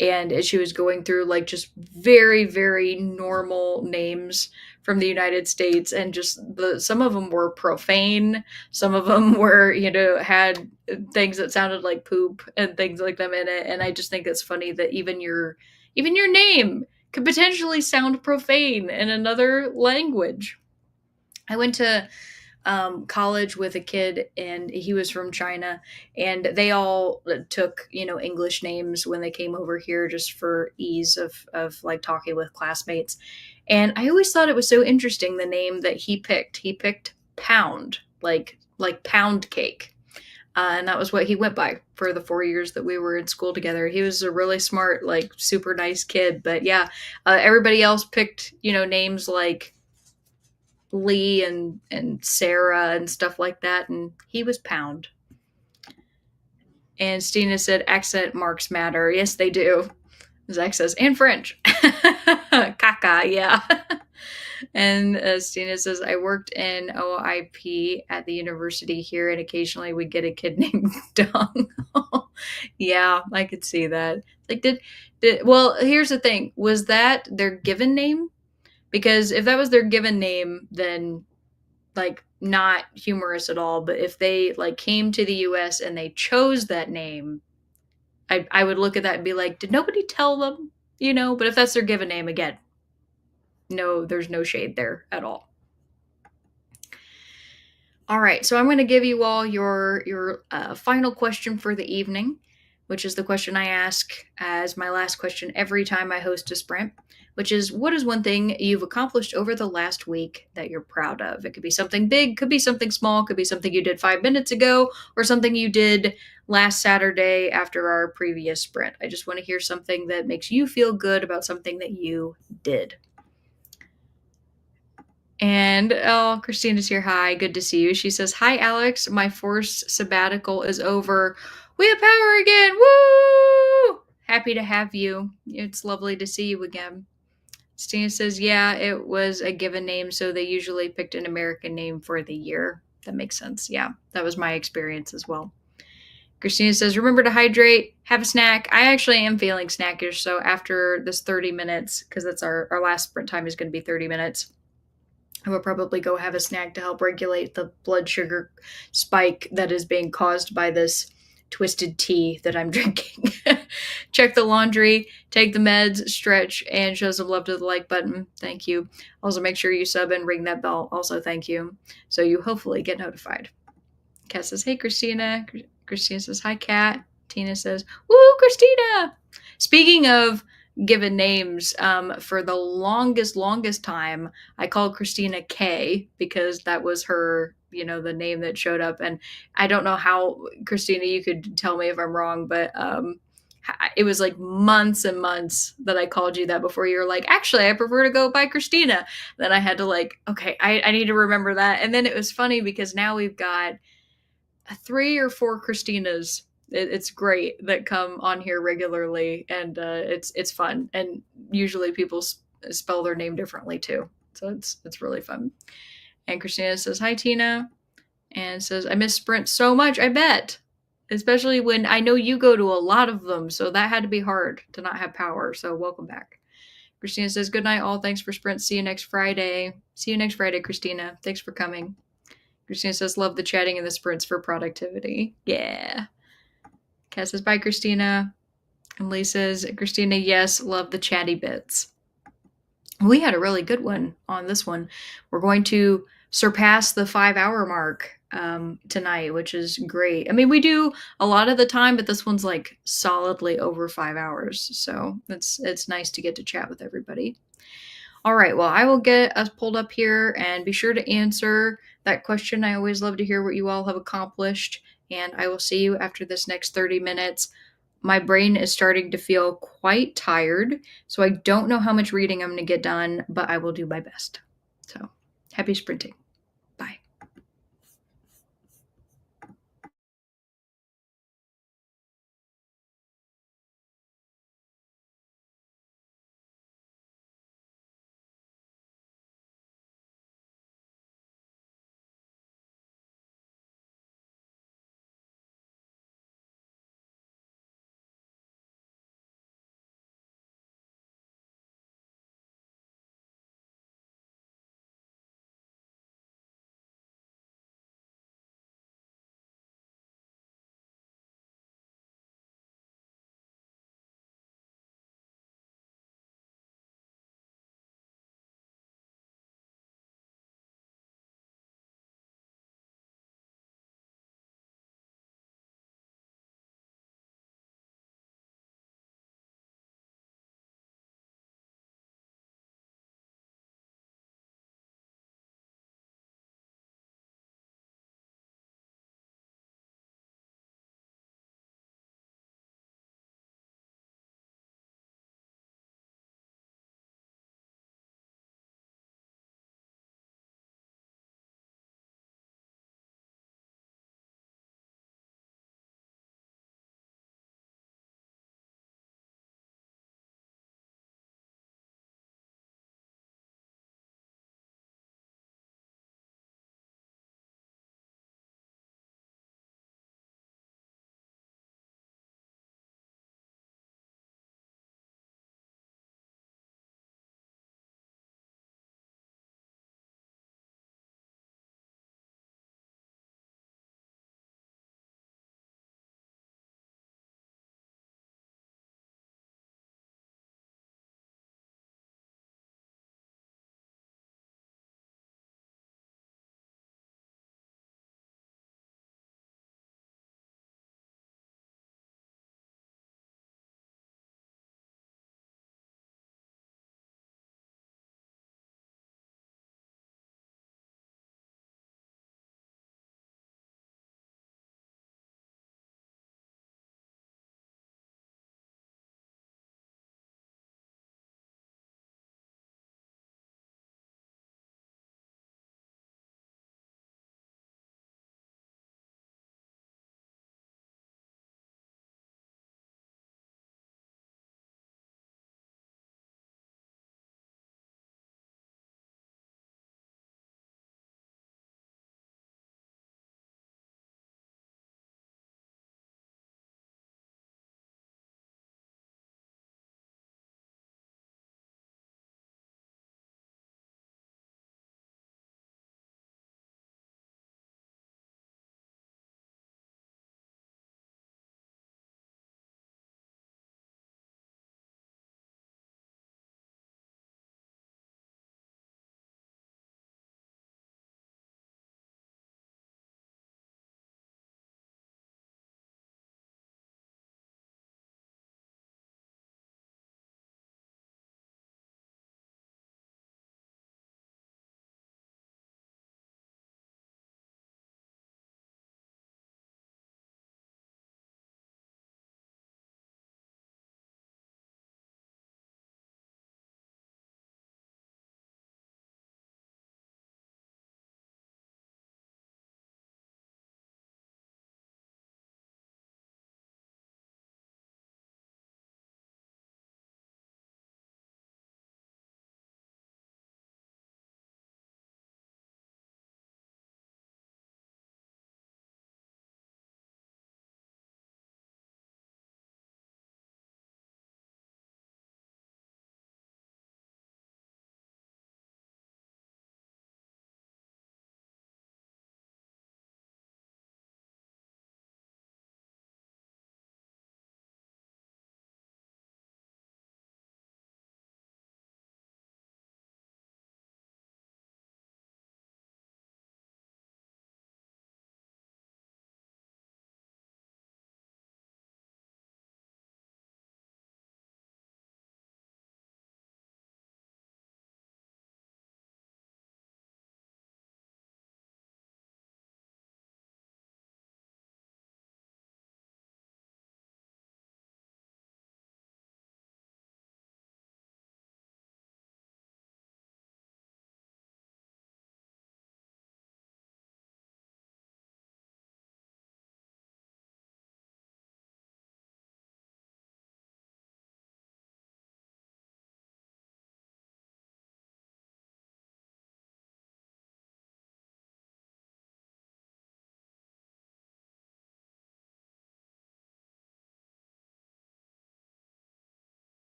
And as she was going through, like, just very, very normal names from the United States, and just some of them were profane, some of them were, had things that sounded like poop and things like them in it. And I just think it's funny that even your name could potentially sound profane in another language. I went to college with a kid, and he was from China, and they all took English names when they came over here, just for ease of like talking with classmates. And I always thought it was so interesting, the name that he picked Pound, like pound cake. And that was what he went by for the 4 years that we were in school together. He was a really smart, like, super nice kid. But yeah, everybody else picked names like Lee and Sarah and stuff like that, and he was Pound. And Stina said, accent marks matter. Yes, they do. Zach says, and French. Caca, yeah. And Stina says, I worked in OIP at the university here, and occasionally we get a kid named Dung. Yeah, I could see that. Like, well, here's the thing. Was that their given name? Because if that was their given name, then, like, not humorous at all. But if they, like, came to the US and they chose that name, I would look at that and be like, did nobody tell them? But if that's their given name, again, no, there's no shade there at all. All right, so I'm going to give you all your final question for the evening, which is the question I ask as my last question every time I host a sprint, which is, what is one thing you've accomplished over the last week that you're proud of? It could be something big, could be something small, could be something you did 5 minutes ago, or something you did last Saturday after our previous sprint. I just want to hear something that makes you feel good about something that you did. And oh, Christina's here. Hi, good to see you. She says, "Hi, Alex. My forced sabbatical is over. We have power again. Woo! Happy to have you. It's lovely to see you again." Christina says, "Yeah, it was a given name, so they usually picked an American name for the year." That makes sense. Yeah, that was my experience as well. Christina says, "Remember to hydrate, have a snack." I actually am feeling snackish, so after this 30 minutes, because that's our last sprint time is going to be 30 minutes, I will probably go have a snack to help regulate the blood sugar spike that is being caused by this twisted tea that I'm drinking. Check the laundry, take the meds, stretch, and show some love to the like button. Thank you. Also, make sure you sub and ring that bell. Also, thank you. So you hopefully get notified. Kat says, "Hey, Christina." Christina says, "Hi, Kat." Tina says, "Woo, Christina." Speaking of given names, for the longest time, I called Christina K because that was her, the name that showed up. And I don't know how, Christina, you could tell me if I'm wrong, but it was like months and months that I called you that before you were like, "Actually, I prefer to go by Christina." Then I had to okay, I need to remember that. And then it was funny because now we've got 3 or 4 Christinas. It's great that come on here regularly, and it's fun. And usually people spell their name differently too, so it's really fun. And Christina says, "Hi, Tina," and says, "I miss Sprint so much. I bet, especially when I know you go to a lot of them, so that had to be hard to not have power. So welcome back." Christina says, "Good night, all. Thanks for Sprint. See you next Friday." See you next Friday, Christina. Thanks for coming. Christina says, "Love the chatting and the sprints for productivity." Yeah. Kat says, "Bye, Christina." And Lee says, "Christina, yes, love the chatty bits." We had a really good one on this one. We're going to surpass the 5-hour mark tonight, which is great. I mean, we do a lot of the time, but this one's like solidly over 5 hours. So it's nice to get to chat with everybody. All right, well, I will get us pulled up here and be sure to answer that question. I always love to hear what you all have accomplished, and I will see you after this next 30 minutes. My brain is starting to feel quite tired, so I don't know how much reading I'm going to get done, but I will do my best. So, happy sprinting. Bye.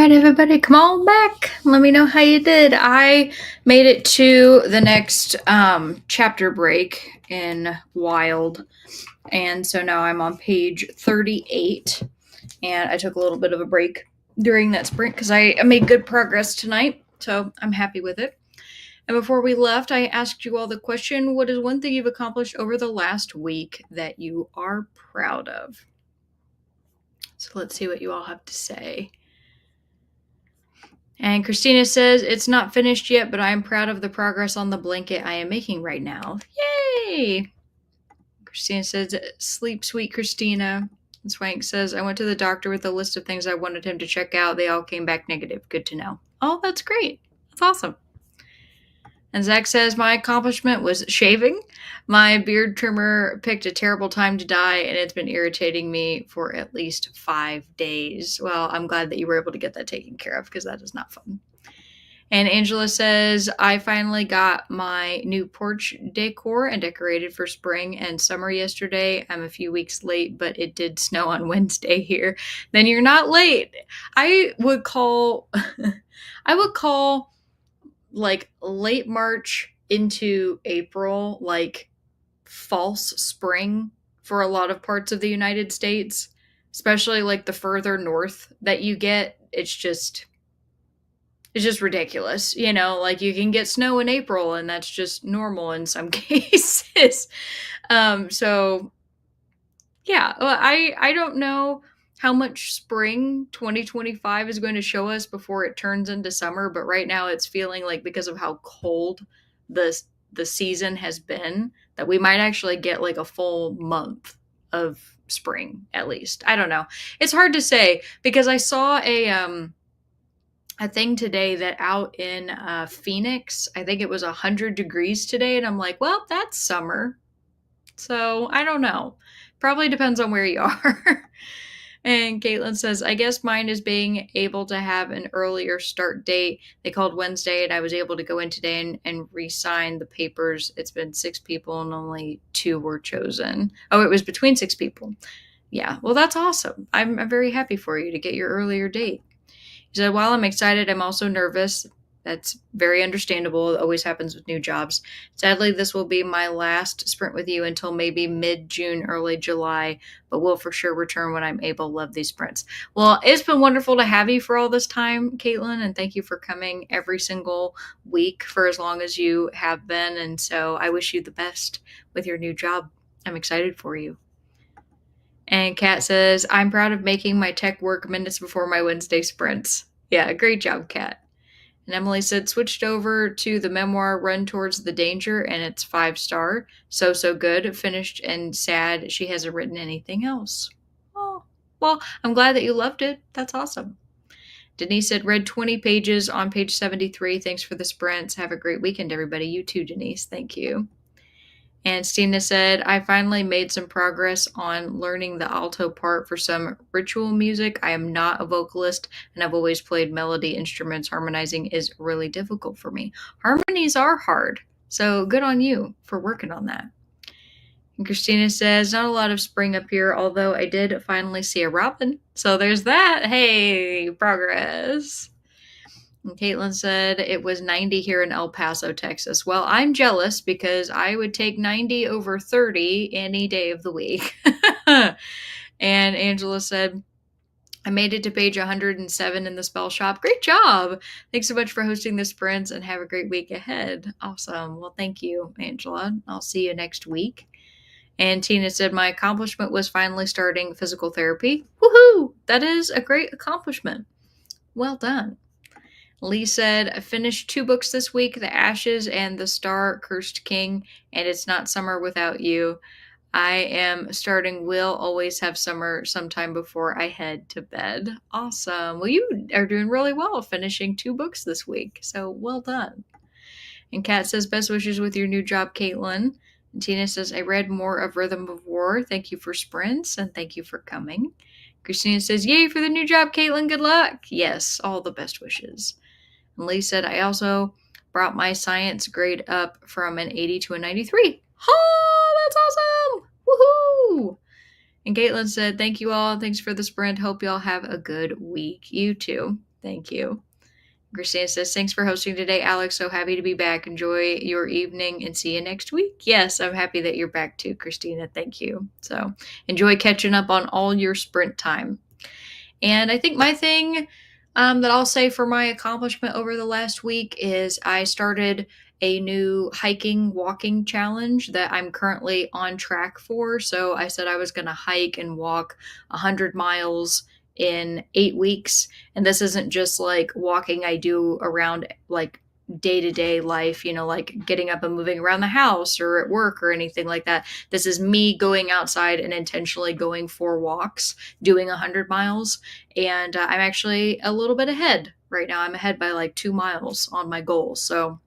right, everybody, come on back. Let me know how you did. I made it to the next chapter break in Wild, and so now I'm on page 38, and I took a little bit of a break during that sprint because I made good progress tonight, so I'm happy with it. And before we left, I asked you all the question, what is one thing you've accomplished over the last week that you are proud of? So let's see what you all have to say. And Christina says, it's not finished yet, but I am proud of the progress on the blanket I am making right now. Yay! Christina says, sleep sweet, Christina. And Swank says, I went to the doctor with a list of things I wanted him to check out. They all came back negative. Good to know. Oh, that's great. That's awesome. And Zach says, my accomplishment was shaving. My beard trimmer picked a terrible time to die, and it's been irritating me for at least 5 days. Well, I'm glad that you were able to get that taken care of because that is not fun. And Angela says, I finally got my new porch decor and decorated for spring and summer yesterday. I'm a few weeks late, but it did snow on Wednesday here. Then you're not late. I would call like late March into April like false spring for a lot of parts of the United States, especially like the further north that you get. It's just ridiculous, like you can get snow in April and that's just normal in some cases. So yeah, well, I don't know how much spring 2025 is going to show us before it turns into summer, but right now it's feeling like because of how cold the season has been that we might actually get like a full month of spring at least. I don't know. It's hard to say because I saw a thing today that out in Phoenix, I think it was 100 degrees today, and I'm like, well, that's summer. So I don't know. Probably depends on where you are. And Caitlin says, I guess mine is being able to have an earlier start date. They called Wednesday, and I was able to go in today and re-sign the papers. It's been 6 people, and only 2 were chosen. Oh, it was between 6 people. Yeah, well, that's awesome. I'm very happy for you to get your earlier date. He said, while I'm excited, I'm also nervous. That's very understandable. It always happens with new jobs. Sadly, this will be my last sprint with you until maybe mid-June, early July, but we'll for sure return when I'm able. Love these sprints. Well, it's been wonderful to have you for all this time, Caitlin, and thank you for coming every single week for as long as you have been. And so I wish you the best with your new job. I'm excited for you. And Kat says, I'm proud of making my tech work minutes before my Wednesday sprints. Yeah, great job, Kat. And Emily said, switched over to the memoir Run Towards the Danger, and it's 5-star. So good. Finished and sad she hasn't written anything else. Oh, well, I'm glad that you loved it. That's awesome. Denise said, read 20 pages on page 73. Thanks for the sprints. Have a great weekend, everybody. You too, Denise. Thank you. And Stina said, I finally made some progress on learning the alto part for some ritual music. I am not a vocalist, and I've always played melody instruments. Harmonizing is really difficult for me. Harmonies are hard, so good on you for working on that. And Christina says, not a lot of spring up here, although I did finally see a robin. So there's that. Hey, progress. And Caitlin said it was 90 here in El Paso, Texas. Well, I'm jealous because I would take 90 over 30 any day of the week. And Angela said, I made it to page 107 in the spell shop. Great job. Thanks so much for hosting the sprints and have a great week ahead. Awesome. Well, thank you, Angela. I'll see you next week. And Tina said, my accomplishment was finally starting physical therapy. Woohoo! That is a great accomplishment. Well done. Lee said, I finished 2 books this week, The Ashes and The Star-Cursed King, and It's Not Summer Without You. I am starting We'll Always Have Summer sometime before I head to bed. Awesome. Well, you are doing really well finishing 2 books this week, so well done. And Kat says, best wishes with your new job, Caitlin. And Tina says, I read more of Rhythm of War. Thank you for sprints, and thank you for coming. Christina says, yay for the new job, Caitlin. Good luck. Yes, all the best wishes. And Lee said, I also brought my science grade up from an 80 to a 93. Oh, that's awesome. Woohoo. And Caitlin said, thank you all. Thanks for the sprint. Hope you all have a good week. You too. Thank you. Christina says, thanks for hosting today, Alex. So happy to be back. Enjoy your evening and see you next week. Yes, I'm happy that you're back too, Christina. Thank you. So enjoy catching up on all your sprint time. And I think my thing that I'll say for my accomplishment over the last week is I started a new hiking walking challenge that I'm currently on track for. So I said I was going to hike and walk 100 miles in 8 weeks. And this isn't just like walking I do around like day to day life, like getting up and moving around the house or at work or anything like that. This is me going outside and intentionally going for walks, doing 100 miles. And I'm actually a little bit ahead right now. I'm ahead by like 2 miles on my goal. So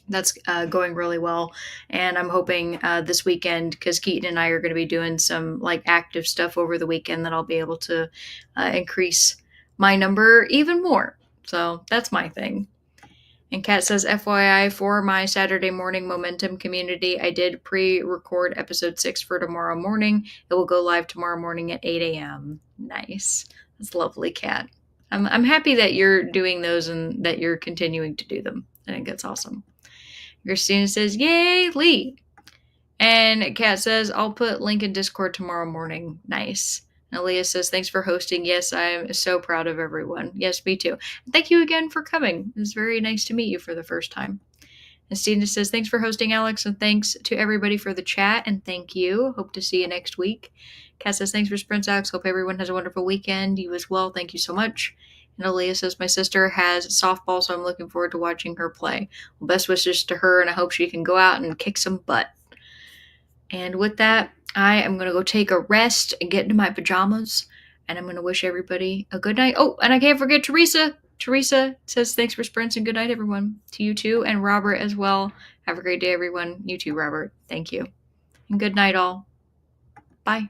that's going really well. And I'm hoping this weekend, because Keaton and I are going to be doing some like active stuff over the weekend, that I'll be able to increase my number even more. So that's my thing. And Kat says, FYI, for my Saturday morning momentum community, I did pre-record episode 6 for tomorrow morning. It will go live tomorrow morning at 8 a.m. Nice. That's lovely, Kat. I'm happy that you're doing those and that you're continuing to do them. I think that's awesome. Christina says, yay, Lee. And Kat says, I'll put link in Discord tomorrow morning. Nice. And Aaliyah says, thanks for hosting. Yes, I'm so proud of everyone. Yes, me too. Thank you again for coming. It was very nice to meet you for the first time. And Stina says, thanks for hosting, Alex, and thanks to everybody for the chat, and thank you. Hope to see you next week. Kat says, thanks for sprints, Alex. Hope everyone has a wonderful weekend. You as well. Thank you so much. And Aaliyah says, my sister has softball, so I'm looking forward to watching her play. Well, best wishes to her, and I hope she can go out and kick some butt. And with that, I am going to go take a rest and get into my pajamas, and I'm going to wish everybody a good night. Oh, and I can't forget Teresa. Teresa says, thanks for sprints and good night, everyone. To you too, and Robert as well. Have a great day, everyone. You too, Robert. Thank you. And good night, all. Bye.